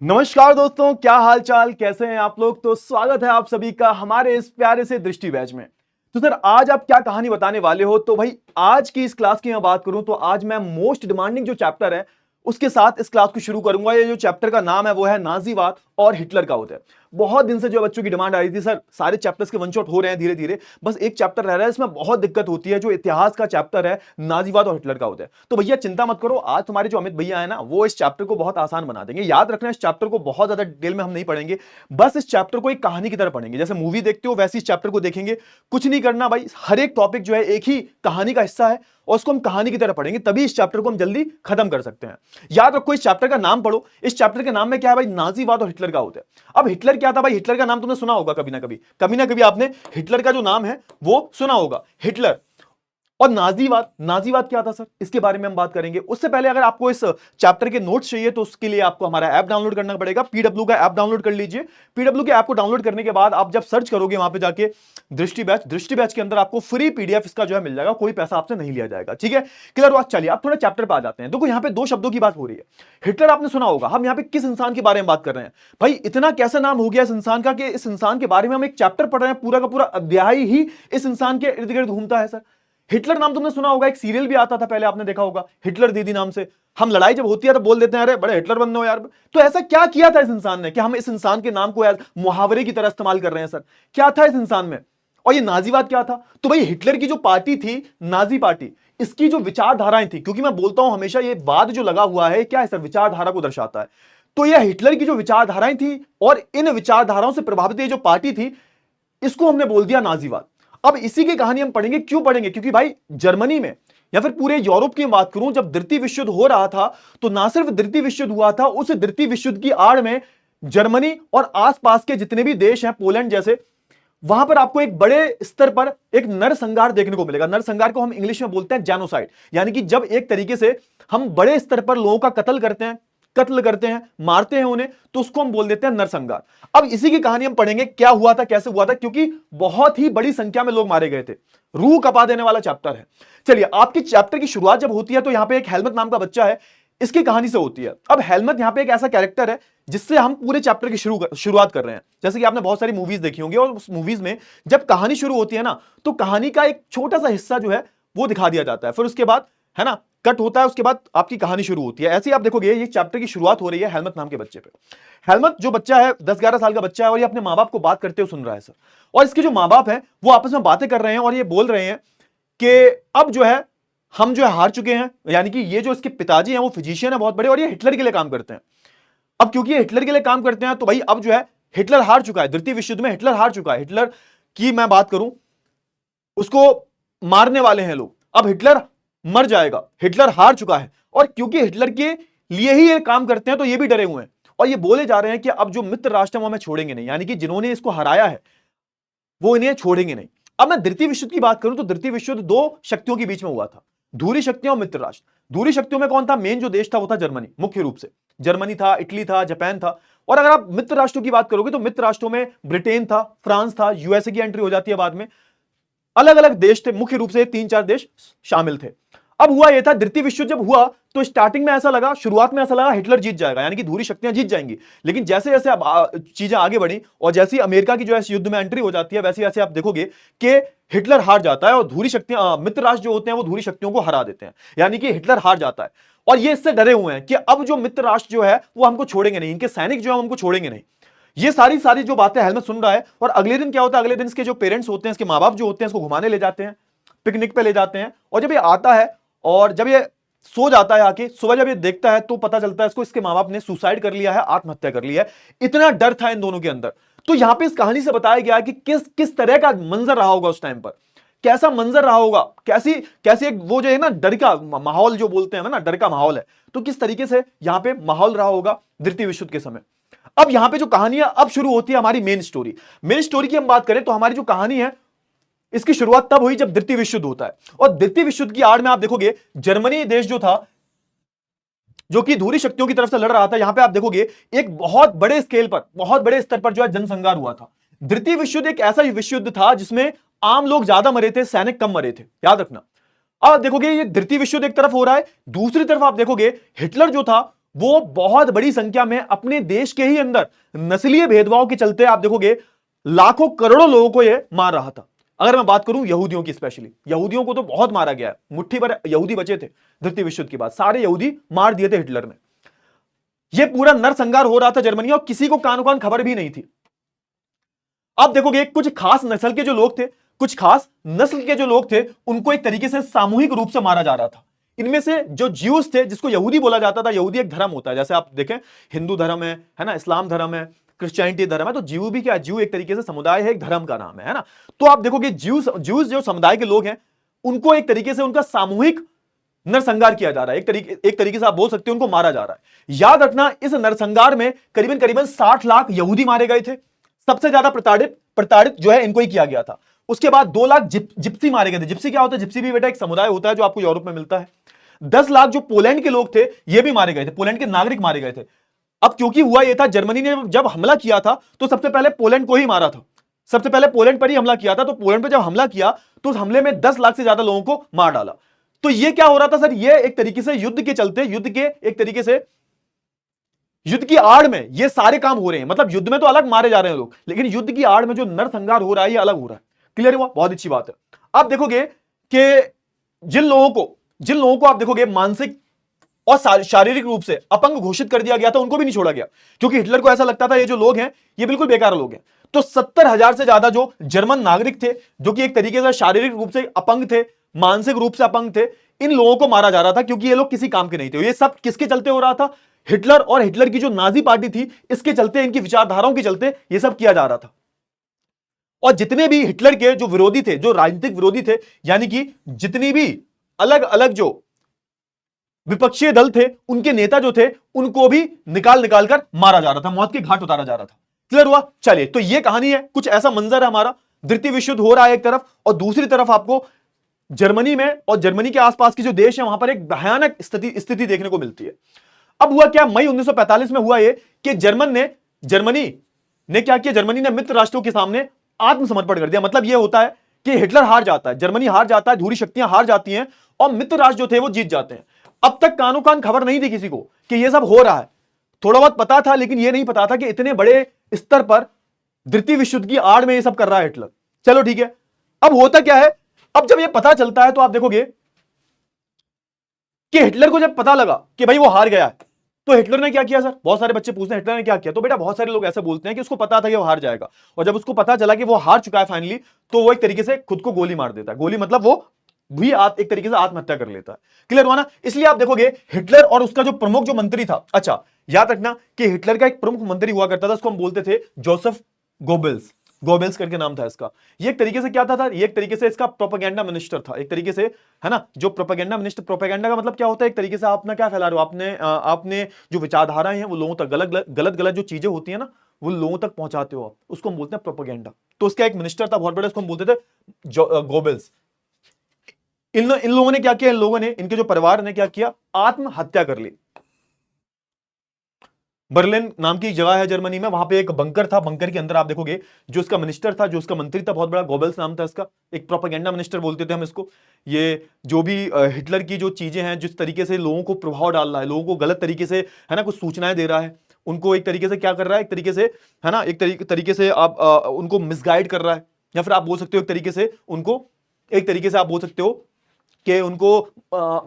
नमस्कार दोस्तों, क्या हाल चाल, कैसे हैं आप लोग। तो स्वागत है आप सभी का हमारे इस प्यारे से दृष्टि बैच में। तो सर, आज आप क्या कहानी बताने वाले हो? तो भाई, आज की इस क्लास की मैं बात करूं तो आज मैं मोस्ट डिमांडिंग जो चैप्टर है उसके साथ इस क्लास को शुरू करूंगा। ये जो चैप्टर का नाम है वो है नाजीवाद और हिटलर का उदय। बहुत दिन से जो बच्चों की डिमांड आ रही थी, सर सारे चैप्टर्स के वन शॉट हो रहे हैं धीरे धीरे, बस एक चैप्टर रह रहा है, इसमें बहुत दिक्कत होती है, जो इतिहास का चैप्टर है नाजीवाद और हिटलर का उदय। तो भैया चिंता मत करो, आज तुम्हारे जो अमित भैया है ना, वो इस चैप्टर को बहुत आसान बना देंगे। याद रखना, इस चैप्टर को बहुत ज्यादा डिटेल में हम नहीं पढ़ेंगे, बस इस चैप्टर को एक कहानी की तरह पढ़ेंगे। जैसे मूवी देखते हो वैसे इस चैप्टर को देखेंगे। कुछ नहीं करना भाई, हर एक टॉपिक जो है एक ही कहानी का हिस्सा है और उसको हम कहानी की तरह पढ़ेंगे, तभी इस चैप्टर को हम जल्दी खत्म कर सकते हैं। याद रखो, इस चैप्टर का नाम पढ़ो। इस चैप्टर के नाम में क्या है भाई? नाजीवाद और हिटलर का उदय। अब हिटलर क्या था भाई? हिटलर का नाम तुमने सुना होगा कभी ना कभी आपने हिटलर का जो नाम है वो सुना होगा, हिटलर। और नाजीवाद, नाजीवाद क्या था सर, इसके बारे में हम बात करेंगे। उससे पहले अगर आपको इस चैप्टर के नोट्स चाहिए तो उसके लिए आपको हमारा ऐप डाउनलोड करना पड़ेगा। पीडब्ल्यू का ऐप डाउनलोड कर लीजिए। पीडब्ल्यू के ऐप को डाउनलोड करने के बाद आप जब सर्च करोगे वहां पे जाके दृष्टि बैच के अंदर आपको फ्री पीडीएफ इसका जो है मिल जाएगा, कोई पैसा आपसे नहीं लिया जाएगा। ठीक है, क्लियर हुआ? चलिए आप थोड़ा चैप्टर पे आ जाते हैं। देखो यहाँ पे दो शब्दों की बात हो रही है। हिटलर आपने सुना होगा, हम यहाँ पे किस इंसान के बारे में बात कर रहे हैं भाई? इतना कैसा नाम हो गया इस इंसान का कि इस इंसान के बारे में हम एक चैप्टर पढ़ रहे हैं, पूरा का पूरा अध्याय ही इस इंसान के इर्द गिर्द घूमता है। सर हिटलर नाम तुमने सुना होगा, एक सीरियल भी आता था पहले, आपने देखा होगा, हिटलर दीदी नाम से। हम लड़ाई जब होती है तो बोल देते हैं अरे बड़े हिटलर बनने हो यार। तो ऐसा क्या किया था इस इंसान ने कि हम इस इंसान के नाम को मुहावरे की तरह इस्तेमाल कर रहे हैं? सर क्या था इस इंसान में? और ये नाजीवाद क्या था? तो भाई हिटलर की जो पार्टी थी, नाजी पार्टी, इसकी जो विचारधाराएं थी, क्योंकि मैं बोलता हूं हमेशा ये वाद जो लगा हुआ है क्या है सर? विचारधारा को दर्शाता है। तो यह हिटलर की जो विचारधाराएं थी और इन विचारधाराओं से प्रभावित ये जो पार्टी थी, इसको हमने बोल दिया नाजीवाद। अब इसी की कहानी हम पढ़ेंगे। क्यों पढ़ेंगे? क्योंकि भाई जर्मनी में या फिर पूरे यूरोप की बात करूं, जब द्वितीय विश्व युद्ध हो रहा था तो ना सिर्फ द्वितीय विश्व युद्ध हुआ था, उस द्वितीय विश्व युद्ध की आड़ में जर्मनी और आसपास के जितने भी देश हैं, पोलैंड जैसे, वहां पर आपको एक बड़े स्तर पर एक नरसंहार देखने को मिलेगा। नरसंहार को हम इंग्लिश में बोलते हैं जेनोसाइड, यानी कि जब एक तरीके से हम बड़े स्तर पर लोगों का कत्ल करते हैं, मारते हैं उन्हें, तो उसको हम बोल देते हैं नरसंहार। अब इसी की कहानी हम पढ़ेंगे, क्या हुआ था, कैसे हुआ था, क्योंकि बहुत ही बड़ी संख्या में लोग मारे गए थे। रूह कपा देने वाला चैप्टर है। चलिए, आपकी चैप्टर की शुरुआत जब होती है तो यहां पे एक हेलमत नाम का बच्चा है, इसकी कहानी से होती है। अब हेलमत यहां पे एक ऐसा कैरेक्टर है जिससे हम पूरे चैप्टर की शुरुआत कर रहे हैं। जैसे कि आपने बहुत सारी मूवीज देखी होंगी और उस मूवीज में जब कहानी शुरू होती है ना, तो कहानी का एक छोटा सा हिस्सा जो है वो दिखा दिया जाता है, फिर उसके बाद है ना कट होता है, उसके बाद आपकी कहानी शुरू होती है। ऐसे ही आप देखोगे ये चैप्टर की शुरुआत हो रही है हेलमत नाम के बच्चे पे। हेलमत जो बच्चा है 10-11 साल का बच्चा है और ये अपने माँ बाप को बात करते हुए सुन रहा है सर। और इसके जो माँ बाप हैं वो आपस में बातें कर रहे हैं और ये बोल रहे हैं कि अब जो है हम जो है हार चुके हैं, यानी कि ये जो इसके पिताजी हैं वो फिजिशियन है बहुत बड़े और ये हिटलर के लिए काम करते हैं। अब क्योंकि ये हिटलर के लिए काम करते हैं तो भाई अब जो है हिटलर हार चुका है, द्वितीय विश्व युद्ध में हिटलर हार चुका है। हिटलर की मैं बात करूं, उसको मारने वाले हैं लोग, अब हिटलर मर जाएगा, हिटलर हार चुका है। और क्योंकि हिटलर के लिए ही ये काम करते हैं तो ये भी डरे हुए हैं और ये बोले जा रहे हैं कि अब जो मित्र राष्ट्र है वो हमें छोड़ेंगे नहीं, यानी कि जिन्होंने इसको हराया है वो इन्हें छोड़ेंगे नहीं। अब मैं द्वितीय विश्व युद्ध की बात करूं तो द्वितीय विश्व युद्ध दो शक्तियों के बीच में हुआ था, धूरी शक्तियां और मित्र राष्ट्र। धूरी शक्तियों में कौन था? मेन जो देश था वो था जर्मनी, मुख्य रूप से जर्मनी था, इटली था, जापान था। और अगर आप मित्र राष्ट्रों की बात करोगे तो मित्र राष्ट्रों में ब्रिटेन था, फ्रांस था, यूएसए की एंट्री हो जाती है बाद में। अलग अलग देश थे, मुख्य रूप से 3-4 देश शामिल थे। अब हुआ यह था, द्वितीय विश्व जब हुआ तो स्टार्टिंग में ऐसा लगा, शुरुआत में ऐसा लगा हिटलर जीत जाएगा, यानी कि धूरी शक्तियां जीत जाएंगी। लेकिन जैसे जैसे अब चीजें आगे बढ़ी और जैसे अमेरिका की जो है युद्ध में एंट्री हो जाती है, वैसे वैसे आप देखोगे कि हिटलर हार जाता है और धूरी शक्तियां, मित्र राष्ट्र जो होते हैं वो धूरी शक्तियों को हरा देते हैं, यानी कि हिटलर हार जाता है। और ये इससे डरे हुए हैं कि अब जो मित्र राष्ट्र जो है वो हमको छोड़ेंगे नहीं, इनके सैनिक जो है हमको छोड़ेंगे नहीं। ये सारी सारी जो बातें हेलमेट सुन रहा है। और अगले दिन क्या होता है? अगले दिन इसके जो पेरेंट्स होते हैं, इसके माँ बाप जो होते हैं, इसको घुमाने ले जाते हैं, पिकनिक पे ले जाते हैं। और जब ये आता है और जब ये सो जाता है आके, सुबह जब ये देखता है तो पता चलता है इसको इसके माँ बाप ने सुसाइड कर लिया है, आत्महत्या कर लिया है। इतना डर था इन दोनों के अंदर। तो यहां पे इस कहानी से बताया गया है कि किस किस तरह का मंजर रहा होगा उस टाइम पर, कैसा मंजर रहा होगा, कैसी कैसी एक वो जो है ना डर का माहौल जो बोलते हैं ना, डर का माहौल है, तो किस तरीके से यहां पे माहौल रहा होगा द्वितीय विश्व युद्ध के समय। अब यहां पे जो कहानियां अब शुरू होती है हमारी मेन स्टोरी। मेन स्टोरी की हम बात करें तो हमारी जो कहानी है इसकी शुरुआत तब हुई जब द्वितीय विश्व युद्ध होता है। और द्वितीय विश्व युद्ध की आड़ में आप देखोगे जर्मनी देश जो था, जो कि धूरी शक्तियों की तरफ से लड़ रहा था, यहां पे आप देखोगे एक बहुत बड़े स्केल पर, बहुत बड़े स्तर पर जो है जनसंहार हुआ था। द्वितीय विश्व युद्ध एक ऐसा विश्व युद्ध था जिसमें आम लोग ज्यादा मरे थे, सैनिक कम मरे थे, याद रखना। अब देखोगे ये द्वितीय विश्व युद्ध एक तरफ हो रहा है, दूसरी तरफ आप देखोगे हिटलर जो था वो बहुत बड़ी संख्या में अपने देश के ही अंदर नस्लीय भेदभाव के चलते आप देखोगे लाखों करोड़ों लोगों को ये मार रहा था। अगर मैं बात करूं यहूदियों की, स्पेशली यहूदियों को तो बहुत मारा गया है, मुट्ठी भर यहूदी बचे थे द्वितीय विश्व युद्ध के बाद, सारे यहूदी मार दिए थे हिटलर ने। यह पूरा नरसंहार हो रहा था जर्मनी, और किसी को कानो कान खबर भी नहीं थी। अब देखोगे कुछ खास नस्ल के जो लोग थे, कुछ खास नस्ल के जो लोग थे, उनको एक तरीके से सामूहिक रूप से मारा जा रहा था। इनमें से जो ज्यूज थे, जिसको यहूदी बोला जाता था, यहूदी एक धर्म होता है, जैसे आप देखें हिंदू धर्म है ना, इस्लाम धर्म है, क्रिश्चियनिटी धर्म है, तो ज्यू भी क्या, ज्यू एक तरीके से समुदाय है, एक धर्म का नाम है ना। तो आप देखोगे ज्यूज जो समुदाय के लोग हैं, उनको एक तरीके से उनका सामूहिक नरसंहार किया जा रहा है, एक तरीके से आप बोल सकते हो उनको मारा जा रहा है। याद रखना इस नरसंहार में करीबन करीबन 60 लाख यहूदी मारे गए थे। सबसे ज्यादा प्रताड़ित जो है इनको ही किया गया था। उसके बाद 2 लाख जिप्सी मारे गए थे। जिप्सी क्या होता है? जिप्सी भी बेटा एक समुदाय होता है जो आपको यूरोप में मिलता है। 10 लाख जो पोलैंड के लोग थे ये भी मारे गए थे, पोलैंड के नागरिक मारे गए थे। अब क्योंकि हुआ यह था, जर्मनी ने जब हमला किया था तो सबसे पहले पोलैंड को ही मारा था, सबसे पहले पोलैंड पर ही हमला किया था। तो पोलैंड पर जब हमला किया तो उस हमले में 10 लाख से ज्यादा लोगों को मार डाला। तो ये क्या हो रहा था सर? ये एक तरीके से युद्ध के चलते, युद्ध की आड़ में ये सारे काम हो रहे हैं। मतलब युद्ध में तो अलग मारे जा रहे हैं लोग, लेकिन युद्ध की आड़ में जो नरसंहार हो रहा है ये अलग हो रहा है। क्लियर हुआ? बहुत अच्छी बात है। आप देखोगे कि जिन लोगों को आप देखोगे मानसिक और शारीरिक रूप से अपंग घोषित कर दिया गया था, उनको भी नहीं छोड़ा गया, क्योंकि हिटलर को ऐसा लगता था ये जो लोग हैं ये बिल्कुल बेकार लोग हैं। तो 70,000 से ज्यादा जो जर्मन नागरिक थे, जो कि एक तरीके से शारीरिक रूप से अपंग थे, मानसिक रूप से अपंग थे, इन लोगों को मारा जा रहा था, क्योंकि ये लोग किसी काम के नहीं थे। ये सब किसके चलते हो रहा था? हिटलर और हिटलर की जो नाजी पार्टी थी इसके चलते, इनकी विचारधाराओं के चलते ये सब किया जा रहा था। और जितने भी हिटलर के जो विरोधी थे, जो राजनीतिक विरोधी थे, यानी कि जितनी भी अलग अलग जो विपक्षीय दल थे, उनके नेता जो थे, उनको भी निकाल कर मारा जा रहा था, मौत के घाट उतारा जा रहा था। क्लियर हुआ? चलिए, तो ये कहानी है, कुछ ऐसा मंजर है हमारा। द्वितीय विश्व युद्ध हो रहा है एक तरफ, और दूसरी तरफ आपको जर्मनी में और जर्मनी के आसपास के जो देश है वहां पर एक भयानक स्थिति देखने को मिलती है। अब हुआ क्या? मई 1945 में हुआ ये कि जर्मनी ने क्या किया? जर्मनी ने मित्र राष्ट्रों के सामने आत्मसमर्पण कर दिया। मतलब यह होता है कि हिटलर हार जाता है, जर्मनी हार जाता है, धूरी शक्तियां हार जाती हैं, और मित्र राष्ट्र जो थे वो जीत जाते हैं। अब तक कानो कान खबर नहीं थी किसी को कि यह सब हो रहा है। थोड़ा बहुत पता था, लेकिन यह नहीं पता था कि इतने बड़े स्तर पर द्वितीय विश्व युद्ध की आड़ में यह सब कर रहा है हिटलर। चलो ठीक है, अब होता क्या है? अब जब यह पता चलता है तो आप देखोगे कि हिटलर को जब पता लगा कि भाई वो हार गया है, तो हिटलर ने क्या किया सर? बहुत सारे बच्चे पूछते हैं हिटलर ने क्या किया। तो बेटा बहुत सारे लोग ऐसे बोलते हैं कि उसको पता था कि वो हार जाएगा, और जब उसको पता चला कि वो हार चुका है फाइनली, तो वो एक तरीके से खुद को गोली मार देता है। गोली मतलब वो भी एक तरीके से आत्महत्या कर लेता है। क्लियर हुआ ना? इसलिए आप देखोगे हिटलर और उसका जो प्रमुख जो मंत्री था, अच्छा याद रखना कि हिटलर का एक प्रमुख मंत्री हुआ करता था, उसको हम बोलते थे जोसेफ गोबेल्स करके नाम था इसका। ये एक तरीके से क्या था? ये एक तरीके से इसका प्रोपेगेंडा मिनिस्टर था, एक तरीके से, है ना। जो प्रोपेगेंडा मिनिस्टर, प्रोपेगेंडा का मतलब क्या होता है? एक तरीके से आप अपना क्या फैला रहे हो, आपने जो विचारधाराएं हैं वो लोगों तक, गलत जो चीजें होती है ना वो लोगों तक पहुंचाते हो आप, उसको हम बोलते हैं प्रोपेगेंडा। तो उसका एक मिनिस्टर था बहुत बड़ा, उसको हम बोलते थे गोबेल्स। इन लोगों ने क्या किया? इन लोगों ने, इनके जो परिवार ने क्या किया? आत्महत्या कर ली। बर्लिन नाम की जगह है जर्मनी में, वहां पे एक बंकर था, बंकर के अंदर आप देखोगे जो उसका मिनिस्टर था, जो उसका मंत्री था बहुत बड़ा, गोबेल्स नाम था इसका, एक प्रोपेगेंडा मिनिस्टर बोलते थे हम इसको। ये जो भी हिटलर की जो चीजें हैं, जिस तरीके से लोगों को प्रभाव डाल रहा है, लोगों को गलत तरीके से, है ना, कुछ सूचनाएं दे रहा है, उनको एक तरीके से क्या कर रहा है, एक तरीके से, है ना, एक तरीके से आप उनको मिसगाइड कर रहा है, या फिर आप बोल सकते हो एक तरीके से उनको, एक तरीके से आप बोल सकते हो कि उनको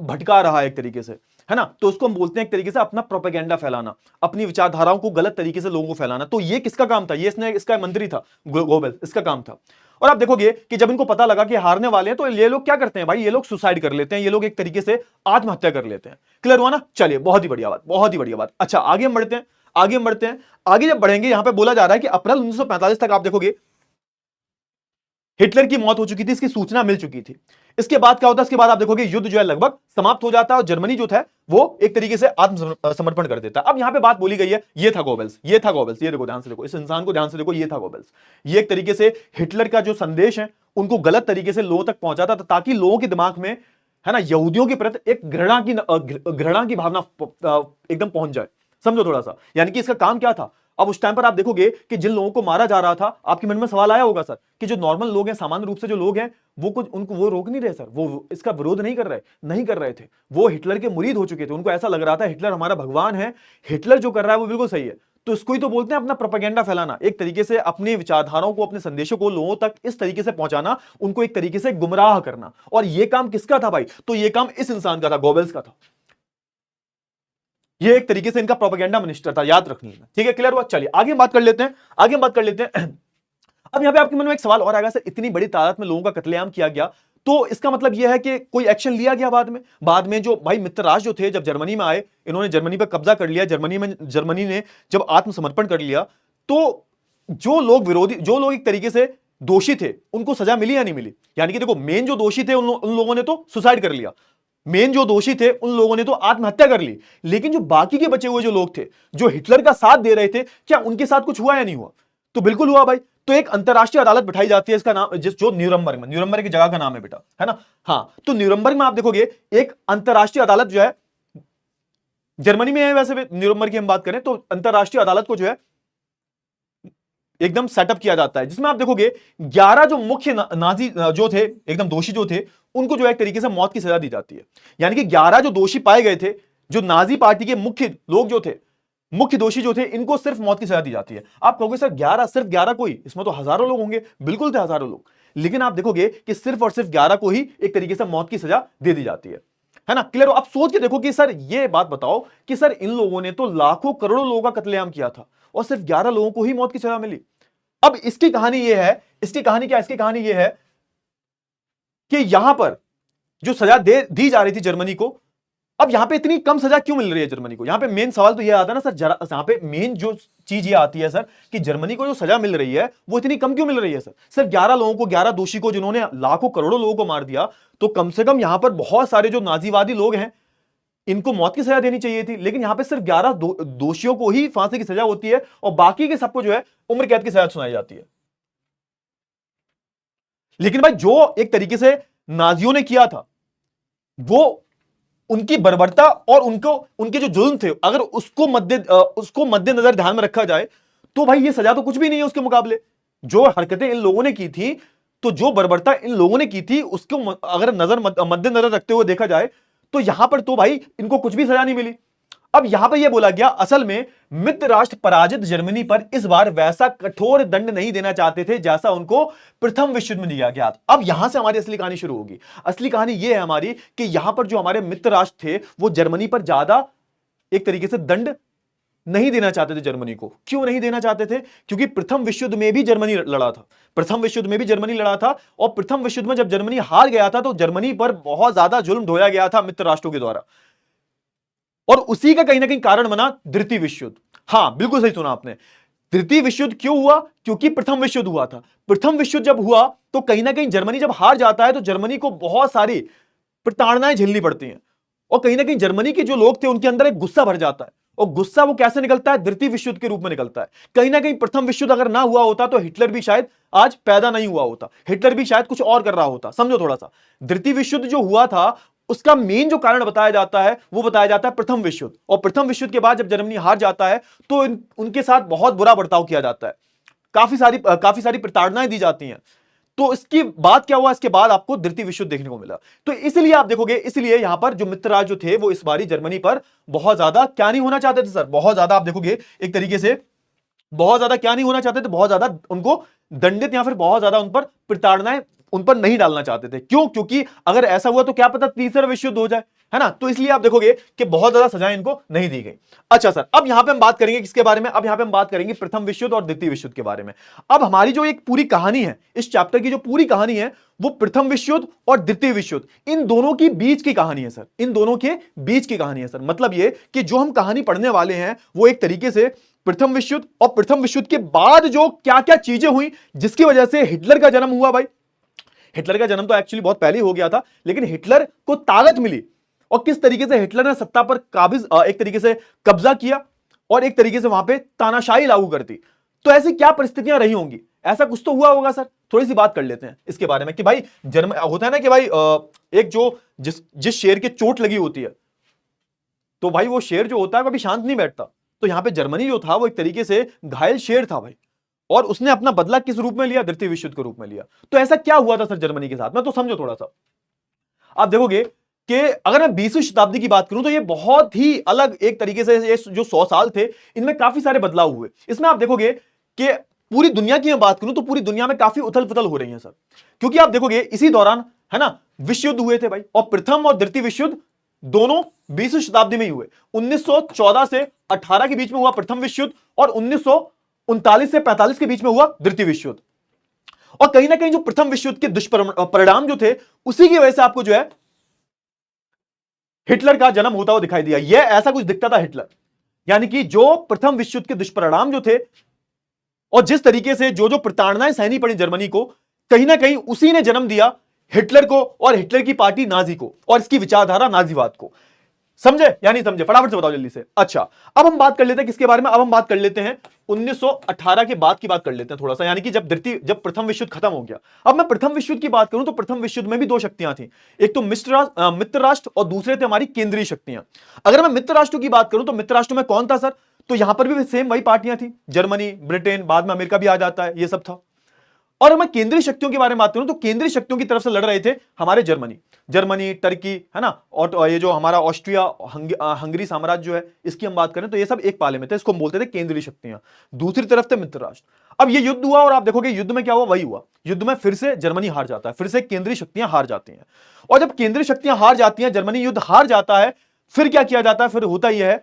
भटका रहा है एक तरीके से, है ना। तो उसको हम बोलते हैं एक तरीके से अपना प्रोपेगेंडा फैलाना, अपनी विचारधाराओं को गलत तरीके से लोगों को फैलाना। तो ये किसका काम था? ये इसका मंत्री था गोबेल्स, इसका काम था। और आप देखोगे कि जब इनको पता लगा कि हारने वाले हैं, तो ये लोग क्या करते हैं भाई? ये लोग सुसाइड कर लेते हैं, ये लोग एक तरीके से आत्महत्या कर लेते हैं। क्लियर हुआ ना? चलिए, बहुत ही बढ़िया बात, बहुत ही बढ़िया बात। अच्छा, आगे हम बढ़ते हैं, आगे जब बढ़ेंगे, यहां पर बोला जा रहा है कि अप्रैल 1945 तक आप देखोगे हिटलर की मौत हो चुकी थी, इसकी सूचना मिल चुकी थी। इसके बाद क्या होता है? इसके बाद आप देखोगे युद्ध जो है लगभग समाप्त हो जाता है, और जर्मनी जो था वो एक तरीके से आत्मसमर्पण कर देता है। अब यहां पे बात बोली गई है, ये था गोबेल्स, ये देखो ध्यान से देखो, इस इंसान को ध्यान से देखो, ये था गोबेल्स। ये एक तरीके से हिटलर का जो संदेश है उनको गलत तरीके से लोगों तक पहुंचाता था, ताकि लोगों के दिमाग में, है ना, यहूदियों के प्रति एक घृणा की भावना एकदम पहुंच जाए। समझो थोड़ा सा, यानी कि इसका काम क्या था? अब उस टाइम पर आप देखोगे कि जिन लोगों को मारा जा रहा था, आपके मन में सवाल आया होगा सर कि जो नॉर्मल लोग हैं, सामान्य रूप से जो लोग हैं, वो कुछ उनको वो रोक नहीं रहे सर, वो इसका विरोध नहीं कर रहे थे। वो हिटलर के मुरीद हो चुके थे, उनको ऐसा लग रहा था हिटलर हमारा भगवान है, हिटलर जो कर रहा है वो बिल्कुल सही है। तो इसको ही तो बोलते हैं अपना प्रोपेगेंडा फैलाना, एक तरीके से अपनी विचारधाराओं को, अपने संदेशों को लोगों तक इस तरीके से पहुंचाना, उनको एक तरीके से गुमराह करना। और ये काम किसका था भाई? तो ये काम इस इंसान का था, गोबेल्स का था। ये एक तरीके से इनका प्रोपेगेंडा मिनिस्टर था, याद रख लेना। ठीक है, क्लियर हुआ? चलिए आगे बात कर लेते हैं, आगे बात कर लेते हैं। अब यहां पे आपके मन में एक सवाल और आएगा, सर इतनी बड़ी तादाद में लोगों का कत्लेआम किया गया, तो इसका मतलब यह है कि कोई एक्शन लिया गया बाद में जो भाई मित्र राष्ट्र जो थे, जब जर्मनी में आए, इन्होंने जर्मनी पर कब्जा कर लिया, जर्मनी ने जब आत्मसमर्पण कर लिया, तो जो लोग विरोधी, जो लोग एक तरीके से दोषी थे, उनको सजा मिली या नहीं मिली? यानी कि देखो, मेन जो दोषी थे उन लोगों ने तो सुसाइड कर लिया, मेन जो दोषी थे उन लोगों ने तो आत्महत्या कर ली, लेकिन जो बाकी के बचे हुए जो लोग थे, जो हिटलर का साथ दे रहे थे, क्या उनके साथ कुछ हुआ या नहीं हुआ? तो बिल्कुल हुआ भाई। तो एक अंतरराष्ट्रीय अदालत बिठाई जाती है, इसका नाम जो न्यूरमबर्ग की जगह का नाम है बेटा, है ना? हाँ, तो न्यूरमबर्ग में आप देखोगे एक अंतरराष्ट्रीय अदालत जो है, जर्मनी में है वैसे भी, न्यूरमबर्ग की हम बात करें तो अंतरराष्ट्रीय अदालत को जो है एकदम सेटअप किया जाता है, जिसमें आप देखोगे 11 जो मुख्य नाजी जो थे, एकदम दोषी जो थे, उनको जो है एक तरीके से मौत की सजा दी जाती है। यानी कि 11 जो दोषी पाए गए थे, जो नाजी पार्टी के मुख्य लोग जो थे, मुख्य दोषी जो थे, इनको सिर्फ मौत की सजा दी जाती है। आप कहोगे सर 11, सिर्फ 11 कोई, इसमें तो हजारों लोग होंगे। बिल्कुल थे हजारों लोग, लेकिन आप देखोगे कि सिर्फ और सिर्फ 11 को ही एक तरीके से मौत की सजा दे दी जाती है ना? क्लियर हो? आप सोच के देखो कि सर ये बात बताओ कि सर इन लोगों ने तो लाखों करोड़ों लोगों का कत्लेआम किया था और सिर्फ 11 लोगों को ही मौत की सजा मिली। अब इसकी कहानी यह है, इसकी कहानी क्या? इसकी कहानी यह है कि यहां पर जो सजा दी जा रही थी जर्मनी को, अब यहां पे इतनी कम सजा क्यों मिल रही है जर्मनी को? यहां पे मेन सवाल तो यह आता है ना सर, यहां पे मेन जो चीज ये आती है सर कि जर्मनी को जो सजा मिल रही है वो इतनी कम क्यों मिल रही है सर? सिर्फ 11 लोगों को, 11 दोषी को, जिन्होंने लाखों करोड़ों लोगों को मार दिया, तो कम से कम यहां पर बहुत सारे जो नाजीवादी लोग हैं, इनको मौत की सजा देनी चाहिए थी, लेकिन यहां पे सिर्फ 11 दोषियों को ही फांसी की सजा होती है और बाकी के सबको जो है उम्र कैद की सजा सुनाई जाती है। लेकिन भाई जो एक तरीके से नाजियों ने किया था, वो उनकी बर्बरता और उनके जो जुल्म थे, अगर उसको मद्देनजर ध्यान में रखा जाए, तो भाई ये सजा तो कुछ भी नहीं है उसके मुकाबले। जो हरकतें इन लोगों ने की थी, तो जो बर्बरता इन लोगों ने की थी, उसको अगर मद्देनजर रखते हुए देखा जाए, तो यहां पर तो भाई इनको कुछ भी सजा नहीं मिली। अब यहां पर यह बोला गया, असल में मित्र राष्ट्र पराजित जर्मनी पर इस बार वैसा कठोर दंड नहीं देना चाहते थे जैसा उनको प्रथम विश्व युद्ध में दिया गया था। अब यहां से हमारी असली कहानी शुरू होगी। असली कहानी यह है हमारी कि यहां पर जो हमारे मित्र राष्ट्र थे, वो जर्मनी पर ज्यादा एक तरीके से दंड नहीं देना चाहते थे जर्मनी को। क्यों नहीं देना चाहते थे? क्योंकि प्रथम विश्व युद्ध में भी जर्मनी लड़ा था, प्रथम विश्व युद्ध में भी जर्मनी लड़ा था, और प्रथम विश्व युद्ध में जब जर्मनी हार गया था, तो जर्मनी पर बहुत ज्यादा जुल्म ढोया गया था मित्र राष्ट्रों के द्वारा, और उसी का कहीं ना कहीं कारण बना द्वितीय विश्व युद्ध। हाँ, बिल्कुल सही सुना आपने। द्वितीय विश्व युद्ध क्यों हुआ? क्योंकि प्रथम विश्व युद्ध हुआ था। प्रथम विश्व युद्ध जब हुआ, तो कहीं ना कहीं जर्मनी जब हार जाता है, तो जर्मनी को बहुत सारी प्रताड़नाएं झेलनी पड़ती हैं, और कहीं ना कहीं जर्मनी के जो लोग थे उनके अंदर एक गुस्सा भर जाता है, और गुस्सा वो कैसे निकलता है? द्वितीय विश्व युद्ध के रूप में निकलता है। कहीं ना कहीं प्रथम विश्व युद्ध अगर ना हुआ होता, तो हिटलर भी शायद आज पैदा नहीं हुआ होता, हिटलर भी शायद कुछ और कर रहा होता। समझो थोड़ा सा, द्वितीय विश्व युद्ध जो हुआ था, उसका मेन जो कारण बताया जाता है, वो बताया जाता है प्रथम विश्व युद्ध। और प्रथम विश्व युद्ध के बाद जब जर्मनी हार जाता है, तो उनके साथ बहुत बुरा बर्ताव किया जाता है, काफी सारी प्रताड़नाएं दी जाती हैं। तो इसकी बाद क्या हुआ? इसके बाद आपको द्वितीय विश्व युद्ध देखने को मिला। तो इसलिए आप देखोगे, इसलिए यहां पर जो मित्र राज्य जो थे, वो इस बारी जर्मनी पर बहुत ज्यादा क्या नहीं होना चाहते थे सर? बहुत ज्यादा आप देखोगे एक तरीके से बहुत ज्यादा क्या नहीं होना चाहते थे, बहुत ज्यादा उनको दंडित या फिर बहुत ज्यादा उन पर प्रताड़नाएं उन पर नहीं डालना चाहते थे। क्यों? क्योंकि अगर ऐसा हुआ तो क्या पता तीसरा विश्व युद्ध हो जाए, है ना? तो इसलिए आप देखोगे कि बहुत ज्यादा सजाएं इनको नहीं दी गई। अच्छा सर, अब यहां पे हम बात करेंगे किसके बारे में? अब यहां पे हम बात करेंगे प्रथम विश्व युद्ध और द्वितीय विश्व युद्ध के बारे में। अब हमारी जो एक पूरी कहानी है, इस चैप्टर की जो पूरी कहानी है, वो प्रथम विश्व युद्ध और द्वितीय विश्व युद्ध, इन दोनों की बीच की कहानी है सर, इन दोनों के बीच की कहानी है सर। मतलब ये कि जो हम कहानी पढ़ने वाले हैं, वो एक तरीके से प्रथम विश्व युद्ध और प्रथम विश्व युद्ध के बाद जो क्या क्या चीजें हुई, जिसकी वजह से हिटलर का जन्म हुआ। भाई हिटलर का जन्म तो एक्चुअली बहुत पहले हो गया था, लेकिन हिटलर को ताकत मिली, और किस तरीके से हिटलर ने सत्ता पर काबिज एक तरीके से कब्जा किया, और एक तरीके से वहां पे तानाशाही लागू कर दी। तो ऐसी क्या परिस्थितियां रही होंगी? ऐसा कुछ तो हुआ होगा सर। थोड़ी सी बात कर लेते हैं इसके बारे में कि भाई जर्मन होता है ना कि भाई एक जो जिस शेर के चोट लगी होती है, तो भाई वो शेर जो होता है कभी शांत नहीं बैठता, तो यहां पे जर्मनी जो था वो एक तरीके से घायल शेर था भाई, और उसने अपना बदला किस रूप में लिया? द्वितीय विश्व युद्ध के रूप में लिया। तो ऐसा क्या हुआ था सर जर्मनी के साथ में, तो समझो थोड़ा सा। आप देखोगे कि अगर मैं 20वीं शताब्दी की बात करूं तो ये बहुत ही अलग एक तरीके से, ये जो 100 साल थे इनमें काफी सारे बदलाव हुए। इसमें आप देखोगे कि पूरी दुनिया की मैं बात करूं तो पूरी दुनिया में काफी उथल पुथल हो रही है सर, क्योंकि आप देखोगे इसी दौरान, है ना, विश्व युद्ध हुए थे भाई, और प्रथम और द्वितीय विश्व युद्ध दोनों 20वीं शताब्दी में ही हुए। 1914 से 18 के बीच में हुआ प्रथम विश्व युद्ध, और 1939 से 45 के बीच में हुआ द्वितीय विश्व युद्ध। और कहीं ना कहीं जो प्रथम विश्व युद्ध के दुष्परिणाम जो थे, उसी की वजह से आपको जो है हिटलर का जन्म होता हुआ दिखाई दिया। यह ऐसा कुछ दिखता था हिटलर, यानी कि जो प्रथम विश्व युद्ध के दुष्परिणाम जो थे, और जिस तरीके से जो जो प्रताड़नाएं सहनी पड़ी जर्मनी को, कहीं ना कहीं उसी ने जन्म दिया हिटलर को, और हिटलर की पार्टी नाजी को, और इसकी विचारधारा नाजीवाद को। समझे या नहीं समझे? फटाफट से बताओ जल्दी से। अच्छा, अब हम बात कर लेते हैं किसके बारे में? अब हम बात कर लेते हैं 1918 के बाद की बात कर लेते हैं थोड़ा सा, यानी कि जब प्रथम विश्व युद्ध खत्म हो गया। अब मैं प्रथम विश्व युद्ध की बात करूं तो प्रथम विश्व युद्ध में भी दो शक्तियां थी, एक तो मित्र राष्ट्र और दूसरे थे हमारी केंद्रीय शक्तियां। अगर मैं मित्र राष्ट्र की बात करूं तो मित्र राष्ट्र में कौन था सर? तो यहां पर भी सेम वही पार्टियां थी, जर्मनी, ब्रिटेन, बाद में अमेरिका भी आ जाता है, ये सब था। और मैं केंद्रीय शक्तियों के बारे में बात करूं तो केंद्रीय शक्तियों की तरफ से लड़ रहे थे हमारे जर्मनी, टर्की, है ना, और ये जो हमारा ऑस्ट्रिया हंगरी साम्राज्य जो है, इसकी हम बात करें तो ये सब एक पाले में थे, इसको हम बोलते थे केंद्रीय शक्तियां। दूसरी तरफ थे मित्र राष्ट्र। अब ये युद्ध हुआ, और आप देखोगे युद्ध में क्या हुआ? वही हुआ, युद्ध में फिर से जर्मनी हार जाता है, फिर से केंद्रीय शक्तियां हार जाती हैं। और जब केंद्रीय शक्तियां हार जाती हैं, जर्मनी युद्ध हार जाता है, फिर क्या किया जाता है? फिर होता यह है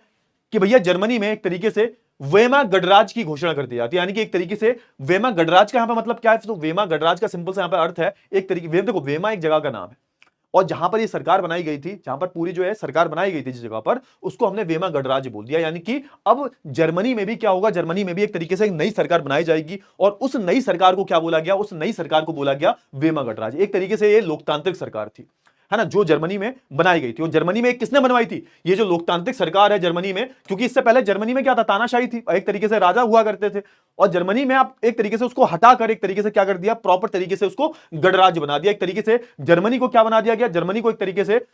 कि भैया जर्मनी में एक तरीके से वेमा गणराज्य की घोषणा कर दी जाती है। यानी कि एक तरीके से वेमा गणराज्य का यहां पे मतलब क्या है? तो वेमा गणराज्य का सिंपल सा यहां पे अर्थ है, एक तरीके, देखो वेमा एक जगह का नाम है, और जहां पर ये सरकार बनाई गई थी, जहां पर पूरी जो है सरकार बनाई गई थी जिस जगह पर, उसको हमने वेमा गणराज्य बोल दिया। यानी कि अब जर्मनी में भी क्या होगा? जर्मनी में भी एक तरीके से एक नई सरकार बनाई जाएगी, और उस नई सरकार को क्या बोला गया? उस नई सरकार को बोला गया वेमा गणराज्य। एक तरीके से ये लोकतांत्रिक सरकार थी, है ना, जो जर्मनी में बनाई गई थी। और जर्मनी में किसने बनवाई थी? ये जो लोकतांत्रिक सरकार है जर्मनी में, क्योंकि इससे पहले जर्मनी में क्या था? तानाशाही थी, एक तरीके से राजा हुआ करते थे, और जर्मनी में आप एक तरीके से उसको हटाकर एक तरीके से क्या कर दिया? प्रॉपर तरीके से उसको गणराज्य बना दिया। एक तरीके से जर्मनी को क्या बना दिया गया? जर्मनी को एक तरीके से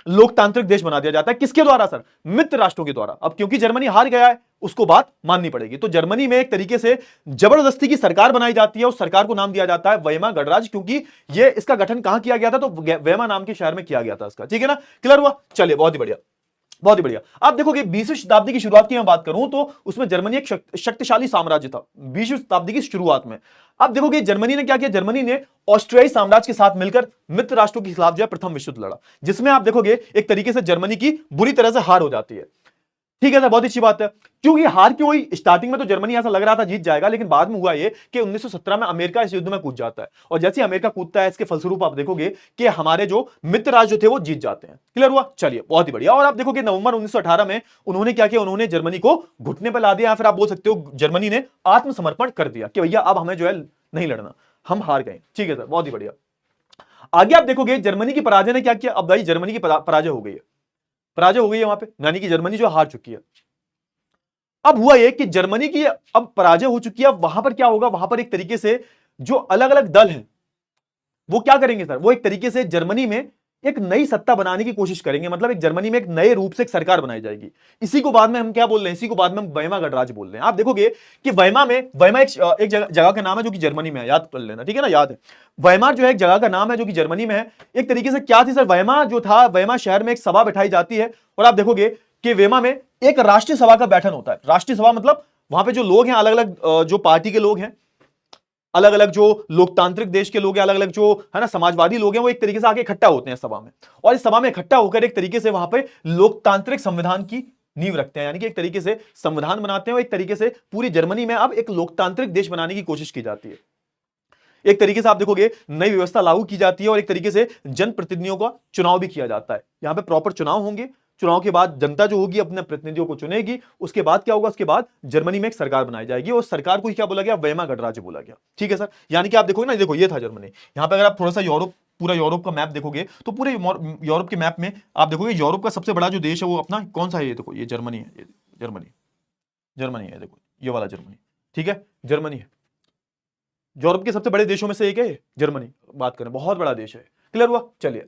लोकतांत्रिक देश बना दिया जाता है। किसके द्वारा सर? मित्र राष्ट्रों के द्वारा। अब क्योंकि जर्मनी हार गया है, उसको बात माननी पड़ेगी, तो जर्मनी में एक तरीके से जबरदस्ती की सरकार बनाई जाती है। उस सरकार को नाम दिया जाता है वेमा गणराज्य, क्योंकि ये इसका गठन कहां किया गया था? तो वेमा नाम के शहर में किया गया था इसका। ठीक है ना, क्लियर हुआ? चलिए, बहुत ही बढ़िया, बहुत ही बढ़िया। आप देखोगे 20वीं शताब्दी की शुरुआत की मैं बात करूं तो उसमें जर्मनी एक शक्तिशाली साम्राज्य था 20वीं शताब्दी की शुरुआत में। आप देखोगे जर्मनी ने क्या किया? जर्मनी ने ऑस्ट्रियाई साम्राज्य के साथ मिलकर मित्र राष्ट्रों के खिलाफ जो है प्रथम विश्व युद्ध लड़ा, जिसमें आप देखोगे एक तरीके से जर्मनी की बुरी तरह से हार हो जाती है। ठीक है सर, बहुत अच्छी बात है। क्योंकि हार क्यों हुई? स्टार्टिंग में तो जर्मनी ऐसा लग रहा था जीत जाएगा, लेकिन बाद में हुआ ये कि 1917 में अमेरिका इस युद्ध में कूद जाता है, और जैसे ही अमेरिका कूदता है, इसके फलस्वरूप आप देखोगे कि हमारे जो मित्र राज्य थे वो जीत जाते हैं। क्लियर हुआ? चलिए, बहुत ही बढ़िया। और आप देखोगे नवंबर 1918 में उन्होंने क्या किया? उन्होंने जर्मनी को घुटने पर ला दिया, या फिर आप बोल सकते हो जर्मनी ने आत्मसमर्पण कर दिया कि भैया अब हमें जो है नहीं लड़ना, हम हार गए। ठीक है सर, बहुत ही बढ़िया। आगे आप देखोगे जर्मनी की पराजय ने क्या किया? अब भाई जर्मनी की पराजय हो गई है, पराजय हो गई है वहां पे, यानी कि जर्मनी जो हार चुकी है। अब हुआ यह कि जर्मनी की अब पराजय हो चुकी है, वहां पर क्या होगा? वहां पर एक तरीके से जो अलग अलग दल हैं वो क्या करेंगे सर? वो एक तरीके से जर्मनी में एक नई सत्ता बनाने की कोशिश करेंगे, मतलब एक जर्मनी में एक नए रूप से एक सरकार बनाई जाएगी। इसी को बाद में हम क्या बोल रहे हैं? इसी को बाद में हम वेमा गणराज्य बोल रहे हैं। आप देखोगे कि वेमा एक जगह का नाम है जो कि जर्मनी में है, याद कर लेना, ठीक है ना, याद है। वेमा जो है एक जगह का नाम है जो कि जर्मनी में है। एक तरीके से क्या थी सर? वेमा जो था, वेमा शहर में एक सभा बैठाई जाती है, और आप देखोगे कि वेमा में एक राष्ट्रीय सभा का बैठन होता है। राष्ट्रीय सभा मतलब वहां पे जो लोग हैं, अलग अलग जो पार्टी के लोग हैं, अलग अलग जो लोकतांत्रिक देश के लोग हैं, अलग अलग जो है ना समाजवादी लोग हैं, वो एक तरीके से आके इकट्ठा होते हैं सभा में, और इस सभा में इकट्ठा होकर एक तरीके से वहां पे लोकतांत्रिक संविधान की नींव रखते हैं, यानी कि एक तरीके से संविधान बनाते हैं, और एक तरीके से पूरी जर्मनी में अब एक लोकतांत्रिक देश बनाने की कोशिश की जाती है। एक तरीके से आप देखोगे नई व्यवस्था लागू की जाती है, और एक तरीके से जनप्रतिनिधियों का चुनाव भी किया जाता है। यहां पे प्रॉपर चुनाव होंगे, चुनाव के बाद जनता जो होगी अपने प्रतिनिधियों को चुनेगी। उसके बाद क्या होगा? उसके बाद जर्मनी में एक सरकार बनाई जाएगी, और सरकार को ही क्या बोला गया? वेमा गणराज्य बोला गया। ठीक है सर, यानी कि आप देखोगे ना, देखो ये था जर्मनी। यहां पे अगर आप थोड़ा सा पूरा यूरोप का मैप देखोगे तो पूरे यूरोप के मैप में आप देखोगे यूरोप का सबसे बड़ा जो देश है वो अपना कौन सा है? ये देखो, ये जर्मनी है, ये जर्मनी है, देखो ये वाला जर्मनी। ठीक है, जर्मनी है, यूरोप के सबसे बड़े देशों में से एक है जर्मनी। बात करें, बहुत बड़ा देश है। क्लियर हुआ? चलिए,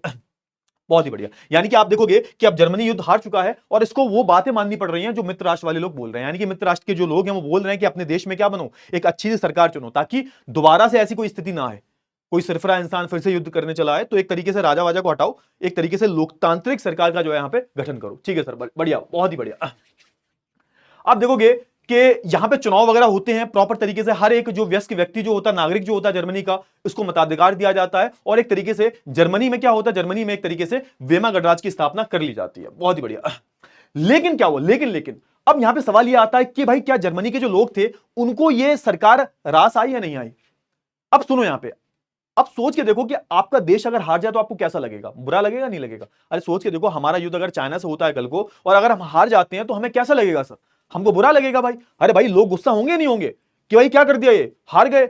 बहुत ही बढ़िया। यानी कि आप देखोगे कि अब जर्मनी युद्ध हार चुका है और इसको वो बातें माननी पड़ रही हैं जो मित्र राष्ट्र वाले लोग बोल रहे हैं। यानी कि मित्र राष्ट्र के जो लोग हैं वो बोल रहे हैं कि अपने देश में क्या बनो, एक अच्छी सी सरकार चुनो ताकि दोबारा से ऐसी कोई स्थिति ना आए, कोई सरफरा इंसान फिर से युद्ध करने चला है। तो एक तरीके से राजा वाजा को हटाओ, एक तरीके से लोकतांत्रिक सरकार का जो है यहाँ पे गठन करो। ठीक है सर, बढ़िया, बहुत ही बढ़िया। आप देखोगे कि यहां पे चुनाव वगैरह होते हैं प्रॉपर तरीके से, हर एक जो व्यस्क व्यक्ति जो होता है, नागरिक जो होता है जर्मनी का, उसको मताधिकार दिया जाता है और एक तरीके से जर्मनी में क्या होता है, जर्मनी में एक तरीके से वेमा गणराज्य की स्थापना कर ली जाती है। बहुत ही बढ़िया। लेकिन क्या हुआ, लेकिन अब यहां पे सवाल यह आता है कि भाई क्या जर्मनी के जो लोग थे उनको यह सरकार रास आई या नहीं आई। अब सुनो यहां पे, अब सोच के देखो कि आपका देश अगर हार जाए तो आपको कैसा लगेगा, बुरा लगेगा नहीं लगेगा। अरे सोच के देखो, हमारा युद्ध अगर चाइना से होता है कल को और अगर हम हार जाते हैं तो हमें कैसा लगेगा सर, हमको बुरा लगेगा भाई। अरे भाई लोग गुस्सा होंगे नहीं होंगे कि भाई क्या कर दिया, ये हार गए।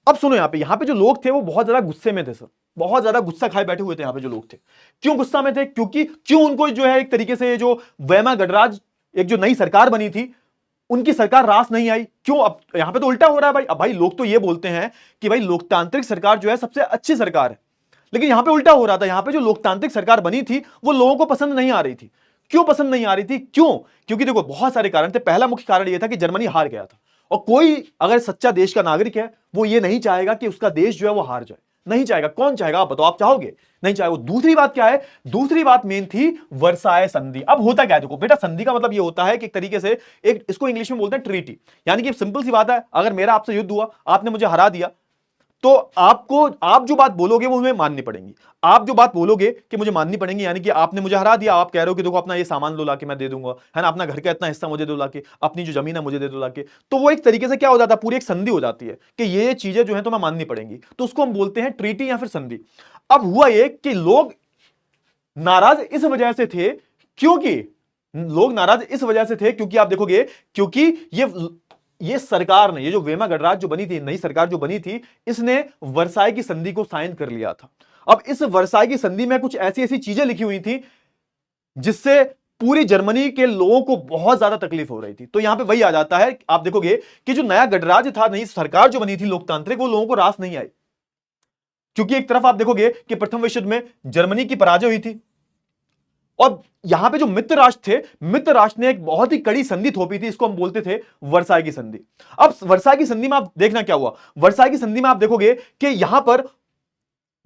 अब सुनो यहां पे जो लोग थे वो बहुत ज्यादा गुस्से में थे सर, बहुत ज्यादा गुस्सा खाए बैठे हुए थे यहां पे जो लोग थे। क्यों गुस्सा में थे, क्योंकि क्यों उनको जो है एक तरीके से जो वेमा गणराज्य एक जो नई सरकार बनी थी उनकी सरकार रास नहीं आई। क्यों, अब यहां पे तो उल्टा हो रहा है भाई। अब भाई लोग तो ये बोलते हैं कि भाई लोकतांत्रिक सरकार जो है सबसे अच्छी सरकार है, लेकिन यहां पे उल्टा हो रहा था। यहां पे जो लोकतांत्रिक सरकार बनी थी वो लोगों को पसंद नहीं आ रही थी। क्यों पसंद नहीं आ रही थी, क्यों, क्योंकि देखो बहुत सारे कारण थे। पहला मुख्य कारण यह था कि जर्मनी हार गया था और कोई अगर सच्चा देश का नागरिक है वो ये नहीं चाहेगा कि उसका देश जो है वो हार जाए, नहीं चाहेगा। कौन चाहेगा आप बताओ, आप चाहोगे, नहीं चाहे वो। दूसरी बात क्या है, दूसरी बात मेन थी वर्साय संधि। अब होता क्या है, देखो बेटा, संधि का मतलब ये होता है कि एक तरीके से एक, इसको इंग्लिश में बोलते हैं ट्रीटी। यानी कि सिंपल सी बात है, अगर मेरा आपसे युद्ध हुआ, आपने मुझे हरा दिया, तो आपको, आप जो बात बोलोगे वो मुझे माननी पड़ेगी। आप जो बात बोलोगे कि मुझे माननी पड़ेगी, यानी कि आपने मुझे हरा दिया, आप कह रहे हो कि देखो अपना ये सामान लो लाके मैं दे दूंगा, है ना, अपना घर का इतना हिस्सा मुझे दो लाके, अपनी जो जमीन है मुझे दे दो लाके। तो वो एक तरीके से क्या हो जाता है, पूरी एक संधि हो जाती है कि ये चीजें जो है तो मैं माननी पड़ेंगी, तो उसको हम बोलते हैं ट्रीटी या फिर संधि। अब हुआ ये कि लोग नाराज इस वजह से थे, क्योंकि लोग नाराज इस वजह से थे क्योंकि आप देखोगे, क्योंकि ये सरकार ने, ये जो वेमा गणराज्य जो बनी थी, नई सरकार जो बनी थी, इसने वर्साई की संधि को साइन कर लिया था। अब इस वर्साई की संधि में कुछ ऐसी ऐसी चीजें लिखी हुई थी जिससे पूरी जर्मनी के लोगों को बहुत ज्यादा तकलीफ हो रही थी। तो यहां पे वही आ जाता है, आप देखोगे कि जो नया गणराज्य था, नई सरकार जो बनी थी लोकतांत्रिक, वो लोगों को रास नहीं आई। क्योंकि एक तरफ आप देखोगे कि प्रथम विश्व युद्ध में जर्मनी की पराजय हुई थी और यहां पे जो मित्र राष्ट्र थे, मित्र राष्ट्र ने एक बहुत ही कड़ी संधि थोपी थी, इसको हम बोलते थे वर्साई की संधि। अब वर्साई की संधि में आप देखना क्या हुआ, वर्साई की संधि में आप देखोगे कि यहां पर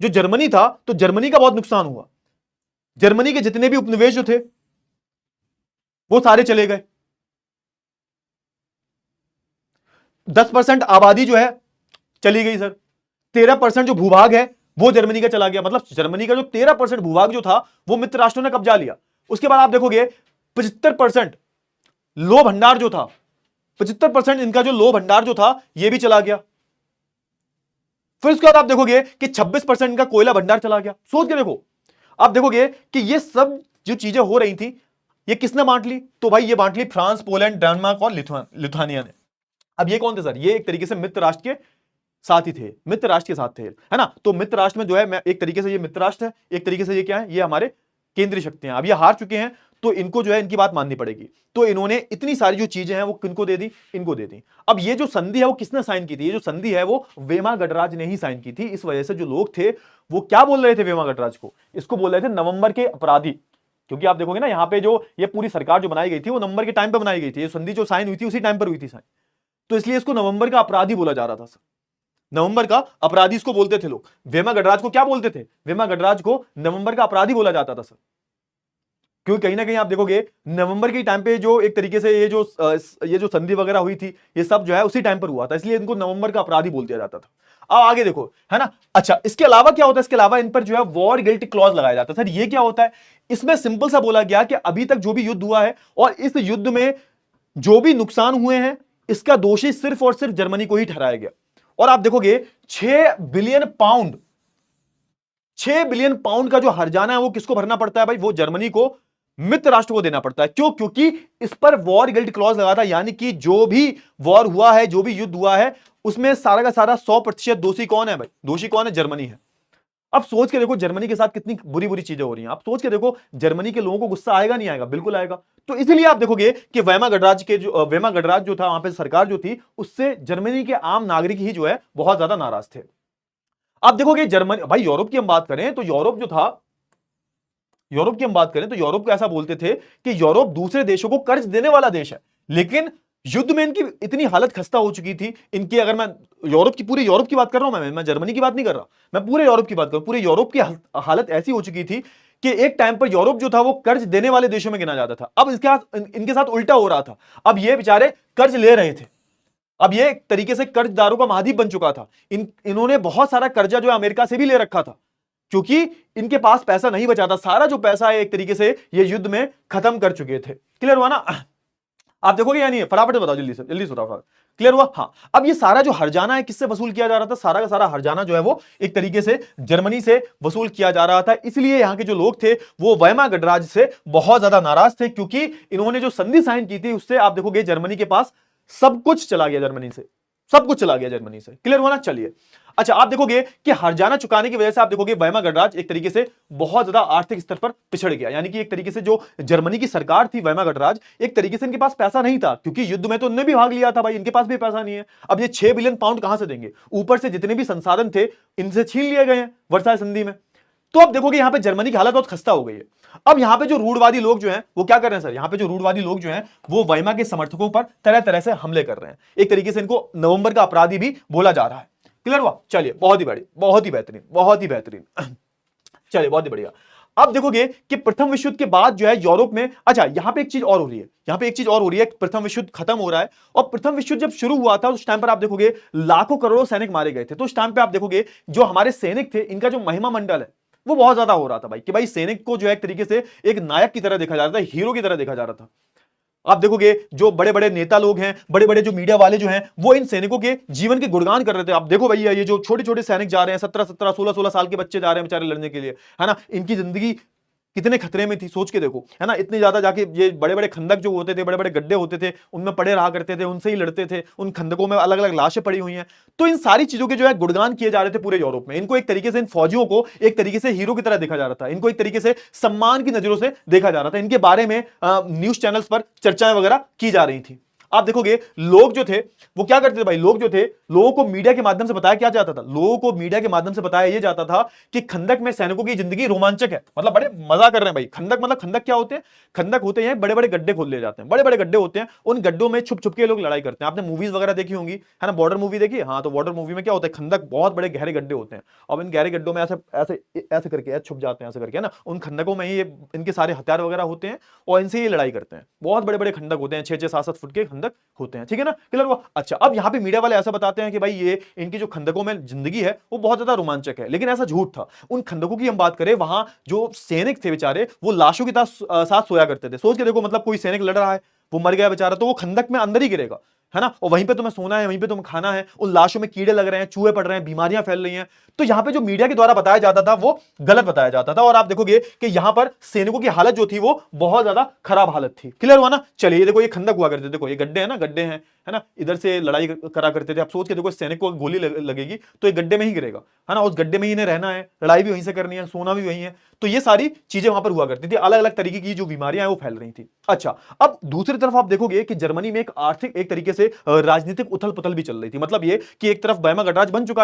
जो जर्मनी था, तो जर्मनी का बहुत नुकसान हुआ। जर्मनी के जितने भी उपनिवेश जो थे वो सारे चले गए। 10% आबादी जो है चली गई सर। 13% जो भूभाग है वो जर्मनी का चला गया। मतलब जर्मनी का जो 13% भूभाग जो था वो मित्र राष्ट्रों ने कब्जा लिया। उसके बाद आप देखोगे 75% लो भंडार जो था, 75% इनका जो लो भंडार जो था ये भी चला गया। फिर उसके बाद आप देखोगे कि 26% इनका कोयला भंडार चला गया। सोच के देखो, आप देखोगे कि ये सब जो चीजें हो रही थी ये किसने बांट ली, तो भाई ये बांट ली फ्रांस, पोलैंड, डेनमार्क और लिथुआनिया ने। अब ये कौन थे सर, ये एक तरीके से मित्र राष्ट्र के साथ ही थे, मित्र राष्ट्र के साथ थे, है ना। तो मित्र राष्ट्र में जो है, मैं एक तरीके से ये मित्र राष्ट्र है, एक तरीके से ये क्या है, ये हमारे केंद्रीय शक्तियां। अब ये हार चुके हैं तो इनको जो है इनकी बात माननी पड़ेगी। तो इन्होंने इतनी सारी जो चीजें हैं वो किनको दे दी, इनको दे दी। अब ये जो संधि है वो किसने साइन की थी, ये जो संधि है वो वेमा गणराज्य ने ही साइन की थी। इस वजह से जो लोग थे वो क्या बोल रहे थे वेमा गणराज्य को, इसको बोल रहे थे नवंबर के अपराधी। क्योंकि आप देखोगे ना, यहाँ पे जो ये पूरी सरकार जो बनाई गई थी वो नवंबर के टाइम पे बनाई गई थी, ये संधि जो साइन हुई थी उसी टाइम पर हुई थी साइन। तो इसलिए इसको नवंबर का अपराधी बोला जा रहा था सर, नवंबर का अपराधी इसको बोलते थे लोग। वेमा गणराज्य को क्या बोलते थे, वेमा गणराज्य को नवंबर का अपराधी बोला जाता था सर। क्योंकि कहीं ना कहीं आप देखोगे नवंबर के टाइम पे जो एक तरीके से ये जो संधि वगैरह हुई थी, ये सब जो है उसी टाइम पर हुआ था, इसलिए इनको नवंबर का अपराधी बोल दिया जाता था। अब आगे देखो, है ना। अच्छा, इसके अलावा क्या होता है, इसके अलावा इन पर जो है वॉर गिल्ट क्लॉज लगाया जाता है। सर ये क्या होता है, इसमें सिंपल सा बोला गया कि अभी तक जो भी युद्ध हुआ है और इस युद्ध में जो भी नुकसान हुए हैं, इसका दोषी सिर्फ और सिर्फ जर्मनी को ही ठहराया गया। और आप देखोगे 6 बिलियन पाउंड, 6 बिलियन पाउंड का जो हर्जाना है वो किसको भरना पड़ता है भाई, वो जर्मनी को, मित्र राष्ट्र को देना पड़ता है। क्यों, क्योंकि इस पर वॉर गिल्ट क्लॉज लगा था। यानी कि जो भी वॉर हुआ है, जो भी युद्ध हुआ है, उसमें सारा का सारा 100% दोषी कौन है भाई, दोषी कौन है, जर्मनी है। अब सोच के देखो जर्मनी के साथ कितनी बुरी बुरी चीजें हो रही हैं। आप सोच के देखो जर्मनी के लोगों को गुस्सा आएगा नहीं आएगा, बिल्कुल आएगा। तो इसलिए आप देखोगे कि वेमा गणराज्य जो था, वहां पे सरकार जो थी, उससे जर्मनी के आम नागरिक ही जो है बहुत ज्यादा नाराज थे। आप देखोगे जर्मनी, भाई यूरोप की हम बात करें तो यूरोप जो था यूरोप की हम बात करें तो यूरोप को ऐसा बोलते थे कि यूरोप दूसरे देशों को कर्ज देने वाला देश है, लेकिन युद्ध में इनकी इतनी हालत खस्ता हो चुकी थी इनकी, अगर मैं यूरोप की, पूरे यूरोप की बात कर रहा हूं, मैं जर्मनी की बात नहीं कर रहा, मैं पूरे यूरोप की बात कर रहा हूं। पूरे यूरोप की हालत ऐसी हो चुकी थी कि एक टाइम पर यूरोप जो था वो कर्ज देने वाले देशों में गिना जाता था। अब इनके साथ उल्टा हो रहा था, अब ये बेचारे कर्ज ले रहे थे। अब ये एक तरीके से कर्जदारों का महाद्वीप बन चुका था। इन्होंने बहुत सारा कर्जा जो है अमेरिका से भी ले रखा था, क्योंकि इनके पास पैसा नहीं बचा था। सारा जो पैसा है एक तरीके से ये युद्ध में खत्म कर चुके थे। क्लियर हुआ ना? आप देखोगे या नहीं? फटाफट बताओ, जल्दी से जल्दी फटाफट। क्लियर हुआ? हाँ। अब ये सारा जो हर्जाना है किससे वसूल किया जा रहा था? सारा का सारा हर्जाना जो है वो एक तरीके से जर्मनी से वसूल किया जा रहा था। इसलिए यहां के जो लोग थे वो वीमार गणराज्य से बहुत ज्यादा नाराज थे, क्योंकि इन्होंने जो संधि साइन की थी उससे आप देखोगे जर्मनी के पास सब कुछ चला गया, जर्मनी से सब कुछ चला गया जर्मनी से। क्लियर हुआ ना? चलिए, अच्छा, आप देखोगे कि हर्जाना चुकाने की वजह से आप देखोगे वीमार गणराज्य एक तरीके से बहुत ज्यादा आर्थिक स्तर पर पिछड़ गया। यानी कि एक तरीके से जो जर्मनी की सरकार थी, वीमार गणराज्य, एक तरीके से इनके पास पैसा नहीं था, क्योंकि युद्ध में तो उन्होंने भी भाग लिया था भाई, इनके पास भी पैसा नहीं है। अब ये 6 बिलियन पाउंड कहां से देंगे? ऊपर से जितने भी संसाधन थे इनसे छीन लिए गए हैं वर्साई संधि में। तो अब देखोगे यहां पे जर्मनी की हालत बहुत खस्ता हो गई है। अब यहां पे जो रूढ़वादी लोग जो हैं वो क्या कर रहे हैं सर? यहां पे जो रूढ़वादी लोग जो हैं वो वीमार के समर्थकों पर तरह तरह से हमले कर रहे हैं। एक तरीके से इनको नवंबर का अपराधी भी बोला जा रहा है। क्लियर हुआ? चलिए, बहुत ही बढ़िया, बहुत ही बेहतरीन, बहुत ही बेहतरीन। चलिए, बहुत ही बढ़िया। अब देखोगे कि प्रथम विश्व युद्ध के बाद जो है यूरोप में, अच्छा, यहां पे एक चीज और हो रही है, यहां पे एक चीज और हो रही है। प्रथम विश्व युद्ध खत्म हो रहा है और प्रथम विश्व युद्ध जब शुरू हुआ था उस टाइम पर आप देखोगे लाखों करोड़ों सैनिक मारे गए थे। तो उस टाइम पे आप देखोगे जो हमारे सैनिक थे इनका जो महिमा मंडल है वो बहुत ज्यादा हो रहा था भाई, कि भाई सैनिक को जो है एक तरीके से एक नायक की तरह देखा जा रहा था, हीरो की तरह देखा जा रहा था। आप देखोगे जो बड़े बड़े नेता लोग हैं, बड़े बड़े जो मीडिया वाले जो हैं, वो इन सैनिकों के जीवन के गुणगान कर रहे थे। आप देखो भैया, ये जो छोटे छोटे सैनिक जा रहे हैं, 17-17, 16-16 साल के बच्चे जा रहे हैं बेचारे लड़ने के लिए, है ना, इनकी जिंदगी कितने खतरे में थी सोच के देखो, है ना। इतने ज्यादा जाके ये बड़े बड़े खंदक जो होते थे, बड़े बड़े गड्ढे होते थे, उनमें पड़े रहा करते थे, उनसे ही लड़ते थे। उन खंदकों में अलग अलग लाशें पड़ी हुई हैं। तो इन सारी चीजों के जो है गुणगान किए जा रहे थे पूरे यूरोप में। इनको एक तरीके से, इन फौजियों को एक तरीके से हीरो की तरह देखा जा रहा था, इनको एक तरीके से सम्मान की नजरों से देखा जा रहा था। इनके बारे में न्यूज चैनल्स पर चर्चाएं वगैरह की जा रही थी। आप देखोगे लोग जो थे वो क्या करते थे भाई, लोग जो थे, लोगों को मीडिया के माध्यम से बताया क्या जाता था, लोगों को मीडिया के माध्यम से बताया यह जाता था कि खंदक में सैनिकों की जिंदगी रोमांचक है, मतलब बड़े मजा कर रहे हैं भाई। खंदक मतलब, खंदक क्या होते हैं? खंदक होते हैं बड़े बड़े गड्ढे खोल ले जाते हैं, बड़े बड़े गड्ढे होते हैं, उन गड्ढों में छुप छुप के लोग लड़ाई करते हैं। आपने मूवीज वगैरह देखी होंगी, है ना, बॉर्डर मूवी देखी? हाँ, तो बॉर्डर मूवी में क्या होता है, खंदक बहुत बड़े गहरे गड्ढे होते हैं। अब इन गहरे गड्ढों में ऐसे ऐसे ऐसे करके ऐसे छुप जाते हैं, ऐसे करके, है ना। उन खंदकों में ही इनके सारे हथियार वगैरह होते हैं और इनसे ये लड़ाई करते हैं। बहुत बड़े बड़े खंदक होते हैं, 6-6, 7-7 फुट के खंदक होते हैं, ठीक है ना। क्लियर हुआ? अच्छा, अब यहां पे मीडिया वाले ऐसा बताते हैं कि भाई ये इनकी जो खंदकों में जिंदगी है वो बहुत ज्यादा रोमांचक है, लेकिन ऐसा झूठ था। उन खंदकों की हम बात करें, वहां जो सैनिक थे बेचारे वो लाशों के साथ सोया करते थे। सोच के देखो, मतलब कोई सैनिक लड़ रहा है, वो मर गया बेचारा, तो वो खंदक में अंदर ही गिरेगा, है ना, और वहीं पे तुम्हें सोना है, वहीं पे तुम्हें खाना है। उन लाशों में कीड़े लग रहे हैं, चूहे पड़ रहे हैं, बीमारियां फैल रही हैं। तो यहां पे जो मीडिया के द्वारा बताया जाता था वो गलत बताया जाता था, और आप देखोगे कि यहां पर सैनिकों की हालत जो थी वो बहुत ज्यादा खराब हालत थी। क्लियर हुआ ना? चलिए, ये देखो, ये खंदक हुआ करते थे, देखो ये गड्ढे हैं ना, गड्ढे हैं, है ना, इधर से लड़ाई करा करते थे। आप सोच के देखो, सैनिक को गोली लगेगी तो एक गड्ढे में ही गिरेगा, है ना, उस गड्ढे में ही इन्हें रहना है, लड़ाई भी वहीं से करनी है, सोना भी वहीं है। तो ये सारी चीजें वहां पर हुआ करती थी, अलग अलग तरीके की जो बीमारियां हैं वो फैल रही थी। अच्छा, अब दूसरी तरफ आप देखोगे कि जर्मनी में एक आर्थिक, एक तरीके से राजनीतिक उथल पुथल भी चल रही थी। मतलब ये कि एक तरफ वीमार गणराज्य बन चुका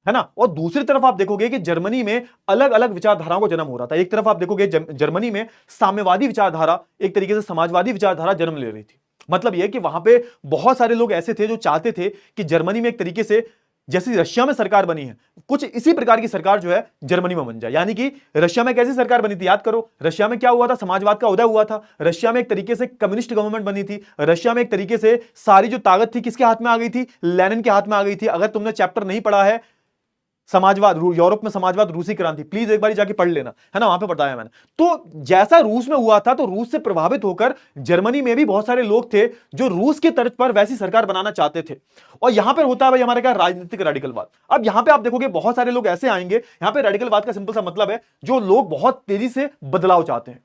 है ना, और दूसरी तरफ आप देखोगे कि जर्मनी में अलग अलग विचारधाराओं को जन्म हो रहा था। एक तरफ आप देखोगे जर्मनी में साम्यवादी विचारधारा, एक तरीके से समाजवादी विचारधारा जन्म ले रही थी। मतलब यह कि वहां पे बहुत सारे लोग ऐसे थे जो चाहते थे कि जर्मनी में एक तरीके से, जैसी रशिया में सरकार बनी है, कुछ इसी प्रकार की सरकार जो है जर्मनी में बन जाए। यानी कि रशिया में कैसी सरकार बनी थी, याद करो, रशिया में क्या हुआ था, समाजवाद का उदय हुआ था। रशिया में एक तरीके से कम्युनिस्ट गवर्नमेंट बनी थी। रशिया में एक तरीके से सारी जो ताकत थी किसके हाथ में आ गई थी, लेनिन के हाथ में आ गई थी। अगर तुमने चैप्टर नहीं पढ़ा है समाजवाद, यूरोप में समाजवाद, रूसी क्रांति, प्लीज एक बार जाके पढ़ लेना, है ना, वहां पे बताया मैंने। तो जैसा रूस में हुआ था, तो रूस से प्रभावित होकर जर्मनी में भी बहुत सारे लोग थे जो रूस के तर्ज पर वैसी सरकार बनाना चाहते थे। और यहां पर होता है भाई हमारे क्या, राजनीतिक रेडिकलवाद। अब यहां पे आप देखोगे बहुत सारे लोग ऐसे आएंगे, यहां पे रेडिकलवाद का सिंपल सा मतलब है जो लोग बहुत तेजी से बदलाव चाहते हैं।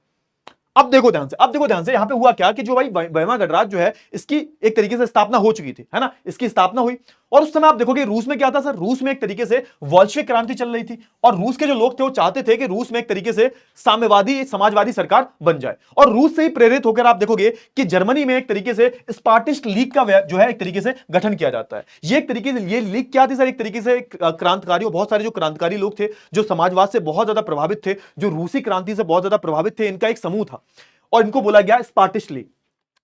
अब देखो ध्यान से, अब देखो ध्यान से, यहां पे हुआ क्या कि जो भाई वीमा गणराज्य जो है इसकी एक तरीके से स्थापना हो चुकी थी, है ना, इसकी स्थापना हुई। और उस समय आप देखोगे रूस में क्या था सर, रूस में एक तरीके से वॉल्शेविक क्रांति चल रही थी, और रूस के जो लोग थे वो चाहते थे कि रूस में एक तरीके से साम्यवादी समाजवादी सरकार बन जाए। और रूस से ही प्रेरित होकर आप देखोगे कि जर्मनी में एक तरीके से स्पार्टिस्ट लीग का जो है एक तरीके से गठन किया जाता है। ये एक तरीके से ये लीग क्या थी सर, एक तरीके से क्रांतिकारियों, बहुत सारे जो क्रांतिकारी लोग थे जो समाजवाद से बहुत ज्यादा प्रभावित थे, जो रूसी क्रांति से बहुत ज्यादा प्रभावित थे, इनका एक समूह था और इनको बोला गया स्पार्टिस्ट लीग।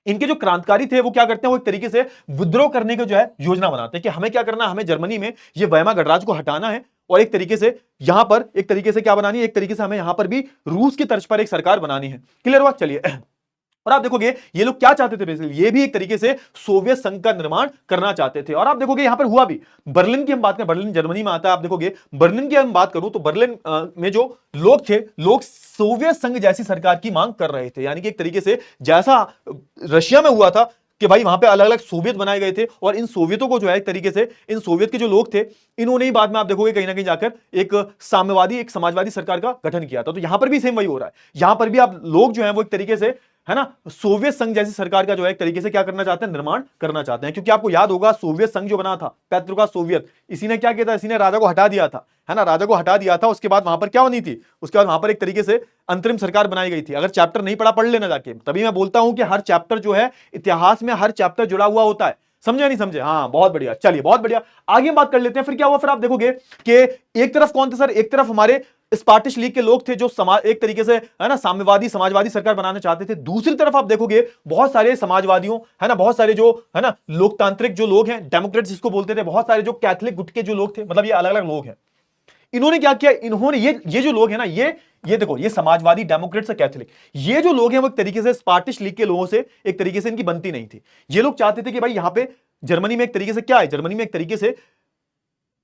इनके जो क्रांतिकारी थे वो क्या करते हैं, वो एक तरीके से विद्रोह करने की जो है योजना बनाते हैं कि हमें क्या करना है, हमें जर्मनी में ये वीमा गणराज्य को हटाना है और एक तरीके से यहां पर एक तरीके से क्या बनानी है, एक तरीके से हमें यहां पर भी रूस की तर्ज पर एक सरकार बनानी है। क्लियर हुआ? चलिए, और आप देखोगे ये लोग क्या चाहते थे बेसिकली, ये भी एक तरीके से सोवियत संघ का निर्माण करना चाहते थे। और आप देखोगे यहां पर हुआ भी, बर्लिन की हम बात करें, बर्लिन जर्मनी में आता है, आप देखोगे बर्लिन की हम बात करूं तो बर्लिन में जो लोग थे, लोग सोवियत संघ जैसी सरकार की मांग कर रहे थे। यानी कि एक तरीके से जैसा रशिया में हुआ था कि भाई वहां पे अलग अलग सोवियत बनाए गए थे, और इन सोवियतों को जो है एक तरीके से इन सोवियत के जो लोग थे, इन्होंने ही बाद में आप देखोगे कहीं ना कहीं जाकर एक साम्यवादी, एक समाजवादी सरकार का गठन किया था। तो यहां पर भी सेम वही हो रहा है, यहां पर भी आप लोग जो है वो एक तरीके से, है ना, सोवियत संघ जैसी सरकार का जो है एक तरीके से क्या करना चाहते हैं, निर्माण करना चाहते हैं। क्योंकि आपको याद होगा सोवियत संघ जो बना था, पेट्रो सोवियत, इसी ने क्या किया था, इसी ने राजा को हटा दिया था, है ना, राजा को हटा दिया था। उसके बाद वहां पर क्या बनी थी, उसके बाद वहां पर एक तरीके से अंतरिम सरकार बनाई गई थी। अगर चैप्टर नहीं पढ़ा, पढ़ लेना जाके, तभी मैं बोलता हूं कि हर चैप्टर जो है इतिहास में हर चैप्टर जुड़ा हुआ होता है। समझे नहीं समझे? हाँ, बहुत बढ़िया। चलिए, बहुत बढ़िया, आगे बात कर लेते हैं। फिर क्या हुआ, फिर आप देखोगे कि एक तरफ कौन थे सर, एक तरफ हमारे स्पार्टिश लीग के लोग थे जो समाज एक तरीके से, है ना, साम्यवादी समाजवादी सरकार बनाना चाहते थे। दूसरी तरफ आप देखोगे बहुत सारे समाजवादियों, है ना, बहुत सारे जो, है ना, लोकतांत्रिक जो लोग हैं, डेमोक्रेट्स जिसको बोलते थे, बहुत सारे जो कैथोलिक गुट के जो लोग थे, मतलब ये अलग अलग लोग हैं। इन्होंने क्या किया, इन्होंने ये जो लोग हैं ना, ये देखो, ये समाजवादी, डेमोक्रेट्स और कैथोलिक, ये जो लोग हैं वो एक तरीके से स्पार्टिश लीग के लोगों से एक तरीके से इनकी बनती नहीं थी। ये लोग चाहते थे कि भाई यहां पे जर्मनी में एक तरीके से क्या है, जर्मनी में एक तरीके से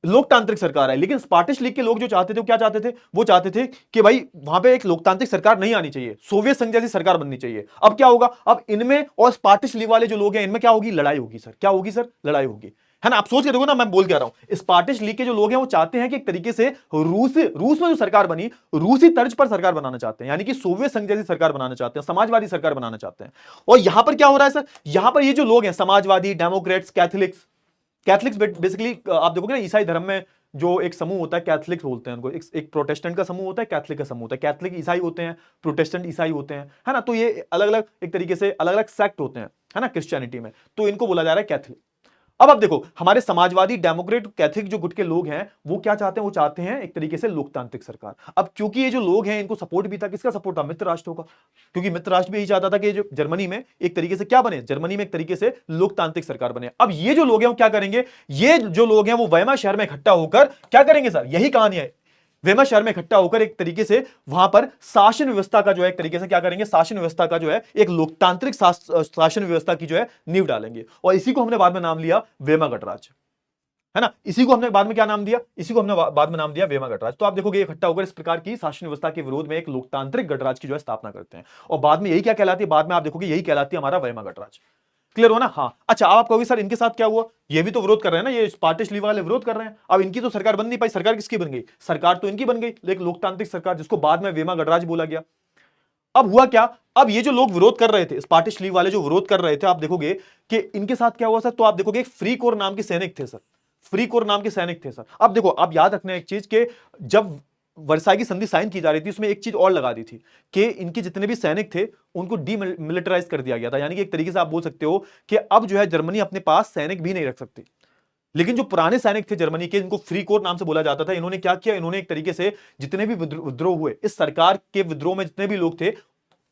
लोकतांत्रिक सरकार है। लेकिन स्पार्टिश लीग के लोग जो चाहते थे वो क्या चाहते थे, वो चाहते थे कि भाई वहां पे एक लोकतांत्रिक सरकार नहीं आनी चाहिए, सोवियत संघ जैसी सरकार बननी चाहिए। अब क्या होगा, अब इनमें और स्पार्टिश लीग वाले जो लोग हैं इनमें क्या होगी, लड़ाई होगी सर। क्या होगी सर, लड़ाई होगी, है ना। आप सोच के देखो ना, मैं बोल क्या रहा हूं, स्पार्टिश लीग के जो लोग हैं वो चाहते हैं कि एक तरीके से रूस रूस में जो सरकार बनी, रूसी तर्ज पर सरकार बनाना चाहते हैं, यानी कि सोवियत संघ जैसी सरकार बनाना चाहते हैं, समाजवादी सरकार बनाना चाहते हैं। और यहां पर क्या हो रहा है सर, यहां पर ये जो लोग हैं Samajwadi, Democrats, Catholics, Catholics basically आप देखोगे ना, ईसाई धर्म में जो एक समूह होता है, कैथलिक्स बोलते हैं उनको, एक प्रोटेस्टेंट का समूह होता है, कैथलिक का समूह होता है। कैथलिक ईसाई होते हैं, प्रोटेस्टेंट ईसाई होते हैं, है ना। तो ये अलग अलग एक तरीके से अलग अलग सेक्ट होते हैं, है ना, क्रिश्चियनिटी में, तो इनको बोला जा रहा है कैथलिक। अब आप देखो हमारे समाजवादी, डेमोक्रेट, कैथलिक जो गुट के लोग हैं वो क्या चाहते हैं, वो चाहते हैं एक तरीके से लोकतांत्रिक सरकार। अब क्योंकि ये जो लोग हैं इनको सपोर्ट भी था, किसका सपोर्ट था, मित्र राष्ट्रों का। क्योंकि मित्र राष्ट्र भी यही चाहता था कि जो जर्मनी में एक तरीके से क्या बने, जर्मनी में एक तरीके से लोकतांत्रिक सरकार बने। अब ये जो लोग हैं वो क्या करेंगे, ये जो लोग हैं वो वीमा शहर में इकट्ठा होकर क्या करेंगे सर, यही कहानी है, वीमा शहर में इकट्ठा होकर एक तरीके से वहां पर शासन व्यवस्था का जो है एक तरीके से क्या करेंगे, शासन व्यवस्था का जो है एक लोकतांत्रिक शासन व्यवस्था की जो है नींव डालेंगे। और इसी को हमने बाद में नाम लिया वीमा गणराज्य, है ना। इसी को हमने बाद में क्या नाम दिया, इसी को हमने बाद में नाम दिया वीमा गणराज्य। तो आप देखोगे इकट्ठा होकर इस प्रकार की शासन व्यवस्था के विरोध में एक लोकतांत्रिक गणराज्य की जो है स्थापना करते हैं। और बाद में यही क्या कहलाती है, बाद में आप देखोगे यही कहलाती है हमारा वीमा गणराज्य। क्लियर हो ना? हाँ। अच्छा, आप कहोगे सर इनके साथ क्या हुआ, ये भी तो विरोध कर रहे हैं ना, ये स्पार्टिश लीग वाले विरोध कर रहे हैं। अब इनकी तो सरकार बन नहीं पाई, सरकार किसकी बन गई, सरकार तो इनकी बन गई, लेकिन लोकतांत्रिक सरकार, जिसको बाद में वीमा गणराज्य बोला गया। अब हुआ क्या, अब ये जो लोग विरोध कर रहे थे, स्पार्टिश लीग वाले जो विरोध कर रहे थे, आप देखोगे कि इनके साथ क्या हुआ सर, तो आप देखोगे एक फ्री कोर नाम के सैनिक थे सर, फ्री कोर नाम के सैनिक थे सर। अब देखो, आप याद रखना एक चीज के जब वर्साई की संधि साइन की जा रही थी, उसमें एक चीज और लगा दी थी कि इनके जितने भी सैनिक थे उनको डीमिलिटराइज कर दिया गया था। यानी कि एक तरीके से आप बोल सकते हो कि अब जो है जर्मनी अपने पास सैनिक भी नहीं रख सकती। लेकिन जो पुराने सैनिक थे जर्मनी के, इनको फ्री कोर नाम से बोला जाता था, इन्होंने क्या किया, इन्होंने एक तरीके से जितने भी विद्रोह हुए, इस सरकार के विद्रोह में जितने भी लोग थे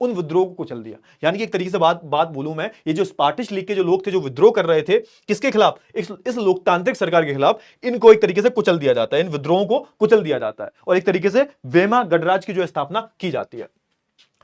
उन विद्रोह को कुचल दिया। यानी कि एक तरीके से बात बोलूं मैं, ये जो स्पार्टिश लीग के जो लोग थे जो विद्रोह कर रहे थे, किसके खिलाफ, इस लोकतांत्रिक सरकार के खिलाफ, इनको एक तरीके से कुचल दिया जाता है, इन विद्रोहों को कुचल दिया जाता है और एक तरीके से वीमा गणराज्य की जो स्थापना की जाती है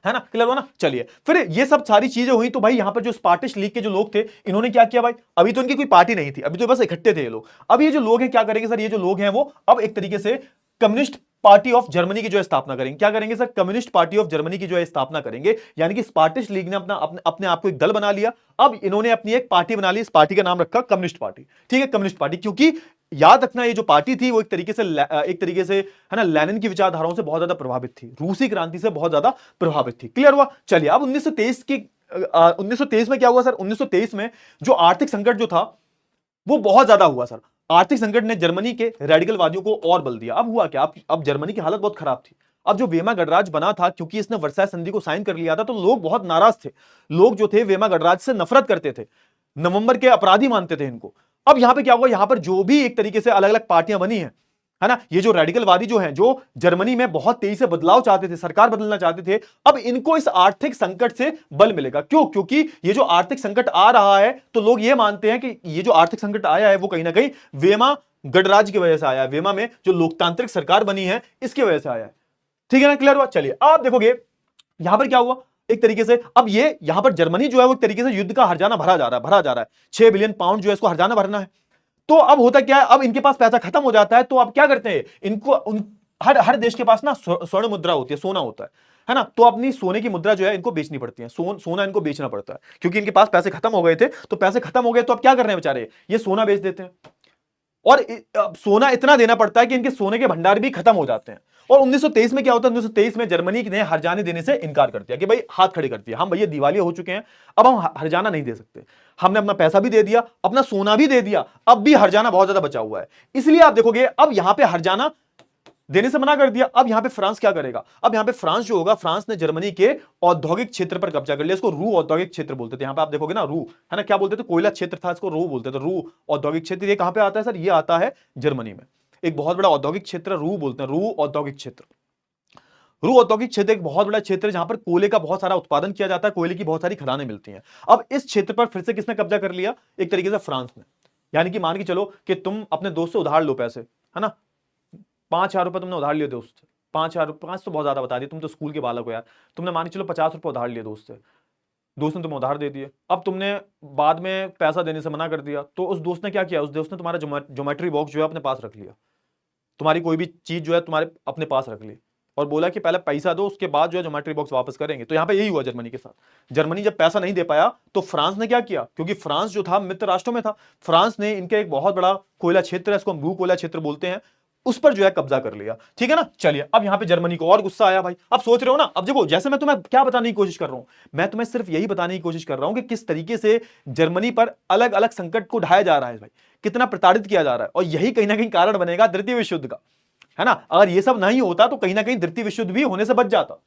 ना। क्लियर हो ना? चलिए, फिर ये सब सारी चीजें हुई तो भाई यहां पर जो स्पार्टिश लीग के जो लोग थे इन्होंने क्या किया भाई, अभी तो इनकी कोई पार्टी नहीं थी, अभी तो बस इकट्ठे थे ये लोग। अब ये जो लोग हैं क्या करेंगे सर, ये जो लोग हैं वो अब एक तरीके से कम्युनिस्ट पार्टी ऑफ जर्मनी की जो है स्थापना करेंगे। क्या करेंगे sir, communist party of Germany की जो है स्थापना करेंगे। यानी कि स्पार्टिश लीग ने अपने आप को एक दल बना लिया। अब इन्होंने अपनी एक पार्टी बना ली, इस पार्टी का नाम रखा कम्युनिस्ट पार्टी। ठीक है, कम्युनिस्ट पार्टी, क्योंकि याद रखना ये जो पार्टी थी वो एक तरीके से है ना लेनिन की विचारधाराओं से बहुत ज्यादा प्रभावित थी, रूसी क्रांति से बहुत ज्यादा प्रभावित थी। क्लियर हुआ? चलिए अब 1923 में क्या हुआ सर? 1923 में जो आर्थिक संकट जो था वो बहुत ज्यादा हुआ सर। आर्थिक संकट ने जर्मनी के रेडिकलवादियों को और बल दिया। अब हुआ क्या? अब जर्मनी की हालत बहुत खराब थी। अब जो वेमा गणराज्य बना था, क्योंकि इसने वर्साय संधि को साइन कर लिया था, तो लोग बहुत नाराज थे। लोग जो थे वेमा गणराज्य से नफरत करते थे, नवंबर के अपराधी मानते थे इनको। अब यहां पे क्या हुआ? यहां पर जो भी एक तरीके से अलग अलग पार्टियां बनी हैं, है ना, ये जो रेडिकलवादी जो हैं, जो जर्मनी में बहुत तेजी से बदलाव चाहते थे, सरकार बदलना चाहते थे, अब इनको इस आर्थिक संकट से बल मिलेगा। क्यों? क्योंकि ये जो आर्थिक संकट आ रहा है, तो लोग ये मानते हैं कि ये जो आर्थिक संकट आया है वो कहीं ना कहीं वेमा गणराज्य की वजह से आया है, वेमा में जो लोकतांत्रिक सरकार बनी है इसकी वजह से आया है। ठीक है ना? क्लियर हुआ? चलिए आप देखोगे यहां पर क्या हुआ एक तरीके से, अब ये यहां पर जर्मनी जो है वो एक तरीके से युद्ध का हर्जाना भरा जा रहा है। 6 बिलियन पाउंड जो है इसको हर्जाना भरना है। तो अब होता क्या है? अब इनके पास पैसा खत्म हो जाता है, तो अब क्या करते हैं इनको, हर हर देश के पास ना स्वर्ण मुद्रा होती है, सोना होता है ना, तो अपनी सोने की मुद्रा जो है इनको बेचनी पड़ती है। सोना इनको बेचना पड़ता है, क्योंकि इनके पास पैसे खत्म हो गए थे। तो पैसे खत्म हो गए तो अब क्या कर रहे हैं बेचारे? ये सोना बेच देते हैं, और सोना इतना देना पड़ता है कि इनके सोने के भंडार भी खत्म हो जाते हैं। और 1923 में क्या होता है? 1923 में जर्मनी ने हर्जाने देने से इनकार कर दिया कि भाई हाथ खड़े कर दिया, हम भैया दिवालिया हो चुके हैं, अब हम हर्जाना नहीं दे सकते। हमने अपना पैसा भी दे दिया, अपना सोना भी दे दिया, अब भी हर्जाना बहुत ज्यादा बचा हुआ है। इसलिए आप देखोगे अब यहां पे हर्जाना देने से मना कर दिया। अब यहां पे फ्रांस क्या करेगा? अब यहां पे फ्रांस जो होगा, फ्रांस ने जर्मनी के औद्योगिक क्षेत्र पर कब्जा कर लिया। इसको रू औद्योगिक क्षेत्र बोलते थे। यहां पे आप देखोगे ना, रू है ना, क्या बोलते थे? कोयला क्षेत्र था, इसको रू बोलते थे। रू औद्योगिक क्षेत्र ये कहां पे आता है सर? ये आता है जर्मनी में। एक बहुत बड़ा औद्योगिक क्षेत्र रू बोलते हैं, रू औद्योगिक क्षेत्र। रू औद्योगिक क्षेत्र एक बहुत बड़ा क्षेत्र है जहां पर कोयले का बहुत सारा उत्पादन किया जाता है, कोयले की बहुत सारी खदानें मिलती हैं। अब इस क्षेत्र पर फिर से किसने कब्जा कर लिया? एक तरीके से फ्रांस ने। यानी कि मान के चलो कि तुम अपने दोस्त से उधार लो पैसे, है ना, 5,000 रुपए तुमने उधार लिए दोस्त से। 5,000, 5 तो बहुत ज्यादा बता दिए, तुम तो स्कूल के बालक हो यार। तुमने मान के चलो 50 रुपए उधार लिए दोस्त से, दोस्त ने तुम्हें उधार दे दिए। अब तुमने बाद में पैसा देने से मना कर दिया, तो उस दोस्त ने क्या किया? उस दोस्त ने तुम्हारा ज्योमेट्री बॉक्स जो है अपने पास रख लिया, तुम्हारी कोई भी चीज जो है तुम्हारे अपने पास रख ली, और बोला कि पहले पैसा दो, उसके बाद जो है ज्योमेट्री बॉक्स वापस करेंगे। तो यहां पे यही हुआ जर्मनी के साथ। जर्मनी जब पैसा नहीं दे पाया तो फ्रांस ने क्या किया? क्योंकि फ्रांस जो था मित्र राष्ट्रों में था, फ्रांस ने इनके एक बहुत बड़ा कोयला क्षेत्र है, इसको हम रू कोयला क्षेत्र बोलते हैं, उस पर जो है कब्जा कर लिया। ठीक है ना? चलिए अब यहां पे जर्मनी को और गुस्सा आया भाई। अब सोच रहे हो ना, अब देखो जैसे मैं तुम्हें क्या बताने की कोशिश कर रहा हूं, मैं तुम्हें सिर्फ यही बताने की कोशिश कर रहा हूं कि किस तरीके से जर्मनी पर अलग अलग संकट को ढाया जा रहा है भाई, कितना प्रताड़ित किया जा रहा है, और यही कहीं ना कहीं कारण बनेगा द्वितीय विश्व युद्ध का, है ना। अगर ये सब नहीं होता तो कहीं ना कहीं द्वितीय विश्व युद्ध भी होने से बच जाता।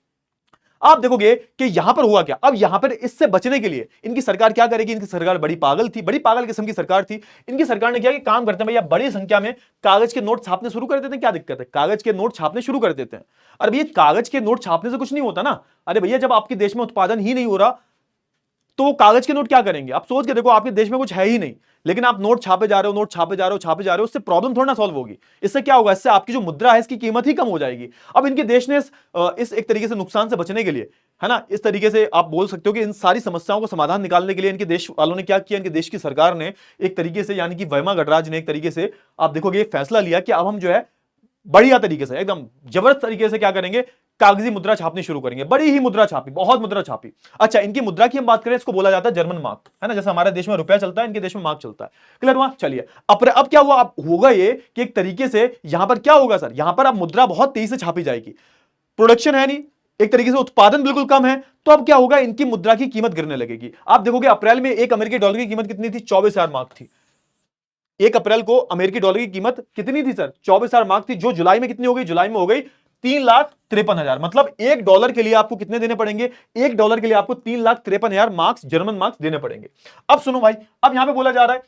आप देखोगे कि यहां पर हुआ क्या? अब यहां पर इससे बचने के लिए इनकी सरकार क्या करेगी? इनकी सरकार बड़ी पागल थी, बड़ी पागल किस्म की सरकार थी। इनकी सरकार ने किया कि काम करते हैं भैया, बड़ी संख्या में कागज के नोट छापने शुरू कर देते हैं। क्या दिक्कत है? कागज के नोट छापने शुरू कर देते हैं। अरे भैया कागज के नोट छापने से कुछ नहीं होता ना। अरे भैया जब आपके देश में उत्पादन ही नहीं हो रहा तो वो कागज के नोट क्या करेंगे? आप सोच के देखो, आपके देश में कुछ है ही नहीं, लेकिन आप नोट छापे जा रहे हो, नोट छापे जा रहे हो, छापे जा रहे हो, उससे प्रॉब्लम थोड़ा ना सॉल्व होगी। इससे क्या होगा? इससे आपकी जो मुद्रा है इसकी कीमत ही कम हो जाएगी। अब इनके देश ने इस एक तरीके से नुकसान से बचने के लिए, है ना, इस तरीके से आप बोल सकते हो कि इन सारी समस्याओं को समाधान निकालने के लिए इनके देश वालों ने क्या किया? इनके देश की सरकार ने एक तरीके से, यानी कि वेमा गणराज्य ने एक तरीके से, आप देखोगे फैसला लिया कि अब हम जो है बढ़िया तरीके से, एकदम जबरदस्त तरीके से क्या करेंगे? कागजी मुद्रा छापनी शुरू करेंगे। बड़ी ही मुद्रा छापी, बहुत मुद्रा छापी। अच्छा, इनकी मुद्रा की हम बात करें, इसको बोला जाता है जर्मन मार्क, है ना। जैसे हमारे देश में रुपया चलता है, इनके देश में मार्क चलता है। क्लियर हुआ? चलिए अब क्या हुआ? अब होगा ये कि एक तरीके से यहां पर क्या होगा सर? यहां पर अब मुद्रा बहुत तेजी से छापी जाएगी, प्रोडक्शन है नहीं, एक तरीके से उत्पादन बिल्कुल कम है, तो अब क्या होगा? इनकी मुद्रा की कीमत गिरने लगेगी। आप देखोगे अप्रैल में एक अमेरिकी डॉलर की कीमत कितनी थी? 24,000 मार्क थी। 1 अप्रैल को अमेरिकी डॉलर की कीमत कितनी थी सर? 24,000 मार्क थी। जो जुलाई में कितनी हो गई? जुलाई में हो गई 3,53,000। मतलब $1 के लिए आपको कितने देने पड़ेंगे? $1 के लिए आपको 3,53,000 मार्क्स, जर्मन मार्क्स देने पड़ेंगे। अब सुनो भाई, अब यहां पे बोला जा रहा है,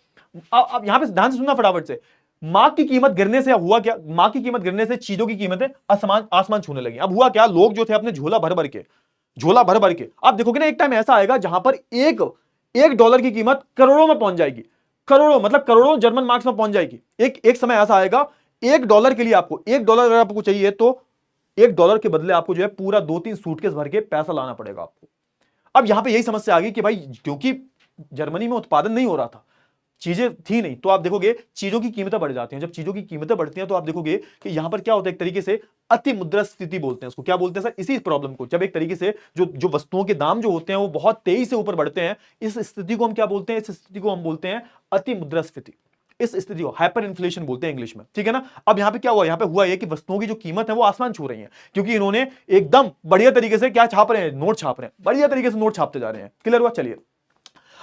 अब यहां पे ध्यान से सुनना फटाफट से। मार्क की कीमत गिरने से हुआ क्या? मार्क की कीमत गिरने से चीजों की कीमतें आसमान छूने लगी। अब हुआ क्या? लोग जो थे अपने झोला भर भर के, आप देखोगे ना एक टाइम ऐसा आएगा जहां पर एक डॉलर की कीमत करोड़ों में पहुंच जाएगी। करोड़ों मतलब करोड़ों जर्मन मार्क्स में पहुंच जाएगी। एक समय ऐसा आएगा, $1 के लिए आपको, $1 अगर आपको चाहिए तो $1 के बदले आपको जो है पूरा 2-3 सूटकेस भर के पैसा लाना पड़ेगा आपको। अब यहां पे यही समस्या आ गई कि भाई क्योंकि जर्मनी में उत्पादन नहीं हो रहा था, चीजें थी नहीं, तो आप देखोगे चीजों की कीमतें बढ़ जाती हैं। जब चीजों की कीमतें बढ़ती हैं तो आप देखोगे कि यहां पर क्या होता है? एक तरीके से अति मुद्रास्फीति बोलते हैं उसको। क्या बोलते हैं सर? इसी प्रॉब्लम को, जब एक तरीके से जो जो वस्तुओं के दाम जो होते हैं वो बहुत तेजी से ऊपर बढ़ते हैं, इस स्थिति को हम क्या बोलते हैं? इस स्थिति को हम बोलते हैं अति मुद्रास्फीति। इस स्थिति को हाइपर इन्फ्लेशन बोलते हैं इंग्लिश में, ठीक है ना। अब यहां पे क्या हुआ, यहां पे हुआ ये कि वस्तुओं की जो कीमत है वो आसमान छू रही है, क्योंकि इन्होंने एकदम बढ़िया तरीके से क्या छाप रहे हैं, नोट छाप रहे हैं, बढ़िया तरीके से नोट छापते जा रहे हैं। क्लियर हुआ। चलिए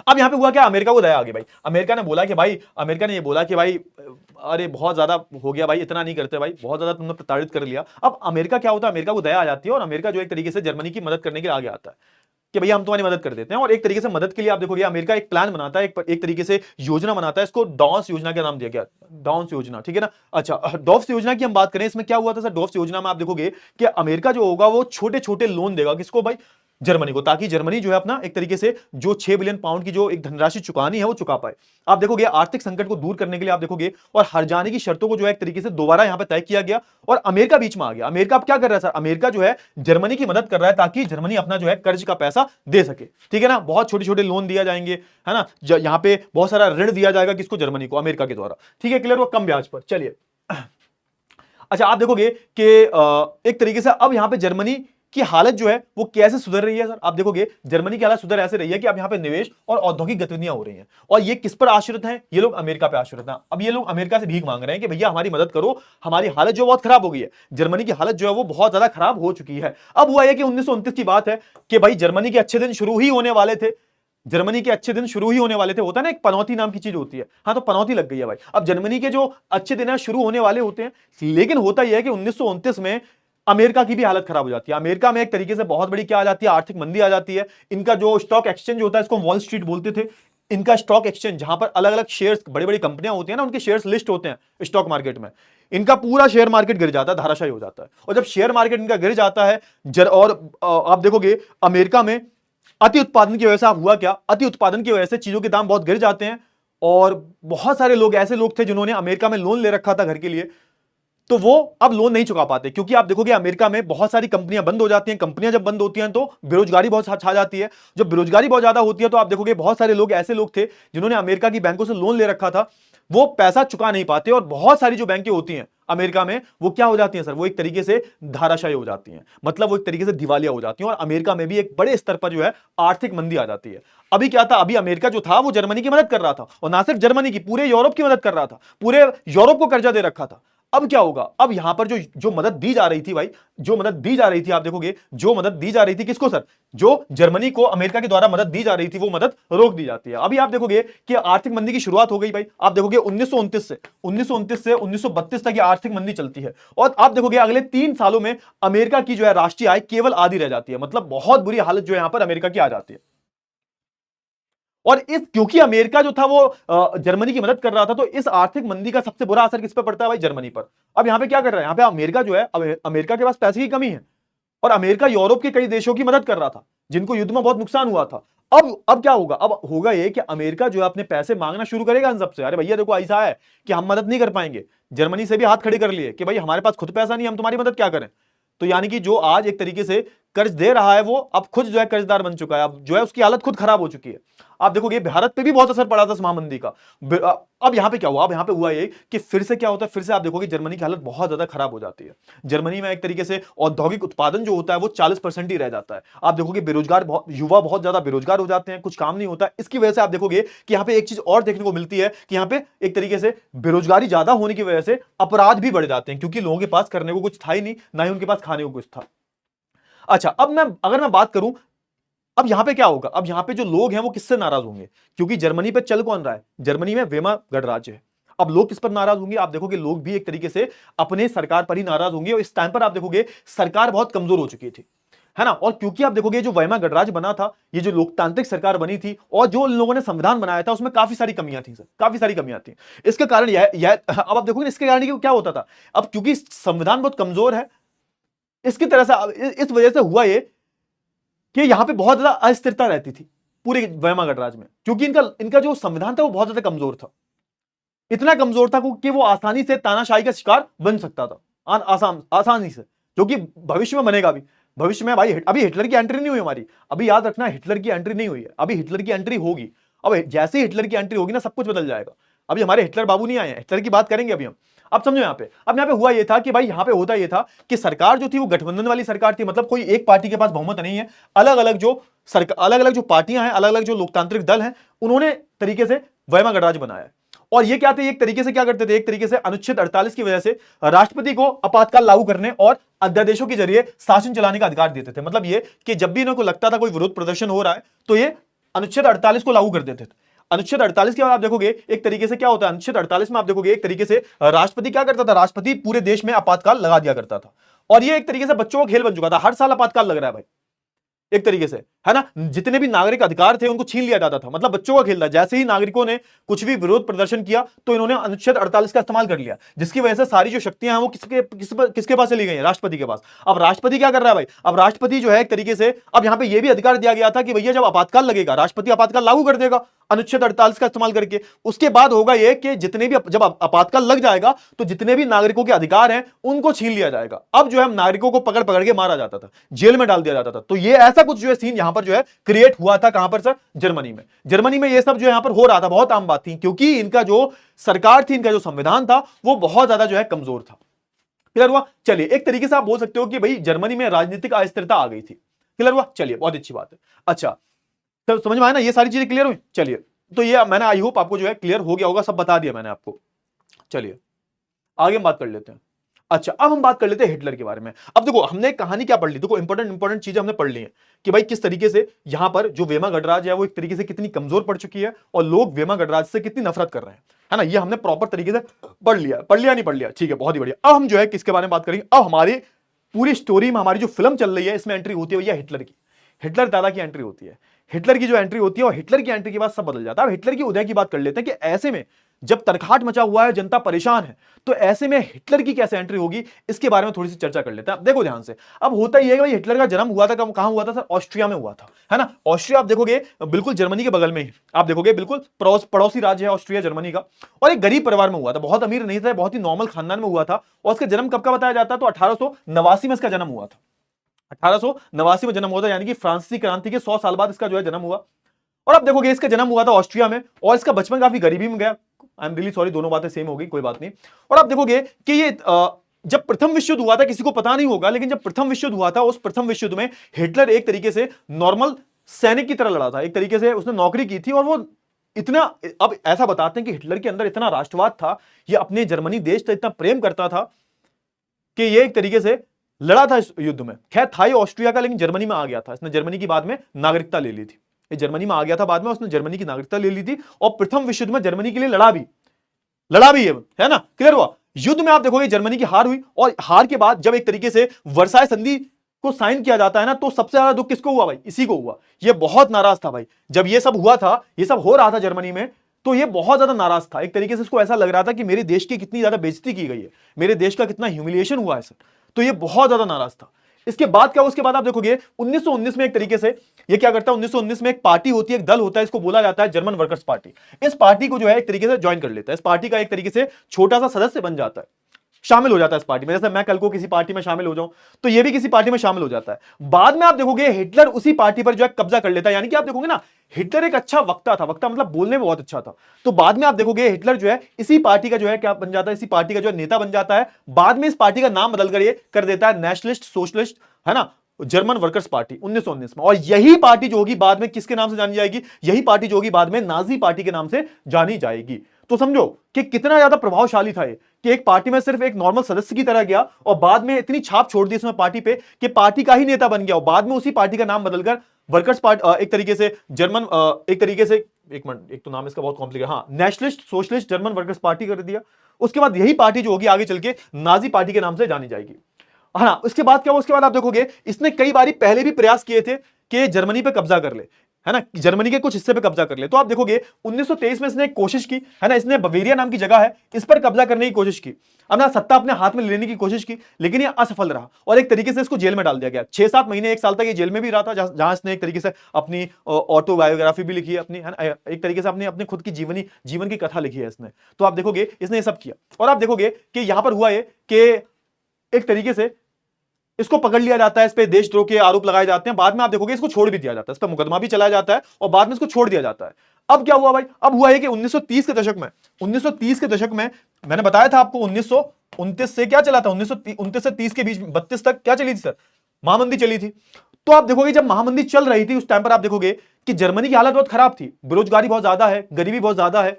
अब यहां पे हुआ क्या, अमेरिका को दया आ गई भाई। अमेरिका ने बोला कि भाई, अमेरिका ने ये बोला कि भाई अरे बहुत ज्यादा हो गया भाई, इतना नहीं करते भाई, बहुत ज्यादा तुमने प्रताड़ित कर लिया। अब अमेरिका क्या होता है, अमेरिका को दया आ जाती है और अमेरिका जो एक तरीके से जर्मनी की मदद करने के लिए आगे आता है कि भैया हम तुम्हारी मदद कर देते हैं। और एक तरीके से मदद के लिए आप देखोगे अमेरिका एक प्लान बनाता है, एक तरीके से योजना बनाता है, इसको डॉस योजना का नाम दिया गया, डॉस योजना, ठीक है ना। अच्छा, डॉस योजना की हम बात करें, इसमें क्या हुआ था सर, डॉस योजना में आप देखोगे कि अमेरिका जो होगा वो छोटे छोटे लोन देगा, किसको भाई, जर्मनी को, ताकि जर्मनी जो है अपना एक तरीके से जो 6 बिलियन पाउंड की जो एक धनराशि चुकानी है वो चुका पाए। आप देखोगे आर्थिक संकट को दूर करने के लिए आप देखोगे, और हर जाने की शर्तों को जो है एक तरीके से दोबारा यहां पे तय किया गया और अमेरिका बीच में आ गया। अमेरिका अब क्या कर रहा है सर, अमेरिका जो है जर्मनी की मदद कर रहा है ताकि जर्मनी अपना जो है कर्ज का पैसा दे सके, ठीक है ना। बहुत छोटे छोटे लोन दिया जाएंगे, है ना, यहां पे बहुत सारा ऋण दिया जाएगा, किसको, जर्मनी को, अमेरिका के द्वारा, ठीक है, क्लियर, वो कम ब्याज पर। चलिए अच्छा, आप देखोगे कि एक तरीके से अब यहां पे जर्मनी की हालत जो है वो कैसे सुधर रही है सर, आप देखोगे जर्मनी की हालत सुधर ऐसे रही है कि अब यहां पे निवेश और औद्योगिक गतिविधियां हो रही हैं, और ये किस पर आश्रित हैं, ये लोग अमेरिका पे आश्रित हैं। अब ये लोग अमेरिका से भीख मांग रहे हैं कि भैया हमारी मदद करो, हमारी हालत जो बहुत खराब हो गई है, जर्मनी की हालत जो है वो बहुत ज्यादा खराब हो चुकी है। अब हुआ है कि 1929 की बात है कि भाई जर्मनी के अच्छे दिन शुरू ही होने वाले थे, जर्मनी के अच्छे दिन शुरू ही होने वाले थे, होता है ना एक पनौती नाम की चीज होती है, हाँ तो पनौती लग गई है भाई। अब जर्मनी के जो अच्छे दिन है शुरू होने वाले होते हैं, लेकिन होता यह है कि 1929 में अमेरिका की भी हालत खराब हो जाती है। अमेरिका में एक तरीके से बहुत बड़ी क्या आ जाती है, आर्थिक मंदी आ जाती है। इनका जो स्टॉक एक्सचेंज होता है, इसको वॉल स्ट्रीट बोलते थे, इनका स्टॉक एक्सचेंज जहां पर अलग अलग शेयर्स, बड़ी बड़ी कंपनियां होती हैं ना, उनके शेयर्स लिस्ट होते हैं स्टॉक मार्केट में, इनका पूरा शेयर मार्केट गिर जाता है, धाराशायी हो जाता है। और जब शेयर मार्केट इनका गिर जाता है आप देखोगे अमेरिका में अति उत्पादन की वजह से, आप हुआ क्या, अति उत्पादन की वजह से चीजों के दाम बहुत गिर जाते हैं, और बहुत सारे लोग ऐसे लोग थे जिन्होंने अमेरिका में लोन ले रखा था घर के लिए, तो वो अब लोन नहीं चुका पाते, क्योंकि आप देखोगे अमेरिका में बहुत सारी कंपनियां बंद हो जाती हैं, कंपनियां जब बंद होती हैं तो बेरोजगारी बहुत छा जाती है। जब बेरोजगारी बहुत ज्यादा होती है तो आप देखोगे बहुत सारे लोग ऐसे लोग थे जिन्होंने अमेरिका की बैंकों से लोन ले रखा था, वो पैसा चुका नहीं पाते, और बहुत सारी जो बैंकें होती हैं अमेरिका में वो क्या हो जाती हैं सर, वो एक तरीके से धाराशायी हो जाती हैं, मतलब वो एक तरीके से दिवालिया हो जाती हैं, और अमेरिका में भी एक बड़े स्तर पर जो है आर्थिक मंदी आ जाती है। अभी क्या था, अभी अमेरिका जो था वो जर्मनी की मदद कर रहा था, और ना सिर्फ जर्मनी की, पूरे यूरोप की मदद कर रहा था, पूरे यूरोप को कर्जा दे रखा था। अब क्या होगा, अब यहां पर जो जो मदद दी जा रही थी भाई, जो मदद दी जा रही थी, आप देखोगे जो मदद दी जा रही थी किसको सर, जो जर्मनी को अमेरिका के द्वारा मदद दी जा रही थी, वो मदद रोक दी जाती है। अभी आप देखोगे कि आर्थिक मंदी की शुरुआत हो गई भाई, आप देखोगे 1929 से 1932 तक ये आर्थिक मंदी चलती है, और आप देखोगे अगले 3 सालों में अमेरिका की जो है राष्ट्रीय आय केवल आधी रह जाती है, मतलब बहुत बुरी हालत जो यहां पर अमेरिका की आ जाती है। और इस क्योंकि अमेरिका जो था वो जर्मनी की मदद कर रहा था, तो इस आर्थिक मंदी का सबसे बुरा असर किस पर पड़ता है भाई, जर्मनी पर। अब यहां पे क्या कर रहा है, यहां पे अमेरिका जो है, अब अमेरिका के पास पैसे की कमी है, और अमेरिका यूरोप के कई देशों की मदद कर रहा था जिनको युद्ध में बहुत नुकसान हुआ था। अब क्या होगा, अब होगा ये कि अमेरिका जो है अपने पैसे मांगना शुरू करेगा इन सबसे, अरे भैया देखो ऐसा है कि हम मदद नहीं कर पाएंगे, जर्मनी से भी हाथ खड़े कर लिए कि भाई हमारे पास खुद पैसा नहीं, हम तुम्हारी मदद क्या करें। तो यानी कि जो आज एक तरीके से कर्ज दे रहा है वो अब खुद जो है कर्जदार बन चुका है, अब जो है उसकी हालत खुद खराब हो चुकी है। आप देखोगे भारत पे भी बहुत असर पड़ा था इस महामंदी का। अब यहां पे क्या हुआ, अब यहां पे हुआ ये कि फिर से क्या होता है, फिर से आप देखोगे जर्मनी की हालत बहुत ज्यादा खराब हो जाती है। जर्मनी में एक तरीके से औद्योगिक उत्पादन जो होता है वो 40% ही रह जाता है। आप देखोगे बेरोजगार, युवा बहुत ज्यादा बेरोजगार हो जाते हैं, कुछ काम नहीं होता। इसकी वजह से आप देखोगे कि यहाँ पे एक चीज और देखने को मिलती है कि यहाँ पे एक तरीके से बेरोजगारी ज्यादा होने की वजह से अपराध भी बढ़ जाते हैं, क्योंकि लोगों के पास करने को कुछ था ही नहीं, ना ही उनके पास खाने को कुछ था। अच्छा, अब अगर मैं बात करूं, अब यहां पे क्या होगा, अब यहां पे जो लोग हैं वो किससे नाराज होंगे, क्योंकि जर्मनी पे चल कौन रहा है, जर्मनी में वेमा गणराज्य है। अब लोग किस पर नाराज होंगे, आप देखोगे लोग भी एक तरीके से अपने सरकार पर ही नाराज होंगे, और इस टाइम पर आप देखोगे सरकार बहुत कमजोर हो चुकी थी, है ना। और क्योंकि आप देखोगे जो वेमा गणराज्य बना था, ये जो लोकतांत्रिक सरकार बनी थी, और जो लोगों ने संविधान बनाया था उसमें काफी सारी कमियां थी सर, काफी सारी कमियां थी। इसका कारण यह अब आप देखोगे इसके कारण क्या होता था, अब क्योंकि संविधान बहुत कमजोर है, इसकी तरह से इस वजह से हुआ ये कि यहां पे बहुत ज्यादा अस्थिरता रहती थी पूरे वेमा गणराज्य में, क्योंकि इनका इनका जो संविधान था वो बहुत ज्यादा कमजोर था, इतना कमजोर था कि वो आसानी से तानाशाही का शिकार बन सकता था, आसानी से, जो कि भविष्य में बनेगा भी। भविष्य में भाई अभी हिटलर की एंट्री नहीं हुई हमारी, अभी याद रखना हिटलर की एंट्री नहीं हुई है, अभी हिटलर की एंट्री होगी। अब जैसे ही हिटलर की एंट्री होगी ना, सब कुछ बदल जाएगा। अभी हमारे हिटलर बाबू नहीं आए हैं, हिटलर की बात करेंगे अभी हम। अब समझो यहाँ पे, अब यहाँ पे हुआ ये था कि भाई यहाँ पे होता ये था कि सरकार जो थी वो गठबंधन वाली सरकार थी, मतलब कोई एक पार्टी के पास बहुमत नहीं है, अलग अलग जो पार्टियां हैं, अलग अलग जो लोकतांत्रिक दल हैं, उन्होंने तरीके से वेमा गणराज्य बनाया है। और ये क्या थे, एक तरीके से क्या करते थे, एक तरीके से अनुच्छेद 48 की वजह से राष्ट्रपति को आपातकाल लागू करने और अध्यादेशों के जरिए शासन चलाने का अधिकार देते थे। मतलब ये कि जब भी इनको लगता था कोई विरोध प्रदर्शन हो रहा है तो ये अनुच्छेद 48 को लागू कर देते थे। अनुच्छेद 48 के बाद आप देखोगे एक तरीके से क्या होता है, अनुच्छेद 48 में आप देखोगे एक तरीके से राष्ट्रपति क्या करता था, राष्ट्रपति पूरे देश में आपातकाल लगा दिया करता था। और ये एक तरीके से बच्चों का खेल बन चुका था, हर साल आपातकाल लग रहा है भाई, एक तरीके से, है ना। जितने भी नागरिक अधिकार थे उनको छीन लिया जाता था, मतलब बच्चों का खेल था। जैसे ही नागरिकों ने कुछ भी विरोध प्रदर्शन किया तो इन्होंने अनुच्छेद 48 का इस्तेमाल कर लिया, जिसकी वजह से सारी जो शक्तियां हैं वो किसके पास चली गई हैं, राष्ट्रपति के पास। अब राष्ट्रपति क्या कर रहा है भाई, अब राष्ट्रपति जो है एक तरीके से, अब यहां पे ये भी अधिकार दिया गया था कि भैया जब आपातकाल लगेगा राष्ट्रपति आपातकाल लागू कर देगा अनुच्छेद 48 का इस्तेमाल करके। उसके बाद होगा ये कि जितने भी, जब आपातकाल लग जाएगा तो जितने भी नागरिकों के अधिकार हैं उनको छीन लिया जाएगा। अब जो है नागरिकों को पकड़ पकड़ के मारा जाता था, जेल में डाल दिया जाता था। तो ये ऐसा कुछ जो है सीन यहां पर जो है क्रिएट हुआ था, कहां पर सर, जर्मनी में। जर्मनी में ये सब जो यहां पर हो रहा था, बहुत आम बात थी, क्योंकि इनका जो सरकार थी, इनका जो संविधान था वो बहुत ज्यादा जो है कमजोर था। क्लियर हुआ। चलिए, एक तरीके से आप बोल सकते हो कि भाई जर्मनी में राजनीतिक अस्थिरता आ गई थी। क्लियर हुआ। चलिए, बहुत अच्छी बात है। अच्छा, तो समझ में आया ना, ये सारी चीजें क्लियर हुई। चलिए, तो ये मैंने आई होप आपको जो है क्लियर हो गया होगा, सब बता दिया मैंने आपको। चलिए आगे हम बात कर लेते हैं। अच्छा, अब हम बात कर लेते हैं हिटलर के बारे में। अब देखो हमने कहानी क्या पढ़ ली, देखो इंपॉर्टेंट चीजें हमने पढ़ ली हैं कि भाई किस तरीके से यहां पर जो वेमा गणराज्य है वो एक तरीके से कितनी कमजोर पड़ चुकी है और लोग वेमा गणराज्य से कितनी नफरत कर रहे हैं, है ना। ये हमने प्रॉपर तरीके से पढ़ लिया नहीं पढ़ लिया, ठीक है, बहुत ही बढ़िया। अब हम जो है किसके बारे में बात करेंगे, अब हमारी पूरी स्टोरी में हमारी जो फिल्म चल रही है इसमें एंट्री होती है भैया हिटलर की। हिटलर दादा की एंट्री होती है। हिटलर की जो एंट्री होती है और हिटलर की एंट्री के बाद सब बदल जाता है। अब हिटलर की उदय की बात कर लेते हैं कि ऐसे में जब तड़काहट मचा हुआ है, जनता परेशान है, तो ऐसे में हिटलर की कैसे एंट्री होगी इसके बारे में थोड़ी सी चर्चा कर लेते हैं। अब देखो ध्यान से, अब होता ही है कि हिटलर का जन्म हुआ था कहां हुआ था सर, ऑस्ट्रिया में हुआ था, है ना। ऑस्ट्रिया आप देखोगे बिल्कुल जर्मनी के बगल में ही, आप देखोगे बिल्कुल पड़ोसी राज्य है ऑस्ट्रिया जर्मनी का। और एक गरीब परिवार में हुआ था, बहुत अमीर नहीं था, बहुत ही नॉर्मल खानदान में हुआ था। और उसका जन्म कब का बताया जाता है, तो 1889 में इसका जन्म हुआ था। 1889 में जन्म हुआ था, यानी कि फ्रांसीसी क्रांति के 100 साल बाद इसका जो है जन्म हुआ। और आप देखोगे इसका जन्म हुआ था ऑस्ट्रिया में और इसका बचपन काफी गरीबी में गया। आई एम रियली सॉरी, दोनों बातें सेम हो गई, कोई बात नहीं। और आप देखोगे कि ये जब प्रथम विश्व युद्ध हुआ था, किसी को पता नहीं होगा, लेकिन जब प्रथम विश्व युद्ध हुआ था, उस प्रथम विश्व युद्ध में हिटलर एक तरीके से नॉर्मल सैनिक की तरह लड़ा था। एक तरीके से उसने नौकरी की थी और वो इतना, अब ऐसा बताते हैं कि हिटलर के अंदर इतना राष्ट्रवाद था, ये अपने जर्मनी देश से इतना प्रेम करता था कि ये एक तरीके से लड़ा था इस युद्ध में। खैर था ही ऑस्ट्रिया का, लेकिन जर्मनी में आ गया था। इसने जर्मनी की बाद में नागरिकता ले ली थी। ये जर्मनी में आ गया था बाद में, उसने जर्मनी की नागरिकता ले ली थी और प्रथम विश्व युद्ध में जर्मनी के लिए लड़ा भी है ना। क्लियर हुआ। युद्ध में आप देखोगे जर्मनी की हार हुई और हार के बाद जब एक तरीके से वर्साय संधि को साइन किया जाता है ना, तो सबसे ज्यादा दुख किसको हुआ भाई, इसी को हुआ। ये बहुत नाराज था भाई, जब ये सब हुआ था, ये सब हो रहा था जर्मनी में, तो ये बहुत ज्यादा नाराज था। एक तरीके से इसको ऐसा लग रहा था कि मेरे देश की कितनी ज्यादा बेइज्जती की गई है, मेरे देश का कितना ह्यूमिलिएशन हुआ है सर। तो ये बहुत ज्यादा नाराज था। इसके बाद क्या, उसके बाद आप देखोगे 1919 में एक तरीके से ये क्या करता है, 1919 में एक पार्टी होती है, एक दल होता है, इसको बोला जाता है जर्मन वर्कर्स पार्टी। इस पार्टी को जो है एक तरीके से ज्वाइन कर लेता है, इस पार्टी का एक तरीके से छोटा सा सदस्य बन जाता है, शामिल हो जाता है इस पार्टी में। जैसे मैं कल को किसी पार्टी में शामिल हो जाऊं तो ये भी किसी पार्टी में शामिल हो जाता है। बाद में आप देखोगे हिटलर उसी पार्टी पर जो है कब्जा कर लेता है। यानी कि आप देखोगे ना, हिटलर एक अच्छा वक्ता था, वक्ता मतलब बोलने में बहुत अच्छा था। तो बाद में आप देखोगे हिटलर जो है इसी पार्टी का जो है क्या बन जाता है, इसी पार्टी का जो है नेता बन जाता है। बाद में इस पार्टी का नाम बदल कर ये कर देता है नेशनलिस्ट सोशलिस्ट, है ना, जर्मन वर्कर्स पार्टी 1919 में। और यही पार्टी जो होगी बाद में किसके नाम से जानी जाएगी, यही पार्टी जो होगी बाद में नाजी पार्टी के नाम से जानी जाएगी। तो समझो कि कितना ज्यादा प्रभावशाली था ये, कि एक पार्टी में सिर्फ एक नॉर्मल सदस्य की तरह गया और बाद में इतनी छाप छोड़ दी इसमें पार्टी पे कि पार्टी का ही नेता बन गया और बाद में उसी पार्टी का नाम बदलकर वर्कर्स पार्टी, एक तरीके से जर्मन, एक तरीके से, एक मिनट, एक तो नाम इसका बहुत कॉम्प्लिकेटेड, हाँ, nationalist socialist German workers party कर दिया। उसके बाद यही पार्टी जो होगी आगे चल के नाजी पार्टी के नाम से जानी जाएगी, है ना। उसके बाद क्या हुआ, उसके बाद आप देखोगे इसने कई बार पहले भी प्रयास किए थे कि जर्मनी पे कब्जा कर ले, है ना, जर्मनी के कुछ हिस्से पे कब्जा कर ले। तो आप देखोगे 1923 में इसने एक कोशिश की, है ना, इसने बवेरिया नाम की जगह है, इस पर कब्जा करने की कोशिश की, अपना सत्ता अपने हाथ में लेने की कोशिश की, लेकिन ये असफल रहा और एक तरीके से इसको जेल में डाल दिया गया। 6-7 महीने, 1 साल तक ये जेल में भी रहा था, जहां इसने एक तरीके से अपनी ऑटोबायोग्राफी भी लिखी है अपनी, है ना, एक तरीके से अपने खुद की जीवन की कथा लिखी है इसने। तो आप देखोगे इसने ये सब किया और आप देखोगे कि यहां पर हुआ ये कि एक तरीके से इसको पकड़ लिया जाता है, इस पे देशद्रोह के आरोप लगाए जाते हैं। बाद में आप देखोगे इसको छोड़ भी दिया जाता है, इस पर मुकदमा भी चलाया जाता है और बाद में इसको छोड़ दिया जाता है। अब क्या हुआ भाई, अब हुआ है कि 1930 के दशक में मैंने बताया था आपको 1929 से क्या चला था, 1929 से 30 के बीच 32 तक क्या चली थी सर, महामंदी चली थी। तो आप देखोगे जब महामंदी चल रही थी उस टाइम पर आप देखोगे कि जर्मनी की हालत बहुत खराब थी, बेरोजगारी बहुत ज्यादा है, गरीबी बहुत ज्यादा है,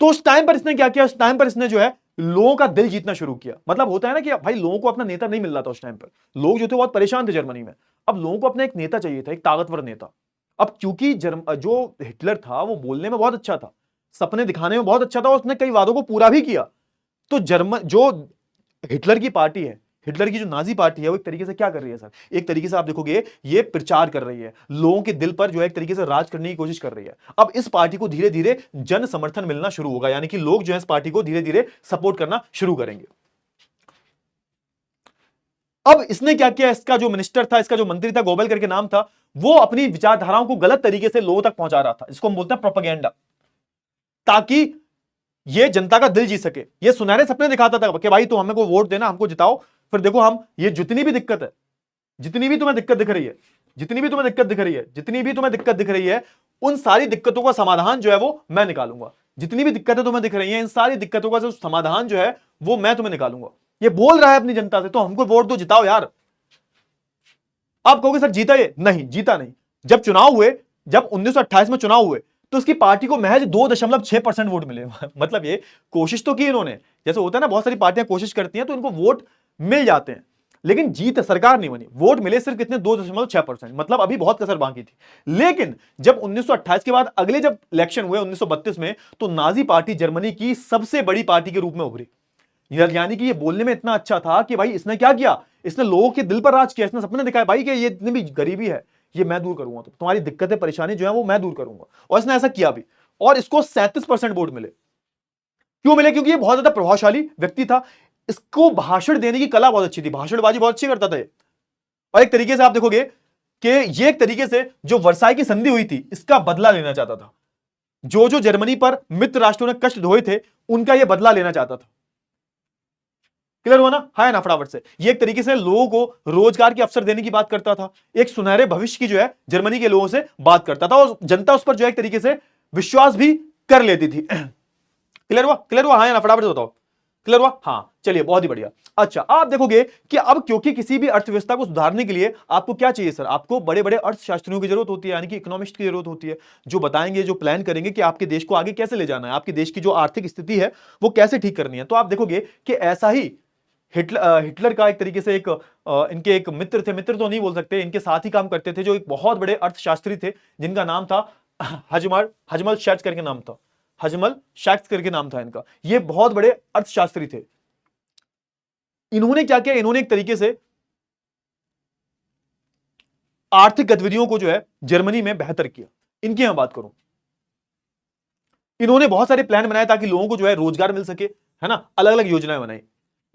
तो उस टाइम पर इसने क्या किया, उस टाइम पर इसने जो है लोगों का दिल जीतना शुरू किया। मतलब होता है ना कि भाई लोगों को अपना नेता नहीं मिल रहा था उस टाइम पर, लोग जो थे बहुत परेशान थे जर्मनी में। अब लोगों को अपना एक नेता चाहिए था, एक ताकतवर नेता। अब क्योंकि जो हिटलर था वो बोलने में बहुत अच्छा था, सपने दिखाने में बहुत अच्छा था, उसने कई वादों को पूरा भी किया। तो जर्मन जो हिटलर की पार्टी है, हिटलर की जो नाजी पार्टी है, वो एक तरीके से क्या कर रही है सर, एक तरीके से आप देखोगे ये प्रचार कर रही है, लोगों के दिल पर जो है एक तरीके से राज करने की कोशिश कर रही है। अब इस पार्टी को धीरे धीरे जन समर्थन मिलना शुरू होगा, यानी कि लोग जो है इस पार्टी को धीरे धीरे सपोर्ट करना शुरू करेंगे। अब इसने क्या किया, इसका जो मिनिस्टर था, इसका जो मंत्री था, गोबेल करके नाम था, वो अपनी विचारधाराओं को गलत तरीके से लोगों तक पहुंचा रहा था। इसको हम बोलते हैं प्रोपेगेंडा, ताकि ये जनता का दिल जीत सके। ये सुनहरे सपने दिखाता था कि भाई तुम हमें को वोट देना, हमको जिताओ, फिर देखो हम ये जितनी भी दिक्कत है, जितनी भी तुम्हें दिक्कत दिख रही है, जितनी भी तुम्हें दिक्कत दिख रही है, जितनी भी तुम्हें दिक्कत दिख रही है, उन सारी दिक्कतों का समाधान जो है वो मैं निकालूंगा। जितनी भी दिक्कतें तुम्हें दिख रही हैं, इन सारी दिक्कतों का जो समाधान जो है वो मैं तुम्हें निकालूंगा। ये बोल रहा है अपनी जनता से, तो हमको वोट दो, जिताओ यार। आप कहोगे सर जीता ये? नहीं, जीता नहीं। जब चुनाव हुए, जब 1928 में चुनाव हुए, तो उसकी पार्टी को महज 2.6% वोट मिले। मतलब ये कोशिश तो की इन्होंने, जैसे होता है ना बहुत सारी पार्टियां कोशिश करती हैं तो इनको वोट मिल जाते हैं, लेकिन जीत सरकार नहीं बनी। वोट मिले सिर्फ कितने, 2.6%। मतलब अभी बहुत कसर बाकी थी। लेकिन जब 1928 के बाद अगले जब इलेक्शन हुए 1932 में, तो नाजी पार्टी जर्मनी की सबसे बड़ी पार्टी के रूप में उभरी। यानी कि ये बोलने में इतना अच्छा था कि भाई इसने क्या किया, इसने लोगों के दिल पर राज किया, इसने सपने दिखाए भाई कि ये इतनी भी गरीबी है ये मैं दूर करूंगा, तो तुम्हारी दिक्कतें परेशानी जो है वो मैं दूर करूंगा। और इसने ऐसा किया भी, और इसको 37% वोट मिले। क्यों मिले? क्योंकि ये बहुत ज्यादा प्रभावशाली व्यक्ति था, इसको भाषण देने की कला बहुत अच्छी थी, भाषणबाजी बहुत अच्छी करता था ये। और एक तरीके से आप देखोगे कि ये एक तरीके से जो वर्साई की संधि हुई थी इसका बदला लेना चाहता था। जो जो जर्मनी पर मित्र राष्ट्रों ने कष्ट ढोए थे उनका ये बदला लेना चाहता था। क्लियर हुआ ना? हाँ ना? फटाफट से। ये एक तरीके से लोगों को रोजगार के अवसर देने की बात करता था, एक सुनहरे भविष्य की जो है जर्मनी के लोगों से बात करता था, और जनता उस पर जो है एक तरीके से विश्वास भी कर लेती थी। क्लियर हुआ? क्लियर हुआ? हाँ या ना? फटाफट से बताओ। क्लियर हुआ? हाँ, चलिए बहुत ही बढ़िया। अच्छा, आप देखोगे कि अब क्योंकि किसी भी अर्थव्यवस्था को सुधारने के लिए आपको क्या चाहिए सर, आपको बड़े बड़े अर्थशास्त्रियों की जरूरत होती है, यानी कि इकोनॉमिस्ट की जरूरत होती है, जो बताएंगे, जो प्लान करेंगे कि आपके देश को आगे कैसे ले जाना है, आपके देश की जो आर्थिक स्थिति है वो कैसे ठीक करनी है। तो आप देखोगे कि ऐसा ही हिटलर का एक तरीके से इनके एक मित्र थे, मित्र तो नहीं बोल सकते, इनके साथ ही काम करते थे, जो एक बहुत बड़े अर्थशास्त्री थे जिनका नाम था हजमल शैक्स करके नाम था, हजमल शैक्स करके नाम था इनका। ये बहुत बड़े अर्थशास्त्री थे। इन्होंने क्या किया, इन्होंने एक तरीके से आर्थिक गतिविधियों को जो है जर्मनी में बेहतर किया। इनकी मैं बात करूं, इन्होंने बहुत सारे प्लान बनाए ताकि लोगों को जो है रोजगार मिल सके, है ना, अलग अलग योजनाएं बनाई।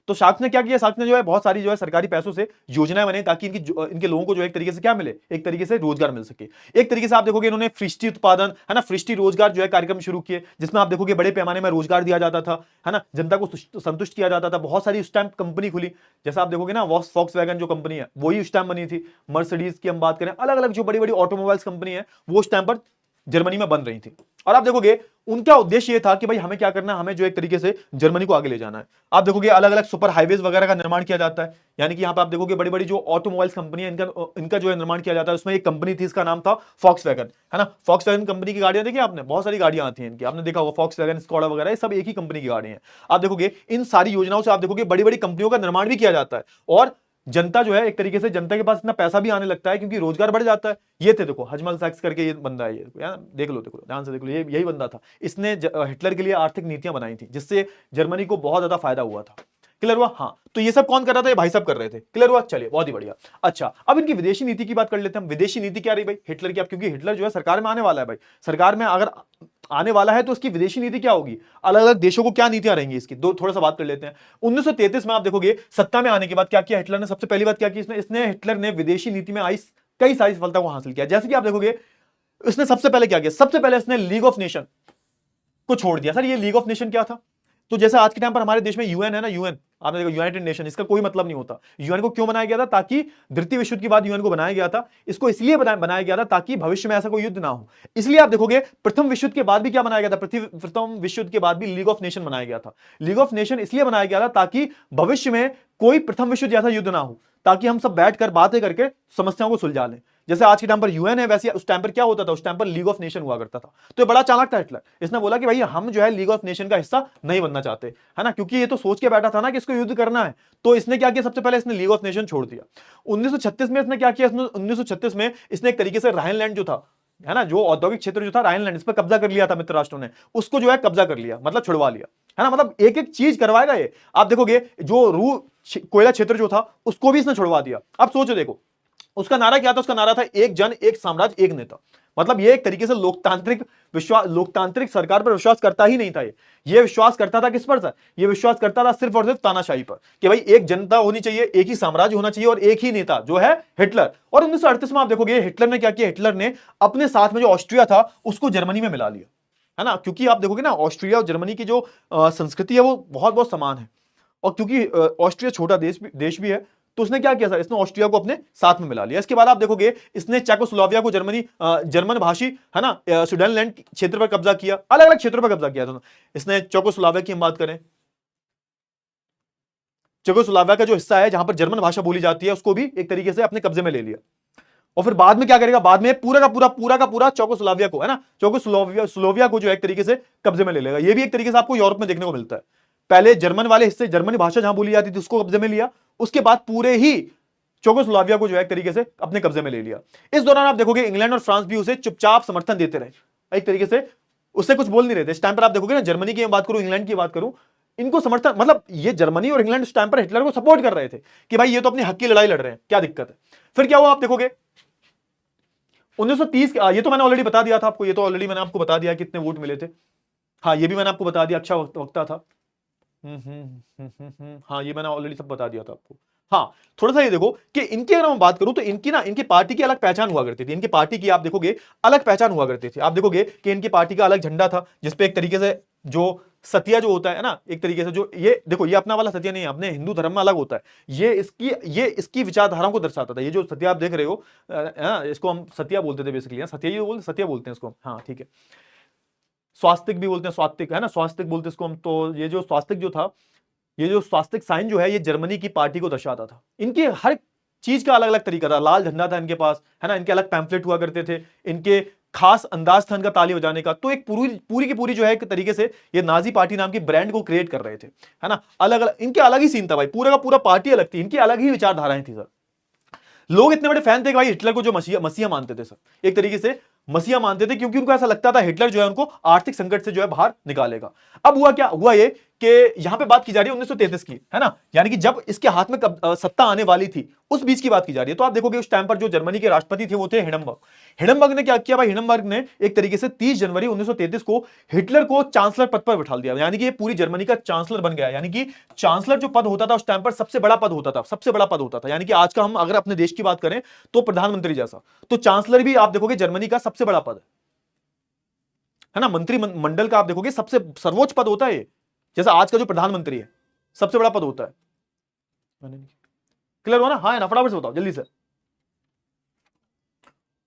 तो शार्क ने क्या किया, शार्क ने जो है बहुत सारी जो है सरकारी पैसों से योजनाएं बनाई ताकि इनके लोगों को जो है एक तरीके से क्या मिले, एक तरीके से रोजगार मिल सके। एक तरीके से आप देखोगे इन्होंने फ्रिष्टी उत्पादन, है ना, फ्रिष्टी रोजगार जो है कार्यक्रम शुरू किए, जिसमें आप देखोगे बड़े पैमाने में रोजगार दिया जाता था, है ना, जनता को संतुष्ट किया जाता था। बहुत सारी उस टाइम कंपनी खुली, जैसा आप देखोगे ना वॉक्सवैगन जो कंपनी है वही उस टाइम बनी थी, मर्सिडीज की हम बात करें, अलग अलग जो बड़ी बड़ी ऑटोमोबाइल्स कंपनी है वो उस टाइम पर जर्मनी में बन रही थी। और आप देखोगे उनका उद्देश्य ये था कि भाई हमें क्या करना है, हमें जो एक तरीके से जर्मनी को आगे ले जाना है। आप देखोगे अलग अलग सुपर हाईवेज वगैरह का निर्माण किया जाता है, यानी कि यहाँ पे आप देखोगे बड़ी बड़ी जो ऑटोमोबाइल्स कंपनी है इनका जो है निर्माण किया जाता है। उसमें एक कंपनी थी, इसका नाम था फॉक्सवैगन, है ना। फॉक्सवैगन कंपनी की गाड़ियां देखी आपने, बहुत सारी गाड़ियां आती हैं इनकी, आपने देखा होगा फॉक्सवैगन, स्कोडा वगैरह, ये सब एक ही कंपनी की गाड़ी है। आप देखोगे इन सारी योजनाओं से आप देखोगे बड़ी बड़ी कंपनियों का निर्माण भी किया जाता है, और जनता जो है एक तरीके से जनता के पास इतना पैसा भी आने लगता है क्योंकि रोजगार बढ़ जाता है। ये थे देखो हजमल सैक्स करके ये बंदा है, ये देख लो, देखो ध्यान से देख लो, ये यही बंदा था। इसने हिटलर के लिए आर्थिक नीतियां बनाई थी जिससे जर्मनी को बहुत ज्यादा फायदा हुआ था। क्लियर हुआ? हाँ, तो ये सब कौन कर रहा था, ये भाई साहब कर रहे थे। क्लियर हुआ? चलिए बहुत ही बढ़िया। अच्छा, अब इनकी विदेशी नीति की बात कर लेते हैं हम। विदेशी नीति क्या रही भाई हिटलर की? अब क्योंकि हिटलर जो है सरकार में आने वाला है भाई, सरकार में अगर आने वाला है तो उसकी विदेशी नीति क्या होगी, अलग अलग देशों को क्या नीतियां रहेंगी इसकी, दो थोड़ा सा बात कर लेते हैं। 1933 में आप देखोगे सत्ता में आने के बाद क्या किया हिटलर ने, सबसे पहली बात क्या की इसने हिटलर ने विदेशी नीति में आई कई सारी सफलता को हासिल किया। जैसे कि आप देखोगे इसने सबसे पहले क्या किया, सबसे पहले इसने लीग ऑफ नेशन को छोड़ दिया। सर ये लीग ऑफ नेशन क्या था? तो जैसे आज के टाइम पर हमारे देश में यूएन है ना, यूएन आपने देखा यूनाइटेड नेशन, इसका कोई मतलब नहीं होता। यूएन को क्यों बनाया गया था? ताकि द्वितीय विश्व युद्ध के बाद यूएन को बनाया गया था। इसको इसलिए बनाया गया था ताकि भविष्य में ऐसा कोई युद्ध ना हो। इसलिए आप देखोगे प्रथम विश्व युद्ध के बाद भी क्या बनाया गया था, प्रथम विश्व युद्ध के बाद भी लीग ऑफ नेशन बनाया गया था। लीग ऑफ नेशन इसलिए बनाया गया था ताकि भविष्य में कोई प्रथम विश्व युद्ध जैसा युद्ध ना हो, ताकि हम सब बैठकर बातें करके समस्याओं को सुलझा लें। जैसे आज के टाइम पर यूएन है, वैसे उस टाइम पर क्या होता था, उस टाइम पर लीग ऑफ नेशन हुआ करता था। तो ये बड़ा चालाक था हिटलर, इसने बोला कि भाई हम जो है लीग ऑफ नेशन का हिस्सा नहीं बनना चाहते, है ना, क्योंकि ये तो सोच के बैठा था ना कि इसको युद्ध करना है। तो इसने क्या किया, सबसे पहले इसने लीग ऑफ नेशन छोड़ दिया। 1936 में इसने क्या किया, 1936 में इसने एक तरीके से राइनलैंड जो था, है ना, जो औद्योगिक क्षेत्र जो था राइनलैंड, इस पर कब्जा कर लिया था मित्र राष्ट्रों ने, उसको जो है कब्जा कर लिया, मतलब छुड़वा लिया, है ना, मतलब एक एक चीज करवाएगा ये। आप देखोगे जो कोयला क्षेत्र जो था उसको भी इसने छुड़वा दिया। अब सोचो देखो, उसका नारा क्या था, उसका नारा था एक जन एक साम्राज्य एक नेता। मतलब ये एक तरीके से लोकतांत्रिक सरकार पर विश्वास करता ही नहीं था। ये विश्वास करता था किस पर सर, ये विश्वास करता था सिर्फ और सिर्फ तानाशाही पर, कि भाई एक जनता होनी चाहिए, एक ही साम्राज्य होना चाहिए और एक ही नेता जो है हिटलर। और 1938 में आप देखोगे हिटलर ने क्या किया, हिटलर ने अपने साथ में जो ऑस्ट्रिया था उसको जर्मनी में मिला लिया, है ना, क्योंकि आप देखोगे ना ऑस्ट्रिया और जर्मनी की जो संस्कृति है वो बहुत बहुत समान है। और क्योंकि ऑस्ट्रिया छोटा देश भी है, तो उसने क्या किया सर, इसने ऑस्ट्रिया को अपने साथ में मिला लिया। इसके बाद आप देखोगे इसने चेकोस्लोवाकिया को जर्मन भाषी, है ना, सुडेनलैंड क्षेत्र पर कब्जा किया, अलग अलग क्षेत्रों पर कब्जा किया था इसने। चेकोस्लोवाकिया की हम बात करें, चेकोस्लोवाकिया का जो हिस्सा है जहां पर जर्मन भाषा बोली जाती है उसको भी एक तरीके से अपने कब्जे में ले लिया। और फिर बाद में क्या करेगा, बाद में पूरा का पूरा चेकोस्लोवाकिया को, है ना, चेकोस्लोवाकिया को जो है एक तरीके से कब्जे में ले लेगा। ये भी एक तरीके से आपको यूरोप में देखने को मिलता है। पहले जर्मन वाले हिस्से, जर्मनी भाषा जहां बोली जाती थी उसको कब्जे में लिया, उसके बाद पूरे ही चेकोस्लोवाकिया को जो है एक तरीके से अपने कब्जे में ले लिया। इस दौरान आप देखोगे इंग्लैंड और फ्रांस भी उसे चुपचाप समर्थन देते रहे, एक तरीके से उससे कुछ बोल नहीं रहे थे। इस टाइम पर आप देखोगे ना, जर्मनी की बात करूं, इंग्लैंड की बात करूं, इनको समर्थन, मतलब ये जर्मनी और इंग्लैंड उस टाइम पर हिटलर को सपोर्ट कर रहे थे कि भाई ये तो अपनी हक की लड़ाई लड़ रहे हैं, क्या दिक्कत है। फिर क्या हुआ आप देखोगे 1930, ये तो मैंने ऑलरेडी बता दिया था आपको, ये तो ऑलरेडी मैंने आपको बता दिया कितने वोट मिले थे। हाँ ये भी मैंने आपको बता दिया, अच्छा वक्ता था। हाँ ये मैंने ऑलरेडी सब बता दिया था आपको। हाँ थोड़ा सा ये देखो कि इनकी अगर मैं बात करूं तो इनकी ना, इनकी पार्टी की अलग पहचान हुआ करती थी, इनकी पार्टी की आप देखोगे अलग पहचान हुआ करती थी। आप देखोगे कि इनकी पार्टी का अलग झंडा था, जिसपे एक तरीके से जो सतिया जो होता है ना, एक तरीके से जो ये देखो, ये अपना वाला सतिया नहीं है, अपने हिंदू धर्म में अलग होता है। ये इसकी विचारधाराओं को दर्शाता था। ये जो सतिया आप देख रहे हो, इसको हम सतिया बोलते थे बेसिकली, सतिया बोलते हैं इसको, हाँ ठीक है। स्वास्तिक भी बोलते हैं, स्वास्तिक, है ना, स्वास्तिक बोलते हैं इसको हम। तो ये जो स्वास्तिक जो था, ये जो स्वास्तिक साइन जो है, ये जर्मनी की पार्टी को दर्शाता था। इनकी हर चीज का अलग अलग तरीका था, लाल झंडा था इनके पास, है ना, इनके अलग पैम्फलेट हुआ करते थे, इनके खास अंदाज था इनका ताली बजाने का। तो एक पूरी की पूरी जो है एक तरीके से ये नाजी पार्टी नाम की ब्रांड को क्रिएट कर रहे थे, है ना। अलग अलग इनके अलग ही सीन था भाई, पूरा का पूरा पार्टी अलग थी, इनकी अलग ही विचारधाराएं थी सर। लोग इतने बड़े फैन थे कि भाई हिटलर को जो मसीहा मानते थे सर, एक तरीके से मसीहा मानते थे, क्योंकि उनको ऐसा लगता था हिटलर जो है उनको आर्थिक संकट से जो है बाहर निकालेगा। अब हुआ क्या, हुआ ये कि यहां पे बात की जा रही है 1933 की, है ना, यानी कि जब इसके हाथ में सत्ता आने वाली थी उस बीच की बात की जा रही है। तो आप देखोगे उस टाइम पर जो जर्मनी के राष्ट्रपति थे वो थे हिंडनबर्ग। हिंडनबर्ग ने क्या किया भाई, हिंडनबर्ग ने एक तरीके से 30 जनवरी 1933 को हिटलर को चांसलर पद पर बिठा दिया, यानी कि ये पूरी जर्मनी का चांसलर बन गया। यानी कि चांसलर जो पद होता था उस टाइम पर सबसे बड़ा पद होता था, सबसे बड़ा पद होता था। यानी कि आज का हम अगर अपने देश की बात करें तो प्रधानमंत्री जैसा, तो चांसलर भी आप देखोगे जर्मनी का सबसे बड़ा पद है ना। मंत्रिमंडल का आप देखोगे सबसे सर्वोच्च पद होता है, जैसा आज का जो प्रधानमंत्री है सबसे बड़ा पद होता है। क्लियर हुआ ना, हाँ है ना, फटाफट से बताओ जल्दी से।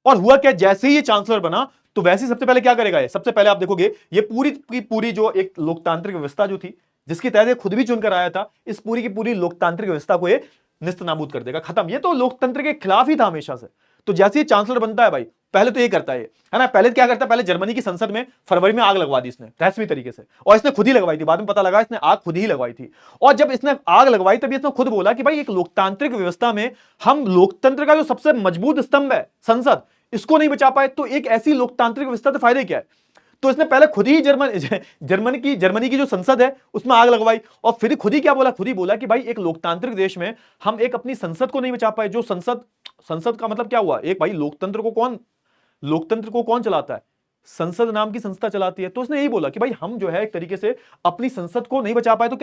और हुआ क्या, जैसे ही ये चांसलर बना तो वैसे ही सबसे पहले क्या करेगा ये, सबसे पहले आप देखोगे ये पूरी की पूरी जो एक लोकतांत्रिक व्यवस्था जो थी, जिसके तहत ये खुद भी चुनकर आया था, इस पूरी की पूरी लोकतांत्रिक व्यवस्था को ये निस्त नाबूद कर देगा, खत्म। ये तो लोकतंत्र के खिलाफ ही था हमेशा से। तो जैसे ही चांसलर बनता है भाई, पहले तो ये करता है ना, पहले क्या करता है, पहले जर्मनी की संसद में फरवरी में आग लगवा दी इसने रहस्यमय तरीके से, और इसने खुद ही लगवाई थी, बाद में पता लगा इसने आग खुद ही लगवाई थी। और जब इसने आग लगवाई तभी इसने खुद बोला कि भाई एक लोकतांत्रिक व्यवस्था में हम लोकतंत्र का जो सबसे मजबूत स्तंभ है संसद, इसको नहीं बचा पाए तो एक ऐसी लोकतांत्रिक व्यवस्था से फायदे क्या है। तो इसने पहले खुद ही जर्मनी की जो संसद है उसमें आग लगवाई, और फिर खुद ही क्या बोला, खुद ही बोला कि भाई एक लोकतांत्रिक देश में हम एक अपनी संसद को नहीं बचा पाए। जो संसद का मतलब क्या हुआ, एक भाई लोकतंत्र को कौन चलाता है, संसद नाम की संस्था चलाती है। तो उसने यही बोला कि भाई हम जो है एक तरीके से अपनी संसद को नहीं बचा पाए तो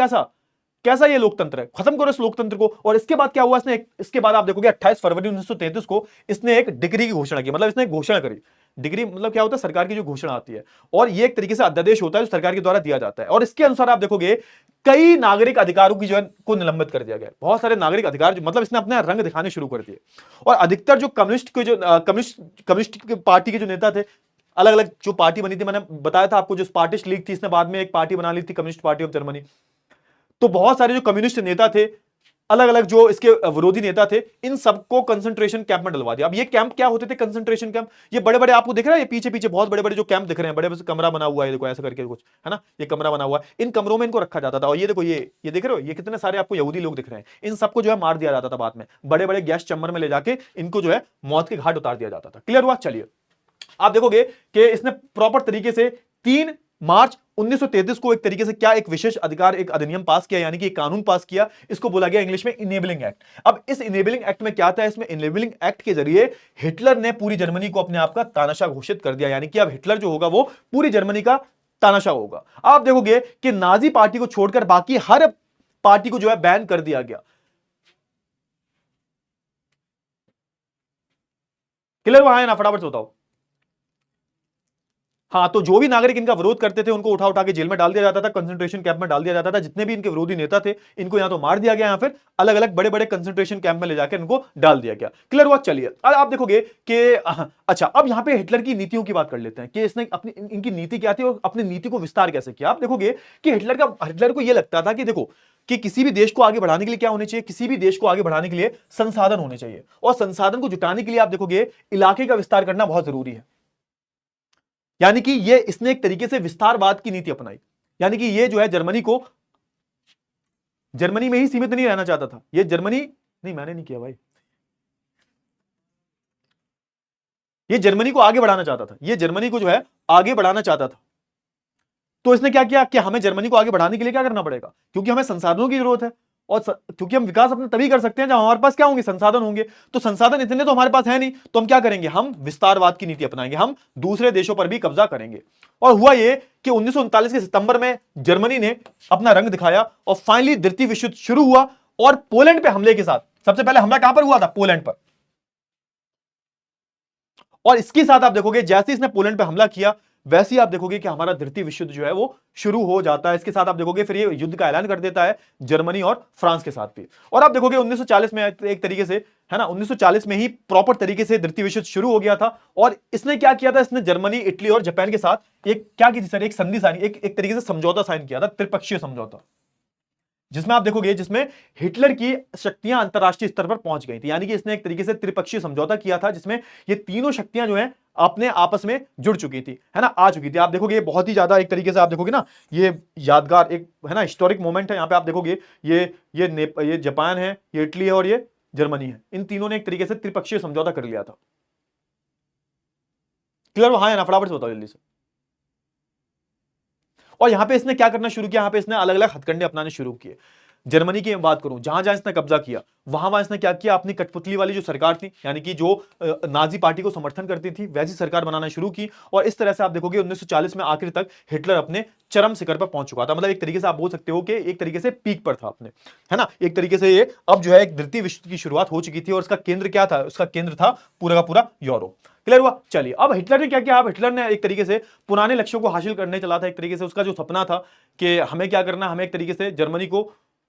कैसा ये लोकतंत्र है, खत्म करो इस लोकतंत्र को। और इसके बाद क्या हुआ, इसके बाद आप देखोगे 28 फरवरी 1933 को इसने एक डिग्री की घोषणा की, मतलब इसने एक घोषणा करी। डिग्री मतलब क्या होता है, सरकार की जो घोषणा आती है, और ये एक तरीके से अध्यादेश होता है जो सरकार के द्वारा दिया जाता है। और इसके अनुसार आप देखोगे कई नागरिक अधिकारों की जो है को निलंबित कर दिया गया, बहुत सारे नागरिक अधिकार मतलब इसने अपने रंग दिखाने शुरू कर दिए। और अधिकतर जो कम्युनिस्ट पार्टी के जो नेता थे, अलग अलग जो पार्टी बनी थी, मैंने बताया था आपको, जो स्पार्टिश लीग थी, इसने बाद में एक पार्टी बना ली थी, कम्युनिस्ट पार्टी ऑफ जर्मनी। तो बहुत सारे जो कम्युनिस्ट नेता थे अलग अलग जो इसके विरोधी नेता थे, इन सबको कंसंट्रेशन कैंप में डलवा दिया। अब ये कैंप क्या होते थे? Concentration camp. ये बड़े बड़े आपको दिख रहा है, ये पीछे पीछे बहुत बड़े बड़े जो कैंप दिख रहे हैं, बड़े बड़े कमरा बना हुआ है, देखो ऐसा करके कुछ है ना, ये कमरा बना हुआ है, इन कमरों में इनको रखा जाता था। और ये देखो, ये देख रहे हो, ये कितने सारे आपको यहूदी लोग दिख रहे हैं, इन सबको जो है मार दिया जाता था बाद में, बड़े बड़े गैस चैम्बर में ले जाके इनको जो है मौत के घाट उतार दिया जाता था। क्लियर हुआ? चलिए आप देखोगे कि इसने प्रॉपर तरीके से 3 मार्च 1933 को एक तरीके से क्या एक विशेष अधिकार, एक अधिनियम पास किया, यानी कि एक कानून पास किया। इसको बोला गया इंग्लिश में इनेबलिंग एक्ट। अब इस इनेबलिंग एक्ट में क्या था? इसमें इनेबलिंग एक्ट के जरिए हिटलर ने पूरी जर्मनी को अपने आप का तानाशाह घोषित कर दिया, यानी कि अब हिटलर जो होगा वो पूरी जर्मनी का तानाशाह होगा। आप देखोगे कि नाजी पार्टी को छोड़कर बाकी हर पार्टी को जो है बैन कर दिया गया। क्लियर हुआ है ना? फटाफट से बताओ। हाँ, तो जो भी नागरिक इनका विरोध करते थे उनको उठा उठा के जेल में डाल दिया जाता था, कंसंट्रेशन कैंप में डाल दिया जाता था। जितने भी इनके विरोधी नेता थे इनको या तो मार दिया गया या फिर अलग अलग बड़े बड़े कंसंट्रेशन कैंप में ले जाकर इनको डाल दिया गया। क्लियर हुआ? चलिए अब आप देखोगे कि अच्छा, अब यहां पे हिटलर की नीतियों की बात कर लेते हैं कि इसने अपनी इनकी नीति क्या थी और अपनी नीति को विस्तार कैसे किया। आप देखोगे कि हिटलर को यह लगता था कि देखो कि किसी भी देश को आगे बढ़ाने के लिए क्या होने चाहिए, किसी भी देश को आगे बढ़ाने के लिए संसाधन होने चाहिए, और संसाधन को जुटाने के लिए आप देखोगे इलाके का विस्तार करना बहुत जरूरी है। यानी कि ये इसने एक तरीके से विस्तारवाद की नीति अपनाई, यानी कि ये जो है जर्मनी को जर्मनी में ही सीमित नहीं रहना चाहता था। ये जर्मनी नहीं, मैंने नहीं किया भाई, ये जर्मनी को आगे बढ़ाना चाहता था, ये जर्मनी को जो है आगे बढ़ाना चाहता था। तो इसने क्या किया कि हमें जर्मनी को आगे बढ़ाने के लिए क्या करना पड़ेगा, क्योंकि हमें संसाधनों की जरूरत है, और क्योंकि हम विकास अपने तभी कर सकते हैं जब हमारे पास क्या होंगे, संसाधन होंगे। तो संसाधन इतने तो हमारे पास है नहीं, तो हम क्या करेंगे, हम विस्तारवाद की नीति अपनाएंगे, हम दूसरे देशों पर भी कब्जा करेंगे। और हुआ ये कि 1939 के सितंबर में जर्मनी ने अपना रंग दिखाया और फाइनली द्वितीय विश्व युद्ध शुरू हुआ। और पोलैंड पे हमले के साथ, सबसे पहले हमला कहां पर हुआ था? पोलैंड पर। और इसके साथ आप देखोगे जैसे इसने पोलैंड पे हमला किया, वैसे ही आप देखोगे कि हमारा द्वितीय विश्व युद्ध जो है वो शुरू हो जाता है। इसके साथ आप देखोगे फिर ये युद्ध का ऐलान कर देता है जर्मनी और फ्रांस के साथ भी। और आप देखोगे 1940 में एक तरीके से, है ना, 1940 में ही प्रॉपर तरीके से द्वितीय विश्व युद्ध शुरू हो गया था। और इसने क्या किया था? इसने जर्मनी, इटली और जापान के साथ एक क्या की थी सर, एक संधि साइन, एक तरीके से समझौता साइन किया था, त्रिपक्षीय समझौता, जिसमें आप देखोगे जिसमें हिटलर की शक्तियां अंतरराष्ट्रीय स्तर पर पहुंच गई थी। यानी कि इसने एक तरीके से त्रिपक्षीय समझौता किया था जिसमें ये तीनों शक्तियां जो हैं अपने आपस में जुड़ चुकी थी, है ना, आ चुकी थी। आप देखोगे ये बहुत ही ज्यादा एक तरीके से आप देखोगे ना, ये यादगार एक, है ना, हिस्टोरिक मोमेंट है। यहां पे आप देखोगे ये जापान है, ये इटली है और ये जर्मनी है। इन तीनों ने एक तरीके से त्रिपक्षीय समझौता कर लिया था। क्लियर? हाँ है ना? फटाफट से बताओ जल्दी से। और यहां पे इसने क्या करना शुरू किया, यहां पे इसने अलग अलग हथकंडे अपनाने शुरू किए। जर्मनी की बात करूं, जहां जहां इसने कब्जा किया, वहां वहां इसने क्या किया, अपनी कठपुतली वाली जो सरकार थी, यानी कि जो नाजी पार्टी को समर्थन करती थी, वैसी सरकार बनाना शुरू की। और इस तरह से आप देखोगे 1940 में आखिर तक हिटलर अपने चरम शिखर पर पहुंच चुका था। मतलब एक तरीके से आप बोल सकते हो कि एक तरीके से पीक पर था अपने, है ना, एक तरीके से ये अब जो है एक द्वितीय विश्व युद्ध की शुरुआत हो चुकी थी। और इसका केंद्र क्या था? उसका केंद्र था पूरा का पूरा यूरोप। क्लियर हुआ? चलिए अब हिटलर ने क्या किया, अब हिटलर ने एक तरीके से पुराने लक्ष्यों को हासिल करने चला था। एक तरीके से उसका जो सपना था कि हमें क्या करना, हमें एक तरीके से जर्मनी को,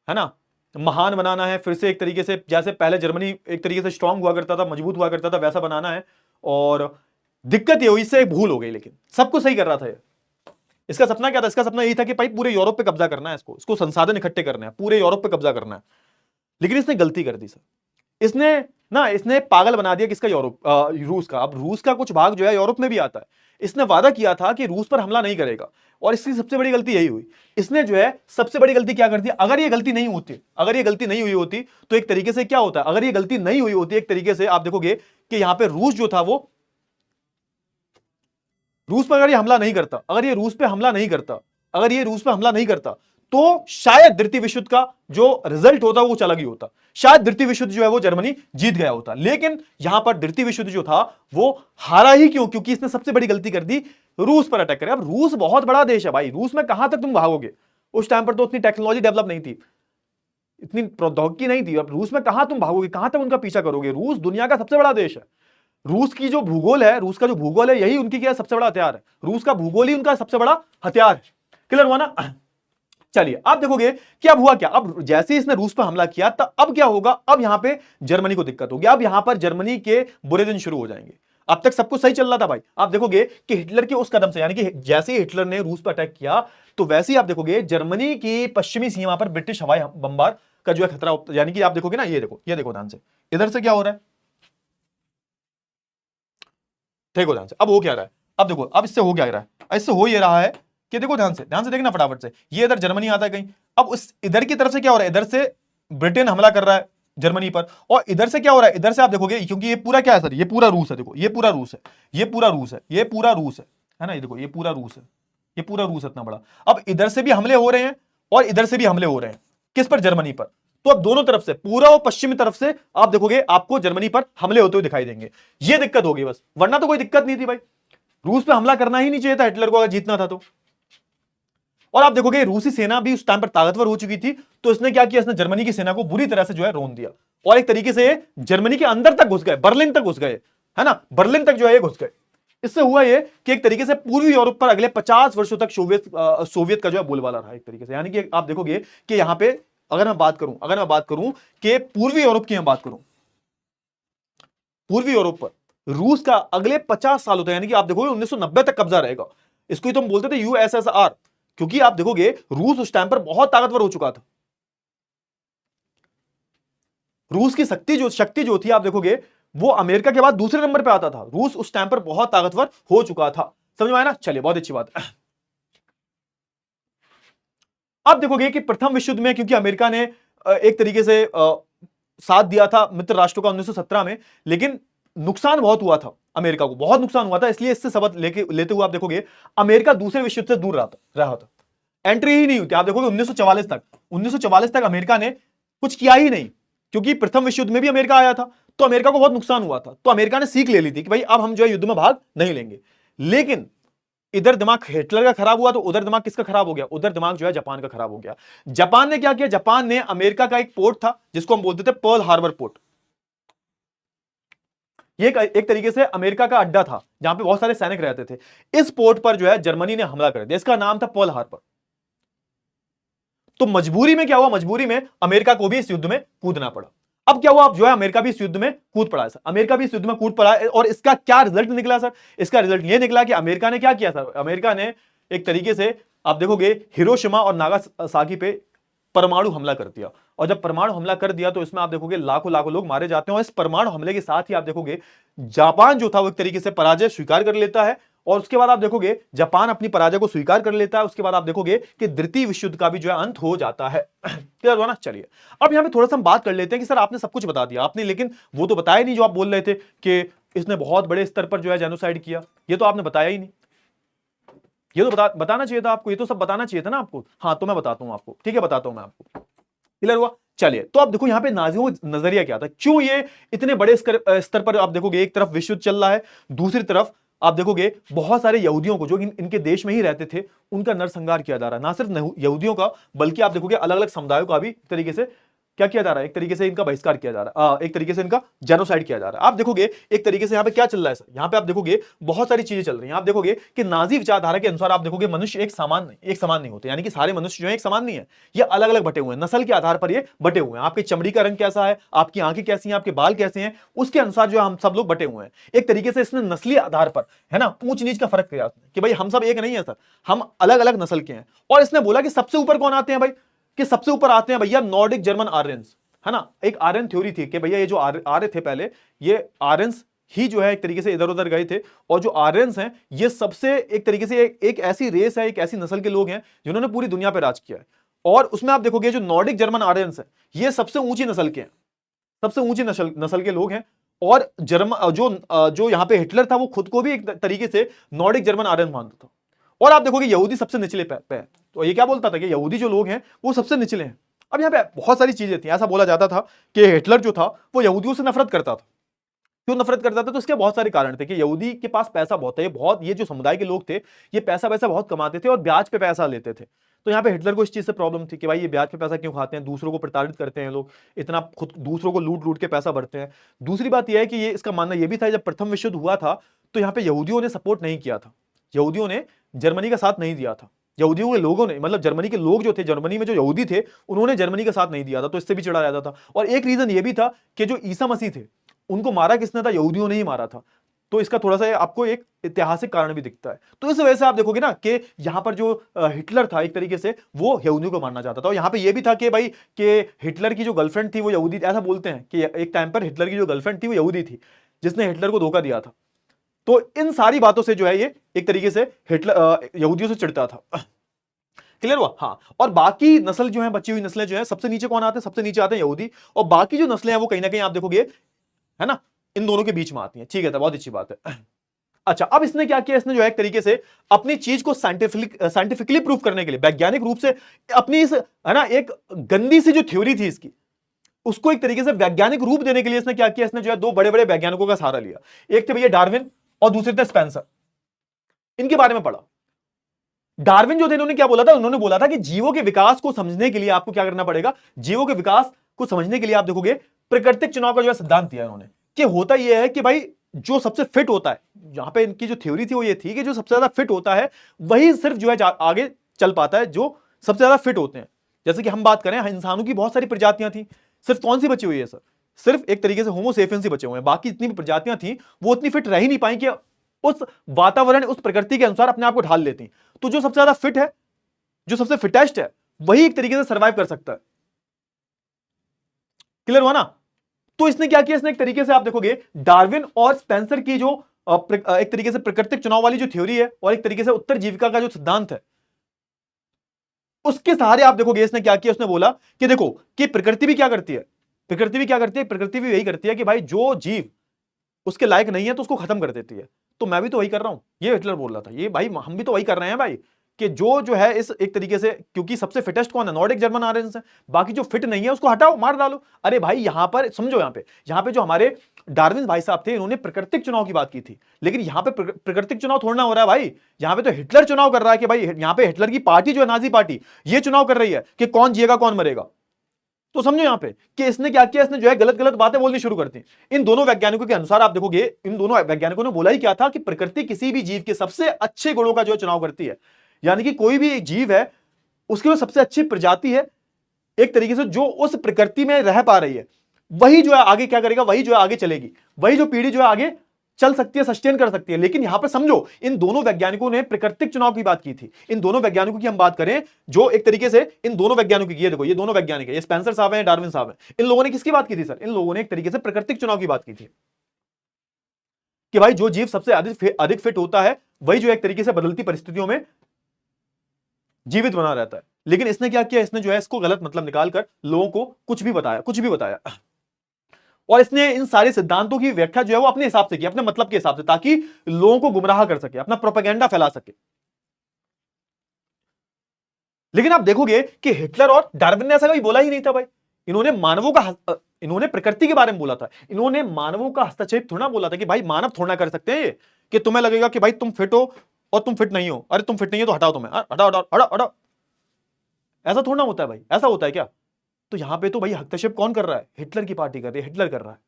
है ना, महान बनाना है, फिर से एक तरीके से जैसे पहले जर्मनी एक तरीके से स्ट्रांग हुआ करता था, मजबूत हुआ करता था, वैसा बनाना है। और दिक्कत ये हुई, इससे एक भूल हो गई, लेकिन सब कुछ सही कर रहा था ये। इसका सपना क्या था? इसका सपना यही था कि भाई पूरे यूरोप पे कब्जा करना है, इसको संसाधन इकट्ठे करना है, पूरे यूरोप पे कब्जा करना है। लेकिन इसने गलती कर दी सर, इसने पागल बना दिया किसका, यूरोप, रूस का। अब रूस का कुछ भाग जो है यूरोप में भी आता है। इसने वादा किया था कि रूस पर हमला नहीं करेगा, और इसकी सबसे बड़ी गलती यही हुई। इसने जो है सबसे बड़ी गलती क्या कर दी, अगर ये गलती नहीं हुई होती तो एक तरीके से क्या होता, अगर ये गलती नहीं हुई होती, एक तरीके से आप देखोगे कि यहां पे रूस जो था वो, रूस पर अगर ये हमला नहीं करता, अगर ये रूस पे हमला नहीं करता, तो शायद द्वितीय विश्व युद्ध का जो रिजल्ट होता वो अलग ही होता। शायद द्वितीय विश्व युद्ध जो है वो जर्मनी जीत गया होता। लेकिन यहां पर द्वितीय विश्व युद्ध जो था वो हारा ही क्यों? क्योंकि इसने सबसे बड़ी गलती कर दी, रूस पर अटैक करे। अब रूस बहुत बड़ा देश है भाई, रूस में कहां तक तुम भागोगे? उस टाइम पर तो उतनी टेक्नोलॉजी डेवलप नहीं थी, इतनी प्रौद्योगिकी नहीं थी। अब रूस में कहां तुम भागोगे, कहां तक उनका पीछा करोगे? रूस दुनिया का सबसे बड़ा देश है। रूस की जो भूगोल है, रूस का जो भूगोल है, यही उनकी क्या सबसे बड़ा हथियार है। रूस का भूगोल ही उनका सबसे बड़ा हथियार है। क्लियर हुआ ना? चलिए आप देखोगे कि अब हुआ क्या, अब जैसे इसने रूस पर हमला किया तो अब क्या होगा, अब यहां पे जर्मनी को दिक्कत होगी। अब यहां पर जर्मनी के बुरे दिन शुरू हो जाएंगे। अब तक सब कुछ सही चल रहा था भाई। आप देखोगे कि हिटलर के उस कदम से, यानी कि जैसे ही हिटलर ने रूस पर अटैक किया, तो वैसे ही आप देखोगे जर्मनी की पश्चिमी सीमा पर ब्रिटिश हवाई बमबार का जो है खतरा, यानी कि आप देखोगे ना, ये देखो ध्यान से, इधर से क्या हो रहा है, देखो ध्यान से, अब हो क्या रहा है, अब देखो, अब इससे हो क्या रहा है, इससे हो ये रहा है कि देखो ध्यान से देखना फटाफट से, ये इधर जर्मनी आता है कहीं, अब उस इधर की तरफ से क्या हो रहा है, इधर से ब्रिटेन हमला कर रहा है जर्मनी पर, और इधर से क्या हो रहा है, इधर से आप देखोगे, क्योंकि ये पूरा क्या है सर, ये पूरा रूस है, देखो ये पूरा रूस है, ये पूरा रूस है, ये पूरा रूस है ना, ये देखो ये पूरा रूस है, ये पूरा रूस इतना बड़ा, अब इधर से भी हमले हो रहे हैं और इधर से भी हमले हो रहे हैं, किस पर, जर्मनी पर। तो अब दोनों तरफ से, पूरा और पश्चिमी तरफ से आप देखोगे आपको जर्मनी पर हमले होते हुए दिखाई देंगे, ये दिक्कत होगी बस, वरना तो कोई दिक्कत नहीं थी भाई, रूस पे हमला करना ही नहीं चाहिए था हिटलर को अगर जीतना था तो। और आप देखोगे रूसी सेना भी उस टाइम पर ताकतवर हो चुकी थी, तो इसने क्या किया, इसने जर्मनी की सेना को बुरी तरह से जो है रोन दिया, और एक तरीके से जर्मनी के अंदर तक घुस गए, बर्लिन तक घुस गए, है ना, बर्लिन तक जो है घुस गए। इससे हुआ ये कि एक तरीके से पूर्वी यूरोप पर अगले 50 वर्षों तक सोवियत का जो है बोलबाला रहा एक तरीके से, यानी कि आप देखोगे कि यहां पे अगर मैं बात करूं कि पूर्वी यूरोप की मैं बात करूं, पूर्वी यूरोप पर रूस का अगले 50 सालों तक, यानी कि आप देखोगे 1990 तक कब्जा रहेगा, इसको ही तो हम बोलते थे यूएसएसआर, क्योंकि आप देखोगे रूस उस टाइम पर बहुत ताकतवर हो चुका था, रूस की शक्ति जो थी आप देखोगे वो अमेरिका के बाद दूसरे नंबर पे आता था, रूस उस टाइम पर बहुत ताकतवर हो चुका था, समझ में आया ना, चलिए बहुत अच्छी बात है। अब देखोगे कि प्रथम विश्व युद्ध में क्योंकि अमेरिका ने एक तरीके से साथ दिया था मित्र राष्ट्रों का 1917 में, लेकिन नुकसान बहुत हुआ था, अमेरिका को बहुत नुकसान हुआ था, इसलिए इससे सबक लेते हुए आप देखोगे अमेरिका दूसरे विश्व युद्ध से दूर रहा था, एंट्री ही नहीं हुई थी, आप देखोगे 1944 तक अमेरिका ने कुछ किया ही नहीं, क्योंकि प्रथम विश्व युद्ध में भी अमेरिका आया था, तो अमेरिका को बहुत नुकसान हुआ था, तो अमेरिका ने सीख ले ली थी कि भाई अब हम जो है युद्ध में भाग नहीं लेंगे। लेकिन इधर दिमाग हिटलर का खराब हुआ तो उधर दिमाग किसका खराब हो गया, उधर दिमाग जो है जापान का खराब हो गया। जापान ने क्या किया, जापान ने अमेरिका का एक पोर्ट था जिसको हम बोलते थे पर्ल हार्बर पोर्ट, ये एक तरीके से अमेरिका का अड्डा था जहां पे बहुत सारे सैनिक रहते थे, इस पोर्ट पर जो है जर्मनी ने हमला कर दिया, इसका नाम था पर्ल हार्बर। तो मजबूरी में क्या हुआ, मजबूरी में अमेरिका को भी इस युद्ध में कूदना पड़ा। अब क्या हुआ, अब जो है अमेरिका भी इस युद्ध में कूद पड़ा है सर, अमेरिका भी इस युद्ध में कूद पड़ा है, और इसका क्या रिजल्ट निकला सर, इसका रिजल्ट ये निकला कि अमेरिका ने क्या किया सर, अमेरिका ने एक तरीके से आप देखोगे हिरोशिमा और नागासाकी पे परमाणु हमला कर दिया, और जब परमाणु हमला कर दिया तो इसमें आप देखोगे लाखों लाखों लोग मारे जाते हैं, और इस परमाणु हमले के साथ ही आप देखोगे जापान जो था वो एक तरीके से पराजय स्वीकार कर लेता है, और उसके बाद आप देखोगे जापान अपनी पराजय को स्वीकार कर लेता है, उसके बाद आप देखोगे कि द्वितीय विश्व युद्ध का भी जो है अंत हो जाता है। क्लियर हुआ ना, चलिए अब यहां पे थोड़ा सा हम बात कर लेते हैं कि सर आपने सब कुछ बता दिया आपने, लेकिन वो तो बताया नहीं जो आप बोल रहे थे कि इसने बहुत बड़े स्तर पर जो है जेनोसाइड किया, ये तो आपने बताया ही नहीं, ये तो बताना चाहिए था आपको, ये तो सब बताना चाहिए था ना आपको। हाँ तो मैं बताता हूं आपको, ठीक है बताता हूं मैं आपको, क्लियर हुआ। चलिए तो आप देखो यहां पे नाजियों का नजरिया क्या था, क्यों ये इतने बड़े स्तर पर आप देखोगे एक तरफ विश्व युद्ध चल रहा है, दूसरी तरफ आप देखोगे बहुत सारे यहूदियों को जो इनके देश में ही रहते थे उनका नरसंहार किया जा रहा है, ना सिर्फ यहूदियों का बल्कि आप देखोगे अलग अलग समुदायों का भी तरीके से क्या किया जा रहा है, एक तरीके से इनका बहिष्कार किया जा रहा है, एक तरीके से इनका जेनोसाइड किया जा रहा है। आप देखोगे एक तरीके से यहाँ पे क्या चल रहा है सर, यहाँ पे आप देखोगे बहुत सारी चीजें चल रही हैं, आप देखोगे कि नाजी विचारधारा के अनुसार आप देखोगे मनुष्य एक समान नहीं होते, यानी कि सारे मनुष्य जो है एक समान नहीं है, ये अलग अलग बटे हुए हैं, नस्ल के आधार पर ये बटे हुए हैं, आपकी चमड़ी का रंग कैसा है, आपकी आंखें कैसी हैं, आपके बाल कैसे हैं, उसके अनुसार जो हम सब लोग बटे हुए हैं। एक तरीके से इसने नस्लीय आधार पर है ना ऊंच नीच का फर्क किया कि भाई हम सब एक नहीं है सर, हम अलग अलग नस्ल के हैं। और इसने बोला कि सबसे ऊपर कौन आते हैं भाई, कि सबसे ऊपर आते हैं भैया नॉर्डिक जर्मन आर्यंस, है ना, एक आर्यन थ्योरी थी कि भैया ये जो आर्य थे पहले, ये आर्यंस ही जो है एक तरीके से इधर उधर गए थे, और जो आर्यंस हैं ये सबसे एक तरीके से एक ऐसी रेस है, एक ऐसी नस्ल के लोग हैं जिन्होंने पूरी दुनिया पर राज किया है। और उसमें आप देखोगे जो नॉर्डिक जर्मन आर्यंस है ये सबसे ऊंची नस्ल के हैं, सबसे ऊंची नस्ल के लोग हैं। और जो यहाँ पे हिटलर था वो खुद को भी एक तरीके से नॉर्डिक जर्मन आर्यन मानता था। और आप देखोगे यहूदी सबसे निचले पे है, तो ये क्या बोलता था कि यहूदी जो लोग हैं वो सबसे निचले हैं। अब यहाँ पे बहुत सारी चीजें थी, ऐसा बोला जाता था कि हिटलर जो था वो यहूदियों से नफरत करता था। क्यों नफरत करता था, तो इसके बहुत सारे कारण थे कि यहूदी के पास पैसा बहुत है, ये जो समुदाय के लोग थे ये पैसा बहुत कमाते थे और ब्याज पे पैसा लेते थे। तो यहाँ पे हिटलर को इस चीज से प्रॉब्लम थी कि भाई ये ब्याज पे पैसा क्यों खाते हैं, दूसरों को प्रताड़ित करते हैं लोग, इतना खुद दूसरों को लूट लूट के पैसा भरते हैं। दूसरी बात यह है कि ये इसका मानना यह भी था जब प्रथम विश्व युद्ध हुआ था तो यहाँ पे यहूदियों ने सपोर्ट नहीं किया था, यहूदियों ने जर्मनी का साथ नहीं दिया था, यहूदियों के लोगों ने मतलब जर्मनी के लोग जो थे, जर्मनी में जो यहूदी थे उन्होंने जर्मनी का साथ नहीं दिया था, तो इससे भी चिढ़ा रहता था। और एक रीजन ये भी था कि जो ईसा मसीह थे उनको मारा किसने था, यहूदियों ने ही मारा था। तो इसका थोड़ा सा आपको एक ऐतिहासिक कारण भी दिखता है। तो इस वजह से आप देखोगे ना कि यहां पर जो हिटलर था एक तरीके से वो यहूदियों को मारना चाहता था। और यहां पे ये भी था कि भाई कि हिटलर की जो गर्लफ्रेंड थी वो यहूदी, ऐसा बोलते हैं कि एक टाइम पर हिटलर की जो गर्लफ्रेंड थी वो यहूदी थी जिसने हिटलर को धोखा दिया था। तो इन सारी बातों से जो है ये एक तरीके से हिटलर यहूदियों से चिढ़ता था। क्लियर हुआ? हाँ। और बाकी नस्ल जो है, बची हुई नस्लें जो है, सबसे नीचे कौन आते हैं? सबसे नीचे आते हैं यहूदी। और बाकी जो नस्लें हैं वो कहीं ना कहीं आप देखोगे, है ना, इन दोनों के बीच में आती हैं। ठीक है, तो बहुत अच्छी बात है। अच्छा, अब इसने क्या किया? इसने जो है एक तरीके से अपनी चीज को साइंटिफिकली प्रूफ करने के लिए, वैज्ञानिक रूप से अपनी इस, है ना, एक गंदी सी जो थ्योरी थी इसकी, उसको एक तरीके से वैज्ञानिक रूप देने के लिए इसने क्या किया? इसने जो है दो बड़े बड़े वैज्ञानिकों का सहारा लिया। एक थे भैया डार्विन और दूसरे थे स्पेंसर। इनके बारे में पढ़ा। डार्विन जो थे, इन्होंने क्या बोला था? उन्होंने बोला था कि जीवों के विकास को समझने के लिए आपको क्या करना पड़ेगा? जीवों के विकास को समझने के लिए आप देखोगे प्राकृतिक चुनाव का जो है सिद्धांत दिया इन्होंने, कि होता यह है कि भाई जो सबसे फिट होता है, यहां पे इनकी जो थ्योरी थी वो ये थी कि जो सबसे ज्यादा फिट होता है वही सिर्फ जो है आगे चल पाता है, जो सबसे ज्यादा फिट होते हैं। जैसे कि हम बात करें, इंसानों की बहुत सारी प्रजातियां थी, सिर्फ कौन सी बची हुई है सर? सिर्फ एक तरीके से होमो सेपियंस ही बचे हुए हैं। बाकी जितनी भी प्रजातियां थी वो उतनी फिट रह ही नहीं पाई कि उस वातावरण, उस प्रकृति के अनुसार अपने आप को ढाल लेती। तो जो सबसे ज्यादा फिट है, जो सबसे फिटेस्ट है, वही एक तरीके से सर्वाइव कर सकता है। क्लियर हुआ ना? तो इसने क्या किया? इसने एक तरीके से आप देखोगे डार्विन और स्पेंसर की जो एक तरीके से प्राकृतिक चुनाव वाली जो थ्योरी है और एक तरीके से उत्तर जीविका का जो सिद्धांत है, उसके सहारे आप देखोगे इसने क्या किया? उसने बोला कि देखो कि प्रकृति भी क्या करती है, प्रकृति भी क्या करती है, प्रकृति भी यही करती है कि भाई जो जीव उसके लायक नहीं है तो उसको खत्म कर देती है। तो मैं भी तो वही कर रहा हूं, ये हिटलर बोल रहा था। ये भाई हम भी तो वही कर रहे हैं भाई, कि जो है इस एक तरीके से, क्योंकि सबसे फिटेस्ट कौन है? नॉर्डिक जर्मन आर्यंस है। बाकी जो फिट नहीं है उसको हटाओ, मार डालो। अरे भाई यहां पर समझो, यहां पे जो हमारे डार्विन भाई साहब थे, इन्होंने प्राकृतिक चुनाव की बात की थी, लेकिन यहां पे प्राकृतिक चुनाव थोड़ा ना हो रहा है भाई। यहां पे तो हिटलर चुनाव कर रहा है कि भाई यहां पे हिटलर की पार्टी जो है, नाजी पार्टी, ये चुनाव कर रही है कि कौन जिएगा कौन मरेगा। तो समझो यहां पे कि इसने क्या किया? इसने जो है गलत गलत बातें बोलनी शुरू कर दी। इन दोनों वैज्ञानिकों के अनुसार आप देखोगे, इन दोनों वैज्ञानिकों ने बोला ही क्या था? कि प्रकृति किसी भी जीव के सबसे अच्छे गुणों का जो चुनाव करती है। यानी कि कोई भी एक जीव है, उसकी जो सबसे अच्छी प्रजाति है, एक तरीके से जो उस प्रकृति में रह पा रही है, वही जो है आगे क्या करेगा? वही जो है आगे चलेगी, वही जो पीढ़ी जो है आगे चल सकती है, सस्टेन कर सकती है। लेकिन यहां पर समझो, इन दोनों वैज्ञानिकों ने प्राकृतिक चुनाव की बात की थी। इन दोनों वैज्ञानिकों की हम बात करें, जो एक तरीके से इन दोनों वैज्ञानिकों की, ये देखो ये दोनों वैज्ञानिक है, ये स्पेंसर साहब हैं, डार्विन साहब हैं। इन लोगों ने किसकी बात की थी सर? इन लोगों ने एक तरीके से प्राकृतिक चुनाव की बात की थी कि भाई जो जीव सबसे अधिक फिट होता है वही जो एक तरीके से बदलती परिस्थितियों में जीवित बना रहता है। लेकिन इसने क्या किया? इसने जो है इसको गलत मतलब निकालकर लोगों को कुछ भी बताया, कुछ भी बताया। और इसने इन सारे सिद्धांतों की व्याख्या जो है वो अपने हिसाब से की, अपने मतलब के हिसाब से, ताकि लोगों को गुमराह कर सके, अपना प्रोपेगेंडा फैला सके। लेकिन आप देखोगे कि हिटलर और डार्विन ने ऐसा कभी बोला ही नहीं था भाई। इन्होंने मानवों का इन्होंने प्रकृति के बारे में बोला था। इन्होंने मानवों का हस्तक्षेप थोड़ा बोला था कि भाई मानव थोड़ा कर सकते हैं ये, कि तुम्हें लगेगा कि भाई तुम फिट हो और तुम फिट नहीं हो, अरे तुम फिट नहीं हो तो हटाओ, तुम्हें हटाओ हटाओ हटाओ हटाओ। ऐसा थोड़ा होता है भाई, ऐसा होता है क्या? तो यहां पे तो भाई हस्तक्षेप कौन कर रहा है? हिटलर की पार्टी कर रही है, हिटलर कर रहा है।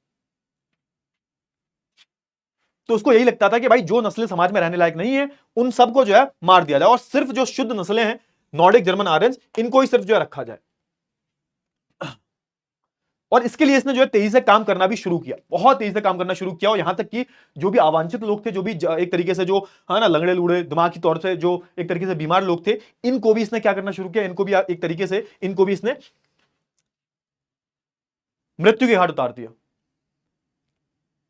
तो उसको यही लगता था कि भाई जो नस्लें समाज में रहने लायक नहीं है उन सबको जो है मार दिया जाए, और सिर्फ जो शुद्ध नस्लें हैं, नॉर्डिक जर्मन आर्यंस, इनको ही सिर्फ जो है रखा जाए। और इसके लिए इसने जो है तेजी से काम करना भी शुरू किया, बहुत तेजी से काम करना शुरू किया। और यहां तक कि जो भी अवांछित लोग थे, जो भी एक तरीके से जो है ना लंगड़े लूड़े दिमागी तौर से जो एक तरीके से बीमार लोग थे, इनको भी इसने क्या करना शुरू किया? इनको भी एक तरीके से इनको भी इसने मृत्यु के घाट उतार दिया।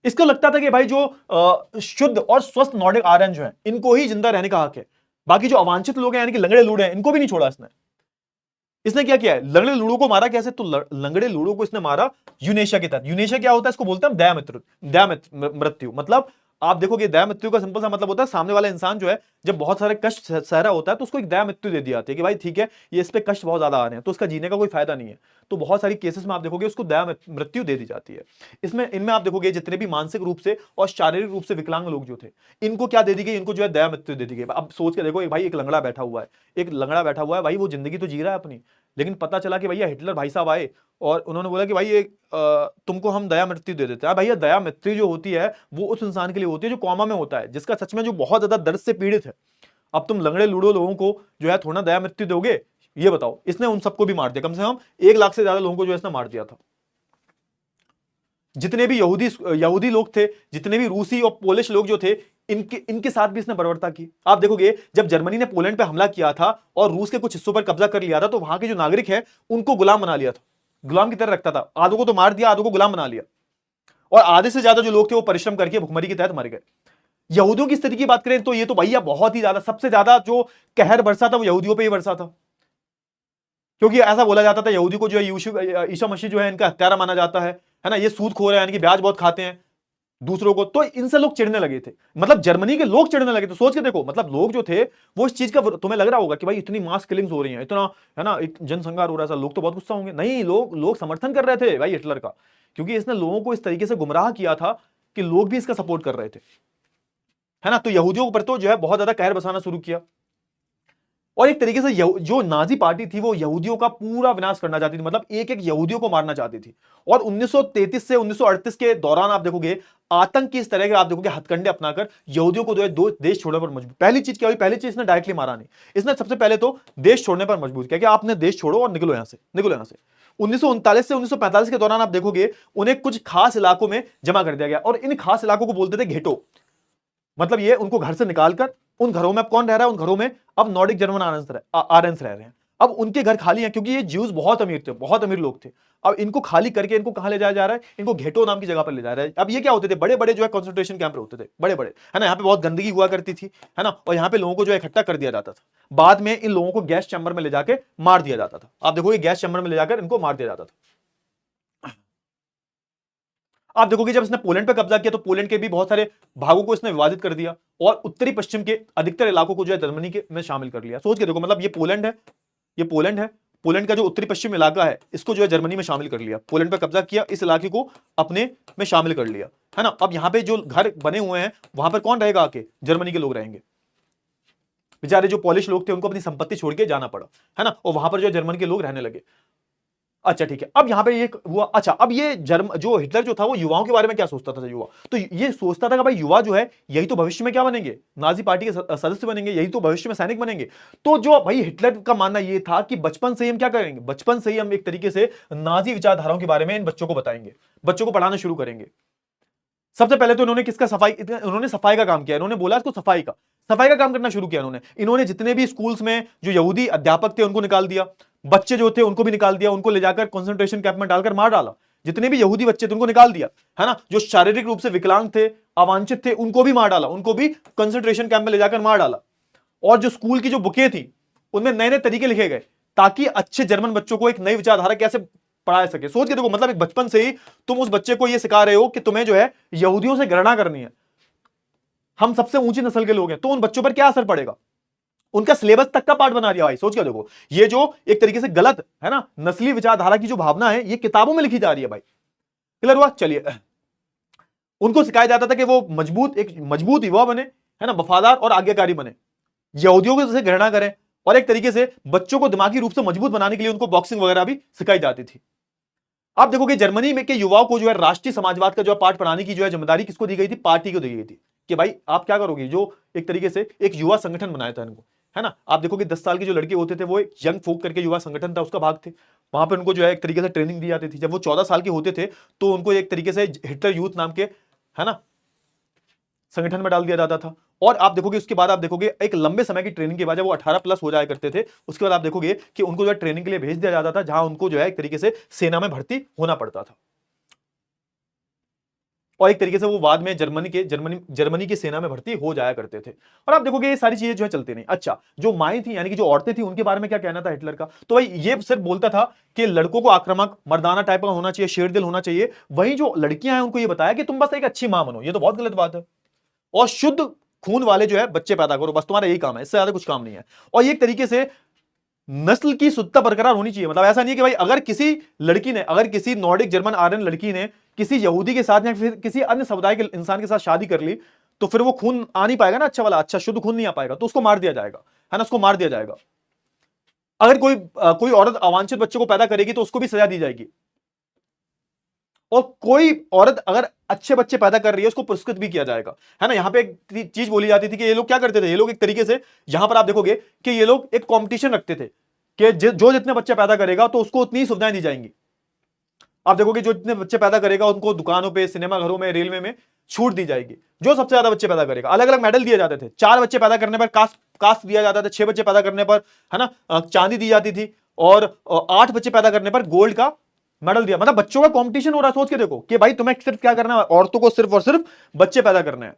इसको लगता था कि भाई जो शुद्ध और स्वस्थ नॉर्डिक आर्यन जो है, इनको ही जिंदा रहने का हक है, बाकी जो अवांछित लोग हैं यानी कि लंगड़े लूड़े हैं, इनको भी नहीं छोड़ा इसने। इसने क्या किया है? लंगड़े लूड़ों को मारा कैसे? तो लंगड़े लूड़ों को इसने मारा यूनेशिया के तहत। यूनेशिया क्या होता है? इसको बोलते हैं दया मृत्यु। मतलब आप देखोगे दया मृत्यु का सिंपल सा मतलब होता है, सामने वाला इंसान जो है जब बहुत सारे कष्ट सह रहा होता है तो उसको एक दया मृत्यु दे दी जाती है कि भाई ठीक है, ये इस पे कष्ट बहुत ज्यादा आ रहे हैं तो उसका जीने का कोई फायदा नहीं है। तो बहुत सारी केसेस में आप देखोगे उसको दया मृत्यु दे दी जाती है। इसमें इनमें आप देखोगे जितने भी मानसिक रूप से और शारीरिक रूप से विकलांग लोग जो थे, इनको क्या दे दी गई? इनको जो है दया मृत्यु दे दी गई। अब सोच के देखो, भाई एक लंगड़ा बैठा हुआ है, एक लंगड़ा बैठा हुआ है भाई, वो जिंदगी तो जी रहा है अपनी, लेकिन पता चला कि भैया हिटलर भाई साहब आए और उन्होंने बोला कि भाई ये तुमको हम दया मृत्यु दे देते हैं। भैया दया मृत्यु जो होती है वो उस इंसान के लिए होती है जो कोमा में होता है, जिसका सच में जो बहुत ज्यादा दर्द से पीड़ित है। अब तुम लंगड़े लूड़ो लोगों को जो है थोड़ा दया मृत्यु दोगे? ये बताओ। इसने उन सबको भी मार दिया, कम से कम 1 लाख से ज्यादा लोगों को जो है इसने मार दिया था। जितने भी यहूदी यहूदी लोग थे, जितने भी रूसी और पोलिश लोग जो थे, इनके इनके साथ भी इसने बर्बरता की। आप देखोगे जब जर्मनी ने पोलैंड पे हमला किया था और रूस के कुछ हिस्सों पर कब्जा कर लिया था, तो वहां के जो नागरिक है उनको गुलाम बना लिया था, गुलाम की तरह रखता था। आधों को तो मार दिया, आधों को गुलाम बना लिया, और आधे से ज्यादा जो लोग थे वो परिश्रम करके भुखमरी के तहत मर गए। यहूदियों की स्थिति की बात करें तो ये तो भैया बहुत ही ज्यादा, सबसे ज्यादा जो कहर बरसा था वो यहूदियों पे ही बरसा था, क्योंकि ऐसा बोला जाता था यहूदी को जो है ईसा मसीह जो है इनका हत्यारा माना जाता है ना, ये सूद खो रहे हैं, यानी कि ब्याज बहुत खाते हैं दूसरों को, तो इनसे लोग चिढ़ने लगे थे। मतलब जर्मनी के लोग चिढ़ने लगे थे। सोच के देखो, मतलब लोग जो थे वो इस चीज का, तुम्हें लग रहा होगा कि भाई इतनी मास किलिंग्स हो रही हैं, इतना है ना, एक जनसंहार हो रहा है, लोग तो बहुत गुस्सा होंगे। नहीं, लोग लोग समर्थन कर रहे थे भाई हिटलर का, क्योंकि इसने लोगों को इस तरीके से गुमराह किया था कि लोग भी इसका सपोर्ट कर रहे थे, है ना। तो यहूदियों पर तो जो है बहुत ज्यादा कहर बसाना शुरू किया, और एक तरीके से जो नाजी पार्टी थी वो यहूदियों का पूरा विनाश करना चाहती थी, मतलब एक एक यहूदियों को मारना चाहती थी। और 1933 से 1938 के दौरान आप देखोगे आतंक की इस तरह के, आप देखोगे हथकंडे अपनाकर यहूदियों को जो है दो देश छोड़ने पर मजबूर। पहली चीज क्या हुई, पहली चीज इसने डायरेक्टली मारा नहीं, इसने सबसे पहले तो देश छोड़ने पर मजबूर किया कि आपने देश छोड़ो और निकलो यहां से, निकलो यहां से। 1939 से 1945 के दौरान आप देखोगे उन्हें कुछ खास इलाकों में जमा कर दिया गया, और इन खास इलाकों को बोलते थे घेटो। मतलब ये उनको घर से निकालकर उन घरों में अब कौन रह रहा है, उन घरों में अब नॉर्डिक जर्मन आर्यंस रह रहे हैं। अब उनके घर खाली हैं, क्योंकि ये ज्यूज बहुत अमीर थे, बहुत अमीर लोग थे। अब इनको खाली करके इनको कहां ले जाया जा रहा है, इनको घेटो नाम की जगह पर ले जा रहा है। अब ये क्या होते थे, बड़े बड़े जो है कंसंट्रेशन कैंप होते थे, बड़े बड़े, है ना। यहाँ पे बहुत गंदगी हुआ करती थी, है ना, और यहाँ पे लोगों को जो है इकट्ठा कर दिया जाता था। बाद में इन लोगों को गैस चैम्बर में ले जाके मार दिया जाता था। आप देखोगे गैस चैम्बर में ले जाकर इनको मार दिया जाता था। आप देखोगे जब इसने पोलैंड पर कब्जा किया तो पोलैंड के भी बहुत सारे भागों को इसने विभाजित कर दिया, और उत्तरी पश्चिम के अधिकतर इलाकों को जो है जर्मनी के में शामिल कर लिया। सोच के देखो, मतलब ये पोलैंड है, ये पोलैंड है, पोलैंड का जो उत्तरी पश्चिम इलाका है इसको जो है जर्मनी में शामिल कर लिया, पोलैंड पर कब्जा किया, इस इलाके को अपने में शामिल कर लिया, है ना। अब यहाँ पे जो घर बने हुए हैं वहां पर कौन रहेगा, आके जर्मनी के लोग रहेंगे। बेचारे जो पॉलिश लोग थे उनको अपनी संपत्ति छोड़ के जाना पड़ा, है ना, और वहां पर जो है जर्मन के लोग रहने लगे। अच्छा ठीक है, अब यहां पे ये हुआ। अच्छा, अब ये जो हिटलर जो था वो युवाओं के बारे में क्या सोचता था, युवा तो ये सोचता था कि भाई युवा जो है यही तो भविष्य में क्या बनेंगे, नाजी पार्टी के सदस्य बनेंगे, यही तो भविष्य में सैनिक बनेंगे। तो जो भाई हिटलर का मानना ये था कि बचपन से ही हम क्या करेंगे, बचपन से ही हम एक तरीके से नाजी विचारधाराओं के बारे में इन बच्चों को बताएंगे, बच्चों को पढ़ाना शुरू करेंगे। सबसे पहले तो इन्होंने किसका इन्होंने सफाई का काम किया, इन्होंने बोला इसको सफाई का काम करना शुरू किया इन्होंने जितने भी स्कूल्स में जो यहूदी अध्यापक थे उनको निकाल दिया, बच्चे जो थे उनको भी निकाल दिया, उनको ले जाकर कंसंट्रेशन कैंप में डालकर मार डाला। जितने भी यहूदी बच्चे थे उनको निकाल दिया, है ना। जो शारीरिक रूप से विकलांग थे, अवांछित थे, उनको भी मार डाला, उनको भी कंसंट्रेशन कैंप में ले जाकर मार डाला। और जो स्कूल की जो बुकें थी उनमें नए नए तरीके लिखे गए, ताकि अच्छे जर्मन बच्चों को एक नई विचारधारा कैसे पढ़ा सके। सोच के देखो, मतलब एक बचपन से ही तुम उस बच्चे को यह सिखा रहे हो कि तुम्हें जो है यहूदियों से घृणा करनी है, हम सबसे ऊंची नस्ल के लोग हैं, तो उन बच्चों पर क्या असर पड़ेगा, उनका सिलेबस तक का पार्ट बना दिया भाई। सोच के देखो, ये जो एक तरीके से गलत है ना नस्ली विचारधारा की जो भावना है ये किताबों में लिखी जा रही है भाई। क्लियर हुआ। चलिए, उनको सिखाया जाता था कि वो एक मजबूत युवा बने, है ना, वफादार और आज्ञाकारी बने, यहूदियों को जैसे घृणा करें, और एक तरीके से बच्चों को दिमागी रूप से मजबूत बनाने के लिए उनको बॉक्सिंग वगैरह भी सिखाई जाती थी। आप देखोगे जर्मनी में के युवाओं को जो है राष्ट्रीय समाजवाद का जो पाठ पढ़ाने की जो है जिम्मेदारी किसको दी गई थी, पार्टी को दी गई थी, कि भाई आप क्या करोगे, जो एक तरीके से एक युवा संगठन बनाया था इनको, है ना। आप देखोगे 10 साल के जो लड़के होते थे वो एक यंग फोक करके युवा संगठन था उसका भाग थे, वहां पर उनको जो है एक तरीके से ट्रेनिंग दी जाती थी। जब वो 14 साल के होते थे तो उनको एक तरीके से हिटलर यूथ नाम के, है ना, संगठन में डाल दिया जाता था। और आप देखोगे उसके बाद आप देखोगे एक लंबे समय की ट्रेनिंग के बाद जब वो 18 प्लस हो जाया करते थे, उसके बाद आप देखोगे कि उनको जो है ट्रेनिंग के लिए भेज दिया जाता था, जहां उनको जो है एक तरीके से सेना में भर्ती होना पड़ता था, और एक तरीके से वो बाद में जर्मनी की सेना में भर्ती हो जाया करते थे। और आप देखोगे ये सारी चीजें जो है चलती नहीं। अच्छा, जो माएँ थी यानी कि जो औरतें थी उनके बारे में क्या कहना था हिटलर का, तो भाई ये सिर्फ बोलता था कि लड़कों को आक्रामक मर्दाना टाइप का होना चाहिए, शेर दिल होना चाहिए। वहीं जो लड़कियां हैं उनको ये बताया कि तुम बस एक अच्छी मां बनो, ये तो बहुत गलत बात है, और शुद्ध खून वाले जो है बच्चे पैदा करो, बस तुम्हारा यही काम है, इससे ज्यादा कुछ काम नहीं है। और ये एक तरीके से नस्ल की शुद्धता बरकरार होनी चाहिए, मतलब ऐसा नहीं है कि भाई अगर किसी लड़की ने, अगर किसी नॉर्डिक जर्मन आर्यन लड़की ने किसी यहूदी के साथ या फिर किसी अन्य समुदाय के इंसान के साथ शादी कर ली, तो फिर वो खून आ नहीं पाएगा ना, अच्छा वाला, अच्छा शुद्ध खून नहीं आ पाएगा, तो उसको मार दिया जाएगा, है ना, उसको मार दिया जाएगा। अगर कोई औरत अवांछित बच्चे को पैदा करेगी तो उसको भी सजा दी जाएगी, और कोई औरत अगर अच्छे बच्चे पैदा कर रही है उसको पुरस्कृत भी किया जाएगा, है ना। यहां पे एक चीज बोली जाती थी कि ये लोग क्या करते थे, ये लोग एक तरीके से, यहां पर आप देखोगे कि ये लोग एक कंपटीशन रखते थे कि जो जितने बच्चे पैदा करेगा तो उसको उतनी सुविधाएं दी जाएंगी। आप देखोगे जो जितने बच्चे पैदा करेगा उनको दुकानों पे, सिनेमा घरों में, रेलवे में छूट दी जाएगी। जो सबसे ज्यादा बच्चे पैदा करेगा, अलग अलग मेडल दिए जाते थे। 4 बच्चे पैदा करने पर कास्ट कास्ट दिया जाता था, 6 बच्चे पैदा करने पर है ना चांदी दी जाती थी, और 8 बच्चे पैदा करने पर गोल्ड का मेडल दिया। मतलब बच्चों का कंपटीशन हो रहा है। सोच के देखो कि भाई तुम्हें सिर्फ क्या करना है, औरतों को सिर्फ और सिर्फ बच्चे पैदा करने हैं,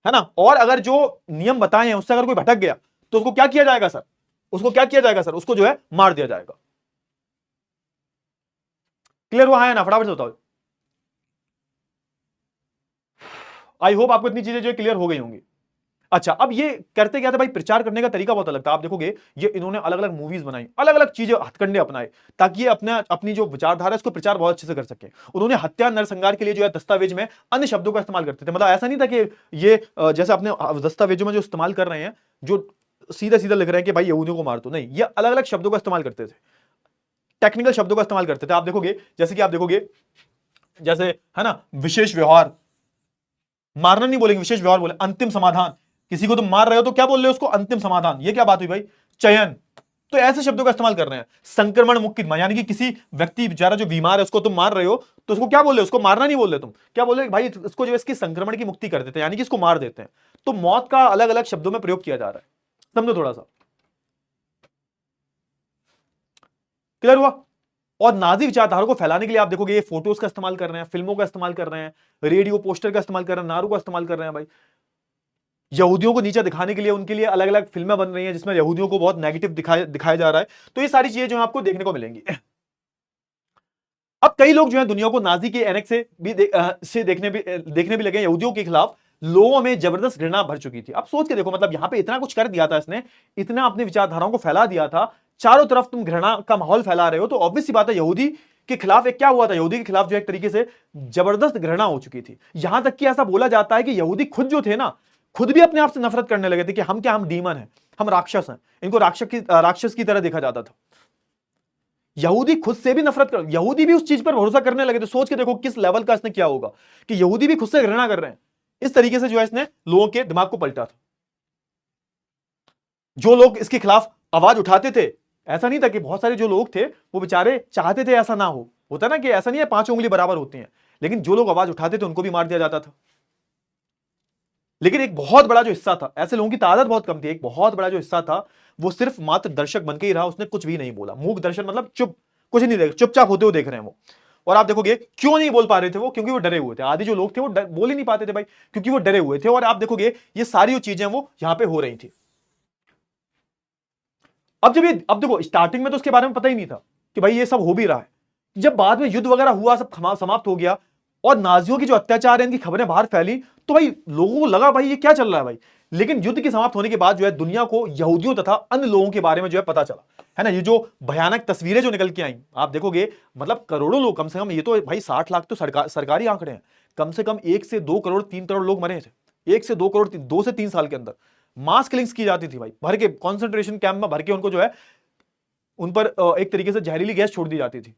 है ना। और अगर जो नियम बताए हैं उससे अगर कोई भटक गया तो उसको क्या किया जाएगा सर, उसको क्या किया जाएगा सर, उसको जो है मार दिया जाएगा। क्लियर हुआ है ना, फटाफट से बताओ। आई होप आपको इतनी चीजें जो क्लियर हो गई होंगी। अच्छा, अब ये करते क्या था भाई, प्रचार करने का तरीका बहुत अलग था। आप देखोगे ये इन्होंने अलग अलग मूवीज बनाई, अलग अलग चीजें, हथकंडे अपनाए, ताकि ये अपनी जो विचारधारा है उसको प्रचार बहुत अच्छे से कर सके। उन्होंने हत्या नरसंहार के लिए जो है दस्तावेज में अन्य शब्दों का इस्तेमाल करते थे। मतलब ऐसा नहीं था कि ये जैसे अपने दस्तावेजों में जो इस्तेमाल कर रहे हैं, जो सीधा सीधा लिख रहे हैं कि भाई यहूदियों को मार दो, नहीं, ये अलग अलग शब्दों का इस्तेमाल करते थे, टेक्निकल शब्दों का इस्तेमाल करते थे। आप देखोगे जैसे कि आप देखोगे जैसे है ना विशेष व्यवहार, मारना नहीं बोलेंगे, विशेष व्यवहार बोले, अंतिम समाधान, किसी को तुम मार रहे हो तो क्या बोल रहे हो उसको, अंतिम समाधान। ये क्या बात हुई भाई, चयन। तो ऐसे शब्दों का इस्तेमाल कर रहे हैं। संक्रमण मुक्ति, यानी कि किसी व्यक्ति बेचारा जो बीमार है उसको तुम मार रहे हो तो उसको क्या बोल रहे हो, उसको मारना नहीं बोल रहे तुम, क्या बोल रहे हो भाई इसको जो है इसकी संक्रमण की मुक्ति कर देते हैं, यानी कि इसको मार देते हैं। तो मौत का अलग अलग शब्दों में प्रयोग किया जा रहा है, समझो थोड़ा सा। क्लियर हुआ। और नाजी विचारधारा को फैलाने के लिए आप देखोगे ये फोटोज का इस्तेमाल कर रहे हैं, फिल्मों का इस्तेमाल कर रहे हैं, रेडियो पोस्टर का इस्तेमाल कर रहे हैं, नारों का इस्तेमाल कर रहे हैं भाई। यहूदियों को नीचे दिखाने के लिए उनके लिए अलग अलग फिल्में बन रही हैं जिसमें यहूदियों को बहुत नेगेटिव दिखाया जा रहा है। तो ये सारी चीजें जो है आपको देखने को मिलेंगी। अब कई लोग जो है दुनिया को नाजी के एनेक्स से भी देखने भी लगे। यहूदियों के खिलाफ लोगों में जबरदस्त घृणा भर चुकी थी। अब सोच के देखो, मतलब यहां पे इतना कुछ कर दिया था इसने, इतना अपनी विचारधाराओं को फैला दिया था, चारों तरफ तुम घृणा का माहौल फैला रहे हो, तो ऑब्वियस सी बात है यहूदी के खिलाफ एक क्या हुआ था, यहूदी के खिलाफ जो एक तरीके से जबरदस्त घृणा हो चुकी थी। यहां तक कि ऐसा बोला जाता है कि यहूदी खुद जो थे ना, खुद भी अपने आप से नफरत करने लगे थे कि हम क्या, हम डीमन हैं, हम राक्षस हैं। इनको राक्षस की तरह देखा जाता था। यहूदी खुद से भी नफरत कर, यहूदी भी उस चीज पर भरोसा करने लगे। तो सोच के देखो किस लेवल का इसने क्या होगा कि यहूदी भी खुद से घृणा कर रहे हैं। इस तरीके से जो है इसने लोगों के दिमाग को पलटा था। जो लोग इसके खिलाफ आवाज उठाते थे, ऐसा नहीं था कि बहुत सारे जो लोग थे वो बेचारे चाहते थे ऐसा ना हो, होता ना कि ऐसा नहीं है 5 उंगली बराबर होती हैं, लेकिन जो लोग आवाज उठाते थे उनको भी मार दिया जाता था। लेकिन एक बहुत बड़ा जो हिस्सा था, ऐसे लोगों की तादाद बहुत कम थी, एक बहुत बड़ा जो हिस्सा था वो सिर्फ मात्र दर्शक बन के ही रहा, उसने कुछ भी नहीं बोला। मूक दर्शन मतलब चुप, कुछ नहीं देख, चुपचाप होते हुए देख रहे हैं वो। और आप देखोगे क्यों नहीं बोल पा रहे थे वो, क्योंकि वो डरे हुए थे। आदि जो लोग थे वो बोल ही नहीं पाते थे भाई, क्योंकि वो डरे हुए थे। और आप देखोगे ये सारी जो चीजें वो यहां पे हो रही थी। अब देखो स्टार्टिंग में तो उसके बारे में पता ही नहीं था कि भाई ये सब हो भी रहा है। जब बाद में युद्ध वगैरह हुआ, सब समाप्त हो गया और नाजियों की जो अत्याचार है इनकी खबरें बाहर फैली, तो भाई लोगों को लगा भाई ये क्या चल रहा है भाई। लेकिन युद्ध के समाप्त होने के बाद जो है दुनिया को यहूदियों तथा अन्य लोगों के बारे में जो है पता चला, है ना। ये जो भयानक तस्वीरें जो निकल के आई, आप देखोगे मतलब करोड़ों लोग, कम से कम ये तो भाई 60 लाख तो सरकारी आंकड़े हैं, कम से कम 1 से 2 करोड़ 3 करोड़ लोग मरे थे। 1 से 2 करोड़ 2 से 3 साल के अंदर मास किलिंग्स की जाती थी भाई, भर के कॉन्सेंट्रेशन कैंप में भर के उनको जो है उन पर एक तरीके से जहरीली गैस छोड़ दी जाती थी।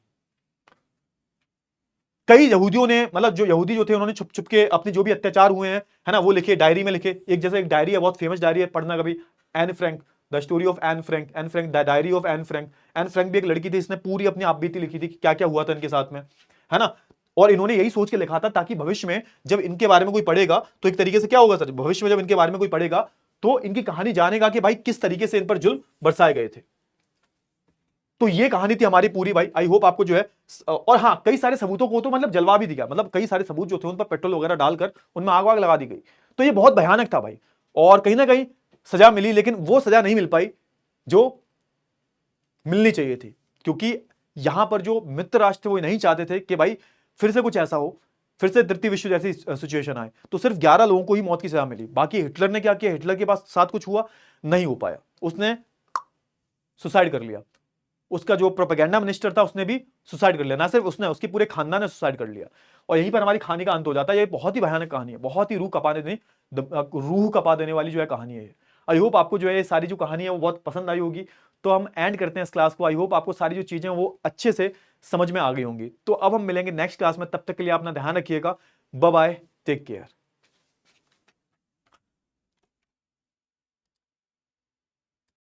कई यहूदियों ने, मतलब जो यहूदी जो थे उन्होंने छुप छुप के अपने जो भी अत्याचार हुए हैं, है ना, वो लिखे, डायरी में लिखे। एक जैसे एक डायरी है, बहुत फेमस डायरी है, पढ़ना कभी, Anne Frank, the story of Anne Frank, Anne Frank, the diary of Anne Frank. Anne Frank भी एक लड़की थी, इसने पूरी अपनी आप बीती लिखी थी कि क्या क्या हुआ था इनके साथ में, है ना। और इन्होंने यही सोच के लिखा था ताकि भविष्य में जब इनके बारे में कोई पढ़ेगा तो एक तरीके से क्या होगा सर, भविष्य में जब इनके बारे में कोई पढ़ेगा तो इनकी कहानी जानेगा कि भाई किस तरीके से इन पर जुल्म बरसाए गए थे। तो ये कहानी थी हमारी पूरी भाई। आई होप आपको जो है, और हाँ कई सारे सबूतों को तो मतलब जलवा भी दिया, मतलब कई सारे सबूत जो थे उन पर पेट्रोल वगैरह डालकर उनमें आग वाग लगा दी गई। तो ये बहुत भयानक था भाई, और कहीं ना कहीं सजा मिली, लेकिन वो सजा नहीं मिल पाई जो मिलनी चाहिए थी, क्योंकि यहां पर जो मित्र राष्ट्र थे वो नहीं चाहते थे कि भाई फिर से कुछ ऐसा हो, फिर से तृतीय विश्व जैसी सिचुएशन आए। तो सिर्फ 11 लोगों को ही मौत की सजा मिली। बाकी हिटलर ने क्या किया, हिटलर के पास साथ कुछ हुआ नहीं, हो पाया, उसने सुसाइड कर लिया। उसका जो प्रोपेगेंडा मिनिस्टर था उसने भी सुसाइड कर लिया, ना सिर्फ उसने, उसकी पूरे खानदान ने सुसाइड कर लिया। और यहीं पर हमारी कहानी का अंत हो जाता है। ये बहुत ही भयानक कहानी है, बहुत ही रूह कपा देने वाली जो है कहानी है। आई होप आपको जो है ये सारी जो कहानी है वो बहुत पसंद आई होगी। तो हम एंड करते हैं इस क्लास को। आई होप आपको सारी जो चीजें वो अच्छे से समझ में आ गई होंगी। तो अब हम मिलेंगे नेक्स्ट क्लास में, तब तक के लिए अपना ध्यान रखिएगा। Bye bye, take care.